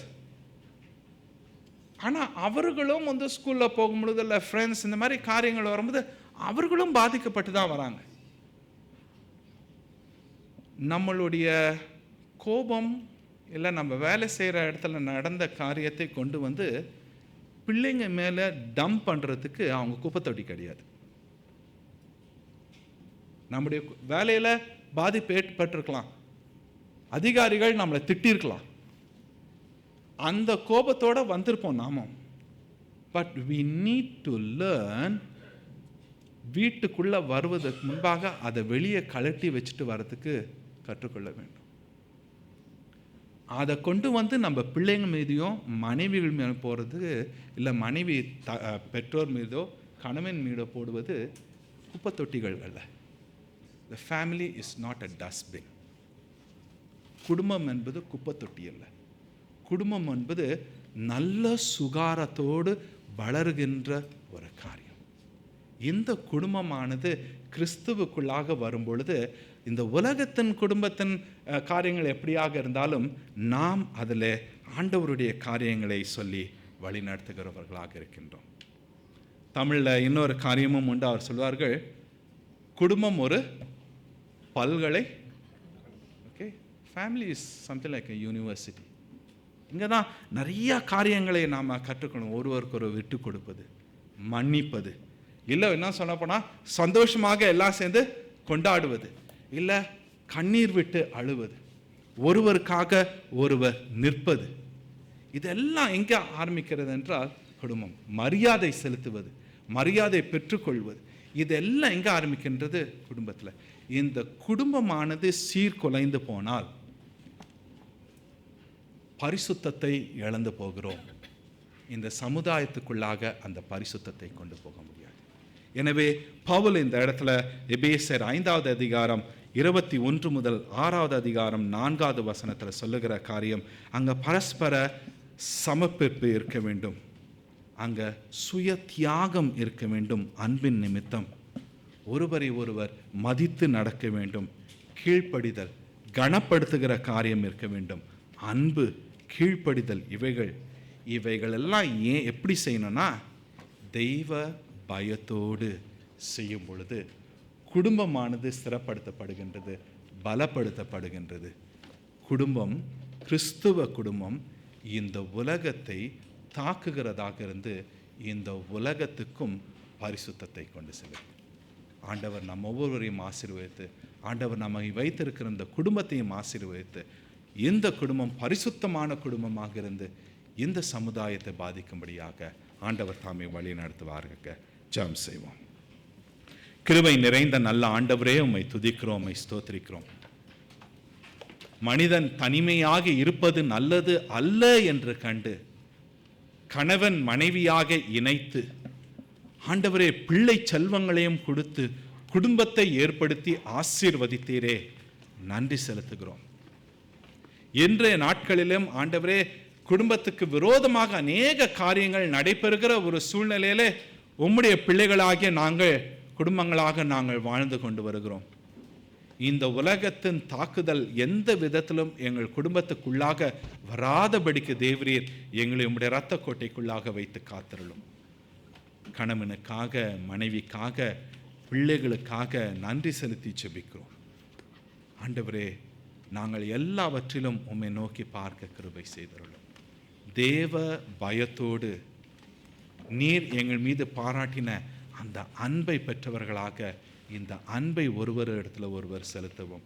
ஆனால் அவர்களும் ஸ்கூலில் போகும்பொழுது இல்லை ஃப்ரெண்ட்ஸ் இந்த மாதிரி காரியங்கள் வரும்போது அவர்களும் பாதிக்கப்பட்டு தான் வராங்க. நம்மளுடைய கோபம் இல்லை நம்ம வேலை செய்கிற இடத்துல நடந்த காரியத்தை கொண்டு பிள்ளைங்க மேலே டம்ப் பண்ணுறதுக்கு அவங்க குப்பைத்தொட்டி கிடையாது. நம்முடைய வேலையில் பாதிப்பு ஏற்பட்டிருக்கலாம், அதிகாரிகள் நம்மளை திட்டிருக்கலாம், அந்த கோபத்தோடு வந்திருப்போம் நாமும். But we need to learn, வீட்டுக்குள்ளே வருவதற்கு முன்பாக அதை வெளியே கழட்டி வச்சுட்டு வர்றதுக்கு கற்றுக்கொள்ள வேண்டும். அதை கொண்டு நம்ம பிள்ளைங்க மீதையும் மனைவிகள் மீது போகிறது இல்லை, மனைவி பெற்றோர் மீதோ கணவன் மீதோ போடுவது குப்பை தொட்டிகள் அல்ல. The family is not a dustbin. குடும்பம் என்பது குப்பை தொட்டி அல்ல. குடும்பம் என்பது நல்ல சுகாரத்தோடு வளருகின்ற ஒரு காரியம். இந்த குடும்பமானது கிறிஸ்துவுக்குள்ளாக வரும்பொழுது இந்த உலகத்தின் குடும்பத்தின் காரியங்கள் எப்படியாக இருந்தாலும் நாம் அதில் ஆண்டவருடைய காரியங்களை சொல்லி வழிநடத்துகிறவர்களாக இருக்கின்றோம். தமிழில் இன்னொரு காரியமும் உண்டு. அவர் சொல்வார்கள், குடும்பம் ஒரு பல்கலை, okay, family is something like a university. இங்கே தான் நிறையா காரியங்களை நாம் கற்றுக்கணும். ஒருவருக்கு ஒரு விட்டு கொடுப்பது, மன்னிப்பது, இல்லை என்ன சொல்ல போனால் சந்தோஷமாக எல்லாம் சேர்ந்து கொண்டாடுவது, இல்லை கண்ணீர் விட்டு அழுவது, ஒருவருக்காக ஒருவர் நிற்பது. இதெல்லாம் எங்கே ஆரம்பிக்கிறது என்றால் குடும்பம். மரியாதை செலுத்துவது, மரியாதை பெற்றுக்கொள்வது, இதெல்லாம் எங்கே ஆரம்பிக்கின்றது? குடும்பத்தில். இந்த குடும்பமானது சீர்குலைந்து போனால் பரிசுத்தத்தை இழந்து போகிறோம். இந்த சமுதாயத்துக்குள்ளாக அந்த பரிசுத்தத்தை கொண்டு போக முடியாது. எனவே பவுல் இந்த இடத்துல எபேசியர் 5வது அதிகாரம் 21 முதல் 6வது அதிகாரம் 4வது வசனத்தில் சொல்லுகிற காரியம், அங்கே பரஸ்பர சமர்ப்பிப்பு இருக்க வேண்டும், அங்கே சுய தியாகம் இருக்க வேண்டும், அன்பின் நிமித்தம் ஒருவரை ஒருவர் மதித்து நடக்க வேண்டும், கீழ்ப்படிதல், கனப்படுத்துகிற காரியம் இருக்க வேண்டும், அன்பு, கீழ்ப்படிதல், இவைகள் எல்லாம் ஏன் எப்படி செய்யணும்னா தெய்வ பயத்தோடு செய்யும் பொழுது குடும்பமானது ஸ்திரப்படுத்தப்படுகின்றது, பலப்படுத்தப்படுகின்றது. குடும்பம், கிறிஸ்துவ குடும்பம் இந்த உலகத்தை தாக்குகிறதாக இருந்து இந்த உலகத்துக்கும் பரிசுத்தத்தை கொண்டு செல்லும். ஆண்டவர் நம்ம ஒவ்வொருவரையும் ஆசீர்வதித்து ஆண்டவர் நம்மை வைத்திருக்கிற இந்த குடும்பத்தையும் ஆசீர்வதித்து இந்த குடும்பம் பரிசுத்தமான குடும்பமாக இருந்து இந்த சமுதாயத்தை பாதிக்கும்படியாக ஆண்டவர் தாமே வழி நடத்துவார்கள். ஜெபம் செய்வோம். கிருபை நிறைந்த நல்ல ஆண்டவரே, உம்மை துதிக்கிறோம், உம்மை ஸ்தோத்திரிக்கிறோம். மனிதன் தனிமையாக இருப்பது நல்லது அல்ல என்று கண்டு கணவன் மனைவியாக இணைத்து ஆண்டவரே பிள்ளை செல்வங்களையும் கொடுத்து குடும்பத்தை ஏற்படுத்தி ஆசீர்வதித்தீரே, நன்றி செலுத்துகிறோம். இன்றைய நாட்களிலும் ஆண்டவரே குடும்பத்துக்கு விரோதமாக அநேக காரியங்கள் நடைபெறுகிற ஒரு சூழ்நிலையிலே உம்முடைய பிள்ளைகளாகிய நாங்கள் குடும்பங்களாக நாங்கள் வாழ்ந்து கொண்டு வருகிறோம். இந்த உலகத்தின் தாக்குதல் எந்த விதத்திலும் எங்கள் குடும்பத்துக்குள்ளாக வராதபடிக்கு தேவரீர் எங்களை உம்முடைய இரத்த கோட்டைக்குள்ளாக வைத்து காத்திருளும். கணவனுக்காக, மனைவிக்காக, பிள்ளைகளுக்காக நன்றி செலுத்தி ஜெபிக்கிறோம். ஆண்டவரே, நாங்கள் எல்லாவற்றிலும் உம்மை நோக்கி பார்க்க கிருபை செய்தருளும். தேவ பயத்தோடு நீர் எங்கள் மீது பாராட்டின அந்த அன்பை பெற்றவர்களாக இந்த அன்பை ஒருவர் இடத்துல ஒருவர் செலுத்தவும்,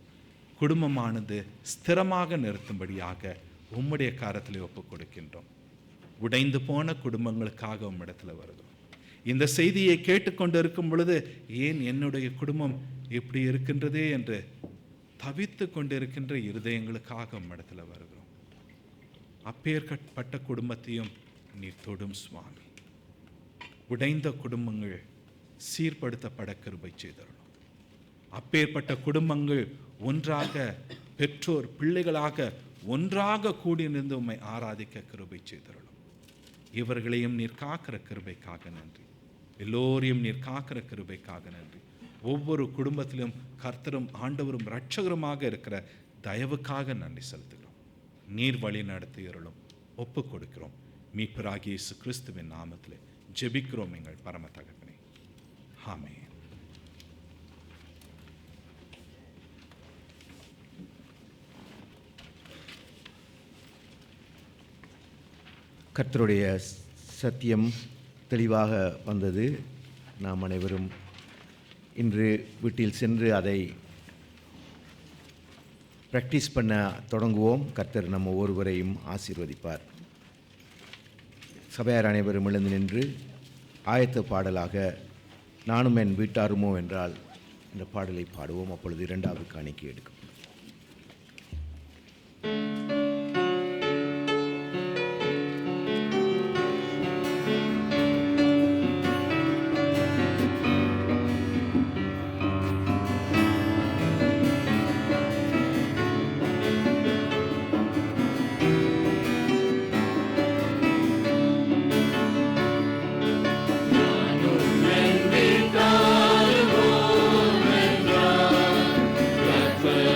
குடும்பமானது ஸ்திரமாக நிறுத்தும்படியாக உம்முடைய காரத்தில் ஒப்புக் கொடுக்கின்றோம். உடைந்து போன குடும்பங்களுக்காக உம்மிடத்தில் வருகிறோம். இந்த செய்தியை கேட்டுக்கொண்டு இருக்கும் பொழுது ஏன் என்னுடைய குடும்பம் இப்படி இருக்கின்றதே என்று தவித்து கொண்டிருக்கின்ற இருதயங்களுக்காக உம்மிடத்தில் வருகிறோம். அப்பேற்பட்ட குடும்பத்தையும் நீர் தொடும் சுவாமி. உடைந்த குடும்பங்கள் சீர்படுத்தப்பட கிருபை செய்தருளும். அப்பேற்பட்ட குடும்பங்கள் ஒன்றாக பெற்றோர் பிள்ளைகளாக ஒன்றாக கூடியிருந்து உம்மை ஆராதிக்க கிருபை செய்தருளும். இவர்களையும் நீர் காக்கிற கிருபைக்காக நன்றி. எல்லோரையும் நீர் காக்கிற கிருபைக்காக நன்றி. ஒவ்வொரு குடும்பத்திலும் கர்த்தரும் ஆண்டவரும் இரட்சகருமாக இருக்கிற தயவுக்காக நன்றி செலுத்துகிறோம். நீர் வழி நடத்தியருளும் ஒப்புக் கொடுக்கிறோம். மீட்பராகிய இயேசு கிறிஸ்துவின் நாமத்திலே ஜெபிக்கிறோம் எங்கள் பரம தகப்பனே. ஆமென். கர்த்தருடைய சத்தியம் தெளிவாக வந்தது. நாம் அனைவரும் இன்று வீட்டில் சென்று அதை ப்ராக்டிஸ் பண்ண தொடங்குவோம். கர்த்தர் நம்ம ஒருவரையும் ஆசீர்வதிப்பார். சபையார் அனைவரும் எழுந்து நின்று ஆயத்த பாடலாக நானும் என் வீட்டாருமோ என்றால் இந்த பாடலை பாடுவோம். அப்பொழுது இரண்டாவது காணிக்கை எடுக்கும். But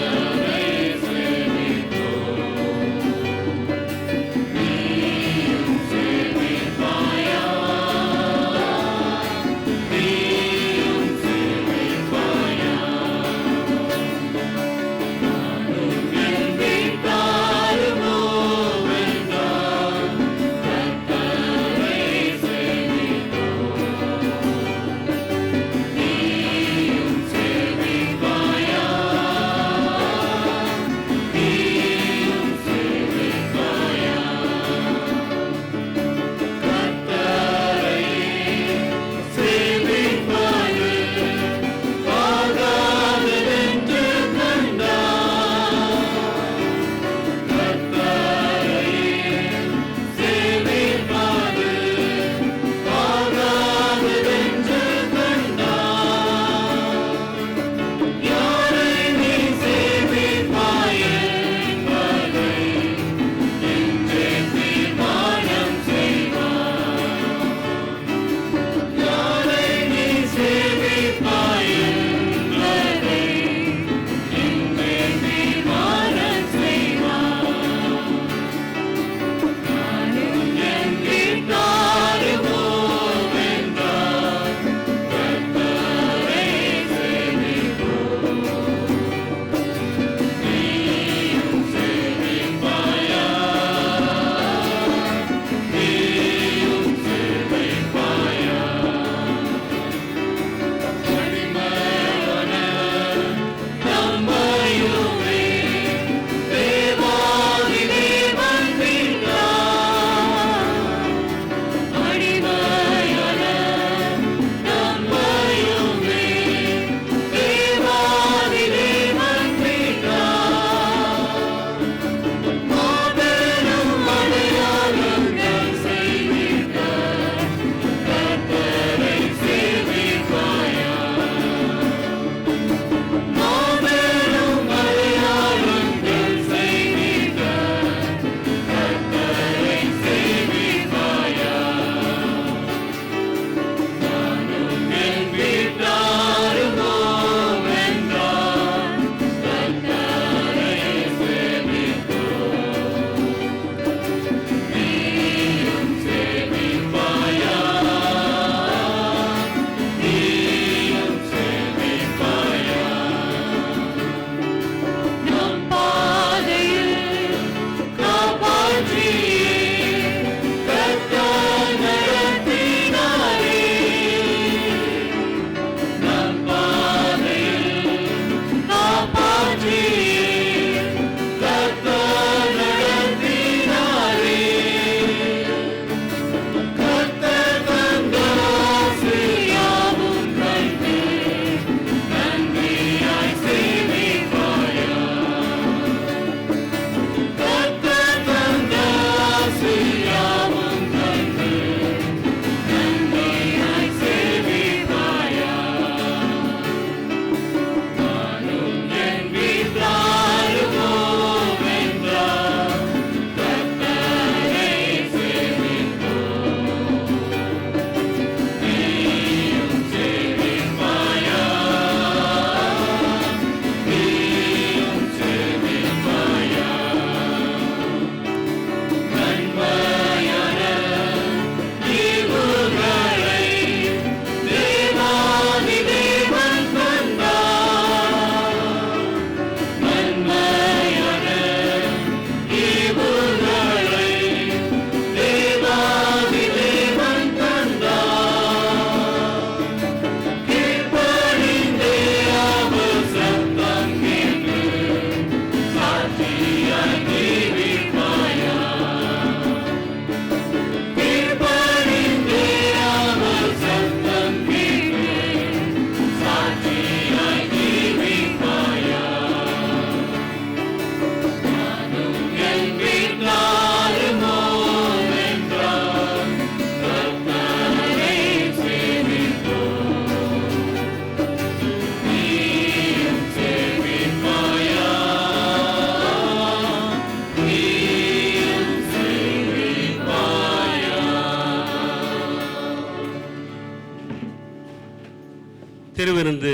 திருவிருந்து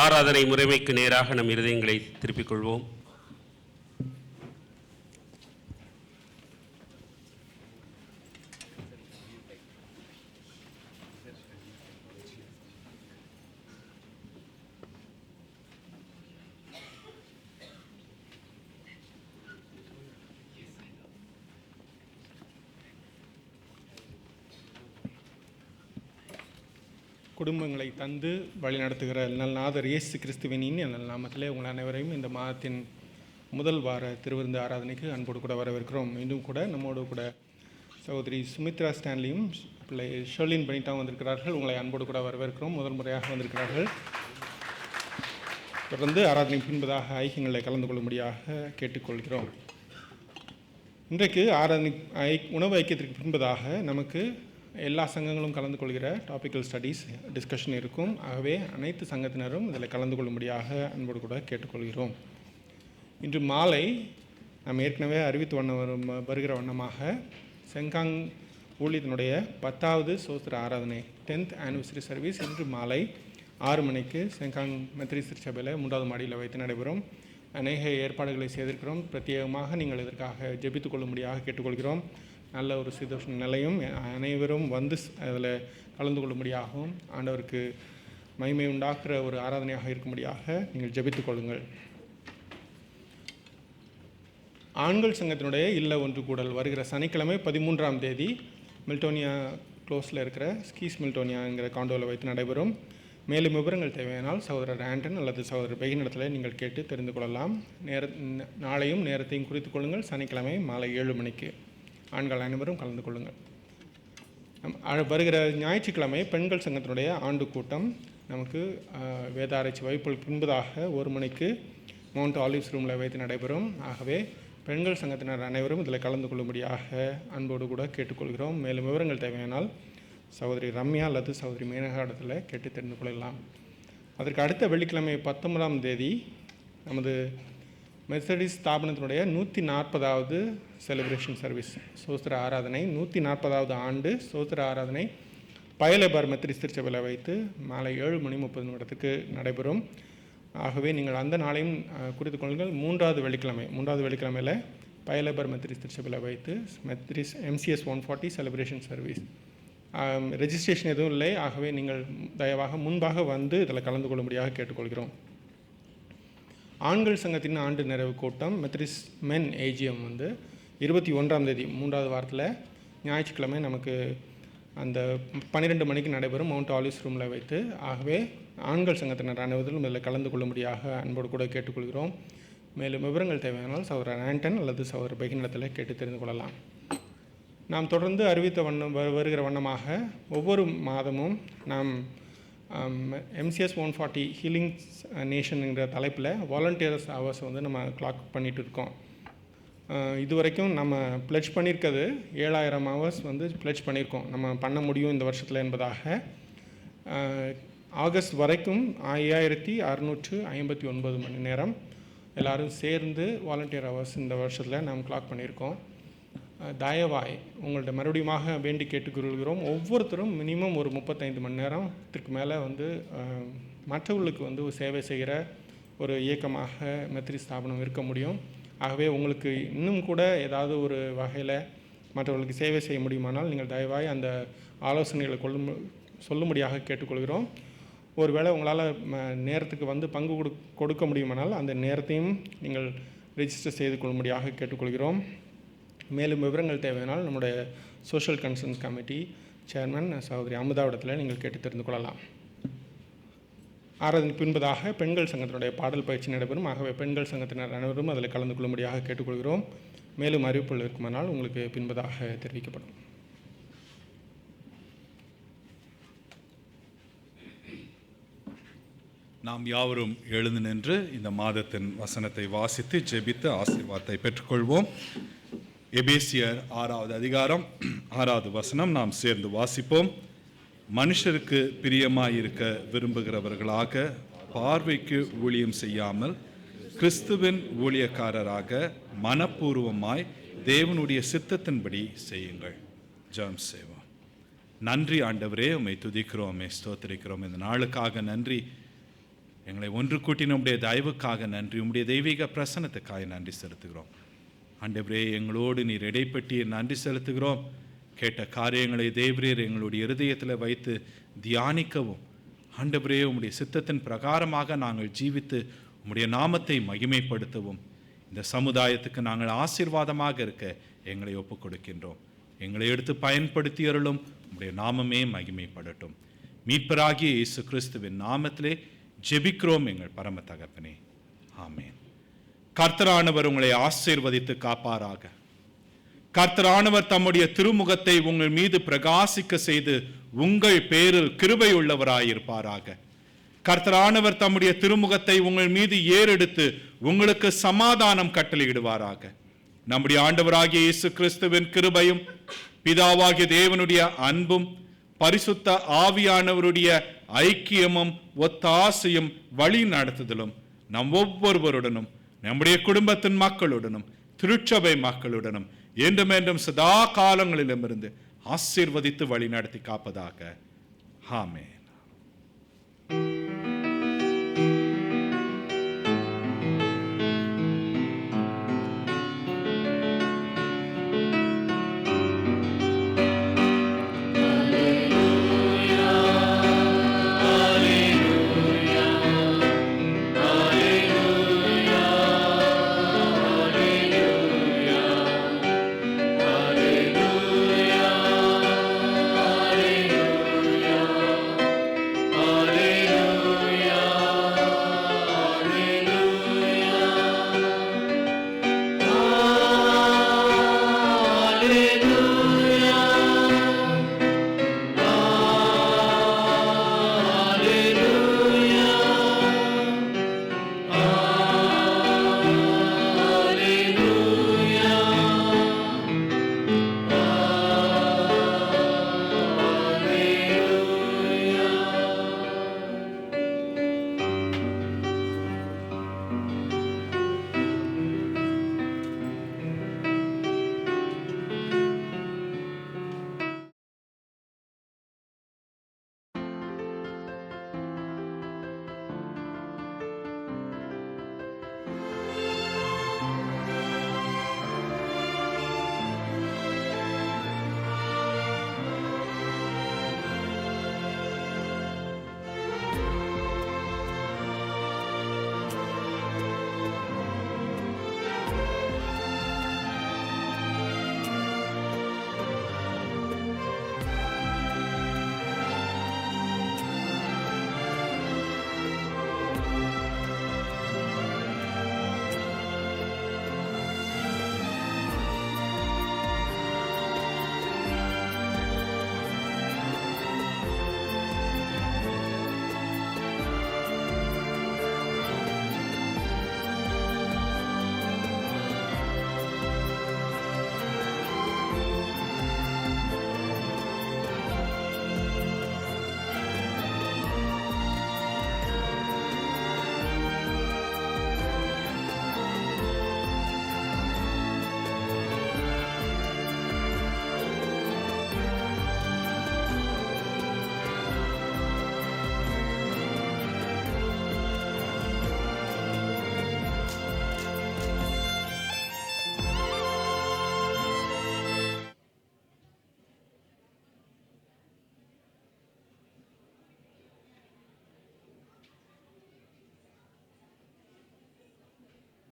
ஆராதனை முறைமைக்கு நேராக நம் இருதயங்களை திருப்பிக் கொள்வோம். குடும்பங்களை தந்து வழிநடத்துகிற நல்நாதர் இயேசு கிறிஸ்துவின் இனிய நாமத்திலே உங்கள் அனைவரையும் இந்த மாதத்தின் முதல் வார திருவிருந்து ஆராதனைக்கு அன்போடு கூட வரவேற்கிறோம். இன்னும் கூட நம்மோடு கூட சகோதரி சுமித்ரா ஸ்டான்லியும் பிள்ளை ஷர்லின் பனிட்டாவும் வந்திருக்கிறார்கள். உங்களை அன்போடு கூட வரவேற்கிறோம். முதல் முறையாக வந்திருக்கிறார்கள். தொடர்ந்து ஆராதனை பின்பதாக ஐக்கியங்களை கலந்து கொள்ளும்படியாக கேட்டுக்கொள்கிறோம். இன்றைக்கு ஆராதனை உணவு ஐக்கியத்திற்கு பின்பதாக நமக்கு எல்லா சங்கங்களும் கலந்து கொள்கிற டாபிக்கல் ஸ்டடீஸ் டிஸ்கஷன் இருக்கும். ஆகவே அனைத்து சங்கத்தினரும் இதில் கலந்து கொள்ளும்படியாக அன்போடு கூட கேட்டுக்கொள்கிறோம். இன்று மாலை நாம் ஏற்கனவே அறிவித்து வருகிற வண்ணமாக செங்காங் ஊழியத்தினுடைய 10வது சோஸ்திர ஆராதனை 10th ஆனிவர்சரி சர்வீஸ் இன்று மாலை 6 மணிக்கு செங்காங் மெத்ரிஸ்ட் திருச்சபையில் 3வது மாடியில் வைத்து நடைபெறும். அநேக ஏற்பாடுகளை செய்திருக்கிறோம். பிரத்யேகமாக நீங்கள் இதற்காக ஜெபித்துக் கொள்ளும்படியாக கேட்டுக்கொள்கிறோம். நல்ல ஒரு சீதோஷ நிலையும் அனைவரும் வந்து அதில் கலந்து கொள்ளும்படியாகவும் ஆண்டவருக்கு மகிமை உண்டாக்குற ஒரு ஆராதனையாக இருக்கும்படியாக நீங்கள் ஜெபித்துக் கொள்ளுங்கள். ஆண்கள் சங்கத்தினுடைய இல்ல ஒன்று கூடல் வருகிற சனிக்கிழமை 13ஆம் தேதி மில்டோனியா க்ளோஸில் இருக்கிற ஸ்கீஸ் மில்டோனியாங்கிற காண்டோவில் வைத்து நடைபெறும். மேலும் விவரங்கள் தேவையானால் சகோதரர் ஆண்டன் அல்லது சகோதரர் பெகினிடத்தில் நீங்கள் கேட்டு தெரிந்து கொள்ளலாம். நாளையும் நேரத்தையும் குறித்துக் கொள்ளுங்கள். சனிக்கிழமை மாலை 7 மணிக்கு ஆண்கள் அனைவரும் கலந்து கொள்ளுங்கள். வருகிற ஞாயிற்றுக்கிழமை பெண்கள் சங்கத்தினுடைய ஆண்டு கூட்டம் நமக்கு வேதாராய்ச்சி வகுப்புகள் பின்பதாக 1 மணிக்கு மவுண்ட் ஆலிவ்ஸ் ரூமில் வைத்து நடைபெறும். ஆகவே பெண்கள் சங்கத்தினர் அனைவரும் இதில் கலந்து கொள்ளும்படியாக அன்போடு கூட கேட்டுக்கொள்கிறோம். மேலும் விவரங்கள் தேவையானால் சகோதரி ரம்யா அல்லது சகோதரி மேனகா இடத்துல கேட்டு தெரிந்து கொள்ளலாம். அதற்கு அடுத்த வெள்ளிக்கிழமை 19ஆம் தேதி நமது மெத்தடிஸ்ட் ஸ்தாபனத்தினுடைய 140வது செலிப்ரேஷன் சர்வீஸ் சோஸ்திர ஆராதனை 140வது ஆண்டு சோஸ்திர ஆராதனை பயலபார் மெத்தடிஸ்ட் திருச்சபையில் வைத்து மாலை 7:30 நடைபெறும். ஆகவே நீங்கள் அந்த நாளையும் குறித்துக் கொள்ளுங்கள். 3வது வெள்ளிக்கிழமையில் பயலபார் மெத்தடிஸ்ட் திருச்சபையில் வைத்து Methodist MCS 140 celebration service. Registration எதுவும் இல்லை. ஆகவே நீங்கள் தயவாக முன்பாக வந்து இதில் கலந்து கொள்ளும்படியாக கேட்டுக்கொள்கிறோம். ஆண்கள் சங்கத்தின் ஆண்டு நிறைவு கூட்டம் மெத்ரிஸ்ட் மென் ஏஜிஎம் 21ஆம் தேதி 3வது வாரத்தில் ஞாயிற்றுக்கிழமை நமக்கு அந்த 12 மணிக்கு நடைபெறும் மவுண்ட் ஆலிவ்ஸ் ரூமில் வைத்து. ஆகவே ஆண்கள் சங்கத்தினர் அனைவரும் இதில் கலந்து கொள்ளும்படியாக அன்போடு கூட கேட்டுக்கொள்கிறோம். மேலும் விவரங்கள் தேவையானால் சகோதரர் ஆண்டன் அல்லது சகோதரர் பெகினிடத்தில் கேட்டு தெரிந்து கொள்ளலாம். நாம் தொடர்ந்து அறிவித்த வருகிற வண்ணமாக ஒவ்வொரு மாதமும் நாம் MCS 140 ஹீலிங் நேஷனுங்கிற தலைப்பில் வாலண்டியர்ஸ் ஹவர்ஸ் நம்ம கிளாக் பண்ணிகிட்டு இருக்கோம். இதுவரைக்கும் நம்ம பிளட்ஜ் பண்ணியிருக்கிறது 7000 ஹவர்ஸ் பிளட்ஜ் பண்ணியிருக்கோம். நம்ம பண்ண முடியும் இந்த வருஷத்தில் என்பதாக. ஆகஸ்ட் வரைக்கும் 5659 மணி நேரம் எல்லோரும் சேர்ந்து வாலண்டியர் ஹவர்ஸ் இந்த வருஷத்தில் நாம் கிளாக் பண்ணியிருக்கோம். தயவாய் உங்கள்கிட்ட மறுபடியுமாக வேண்டி கேட்டுக்கொள்கிறோம். ஒவ்வொருத்தரும் மினிமம் ஒரு 35 மணி நேரத்திற்கு மேலே மற்றவர்களுக்கு சேவை செய்கிற ஒரு இயக்கமாக மெத்ரிஸ்ட் ஸ்தாபனம் இருக்க முடியும். ஆகவே உங்களுக்கு இன்னும் கூட ஏதாவது ஒரு வகையில் மற்றவர்களுக்கு சேவை செய்ய முடியுமானால் நீங்கள் தயவாய் அந்த ஆலோசனைகளை சொல்லும்படியாக கேட்டுக்கொள்கிறோம். ஒருவேளை உங்களால் நேரத்துக்கு பங்கு கொடுக்க முடியுமானால் அந்த நேரத்தையும் நீங்கள் ரெஜிஸ்டர் செய்து கொள்ளும்படியாக கேட்டுக்கொள்கிறோம். மேலும் விவரங்கள் தேவையானால் நம்முடைய சோஷியல் கன்சர்ன்ஸ் கமிட்டி சேர்மன் சகோதரி அமுதாவிடத்தில் நீங்கள் கேட்டு தெரிந்து கொள்ளலாம். ஆராதனை பின்பதாக பெண்கள் சங்கத்தினுடைய பாடல் பயிற்சி நடைபெறும். ஆகவே பெண்கள் சங்கத்தினர் அனைவரும் அதில் கலந்து கொள்ளும்படியாக கேட்டுக்கொள்கிறோம். மேலும் அறிவிப்புகள் இருக்குமானால் உங்களுக்கு பின்பதாக தெரிவிக்கப்படும். நாம் யாவரும் எழுந்து நின்று இந்த மாதத்தின் வசனத்தை வாசித்து ஜெபித்து ஆசீர்வாதத்தை பெற்றுக்கொள்வோம். எபேசியர் 6வது அதிகாரம் 6வது வசனம் நாம் சேர்ந்து வாசிப்போம். மனுஷருக்கு பிரியமாயிருக்க விரும்புகிறவர்களாக பார்வைக்கு ஊழியம் செய்யாமல் கிறிஸ்துவின் ஊழியக்காரராக மனப்பூர்வமாய் தேவனுடைய சித்தத்தின்படி செய்யுங்கள். ஜெபம் செய்வோம். நன்றி ஆண்டவரே, உம்மை துதிக்கிறோம், உம்மை ஸ்தோத்திரிக்கிறோம். இந்த நாளுக்காக நன்றி. எங்களை ஒன்று கூட்டின உம்முடைய தயவுக்காக நன்றி. உம்முடைய தெய்வீக பிரசன்னத்துக்காக நன்றி செலுத்துகிறோம். ஆண்டவரே, எங்களோடு நீர் இடைப்பட்டி நன்றி செலுத்துகிறோம். கேட்ட காரியங்களை தேவரீர் எங்களுடைய இருதயத்தில் வைத்து தியானிக்கவும், ஆண்டவரே உம்முடைய சித்தத்தின் பிரகாரமாக நாங்கள் ஜீவித்து உம்முடைய நாமத்தை மகிமைப்படுத்தவும், இந்த சமுதாயத்துக்கு நாங்கள் ஆசீர்வாதமாக இருக்க எங்களை ஒப்புக் கொடுக்கின்றோம். எங்களை எடுத்து பயன்படுத்தி அருளும். உம்முடைய நாமமே மகிமைப்படட்டும். மீட்பராகிய இயேசு கிறிஸ்துவின் நாமத்திலே ஜெபிக்கிறோம் எங்கள் பரம தகப்பனே, ஆமென். கர்த்தரானவர் உங்களை ஆசீர்வதித்து காப்பாராக. கர்த்தரானவர் தம்முடைய திருமுகத்தை உங்கள் மீது பிரகாசிக்க செய்து உங்கள் பேரில் கிருபை உள்ளவராயிருப்பாராக. கர்த்தரானவர் தம்முடைய திருமுகத்தை உங்கள் மீது ஏறெடுத்து உங்களுக்கு சமாதானம் கட்டளையிடுவாராக. நம்முடைய ஆண்டவராகிய இயேசு கிறிஸ்துவின் கிருபையும் பிதாவாகிய தேவனுடைய அன்பும் பரிசுத்த ஆவியானவருடைய ஐக்கியமும் ஒத்தாசையும் வழி நடத்துதலும் நம் ஒவ்வொருவருடனும் நம்முடைய குடும்பத்தின் மக்களுடனும் திருச்சபை மக்களுடனும் என்றும் சதா காலங்களிலுமிருந்து ஆசீர்வதித்து வழி நடத்தி காப்பதாக. ஆமென்.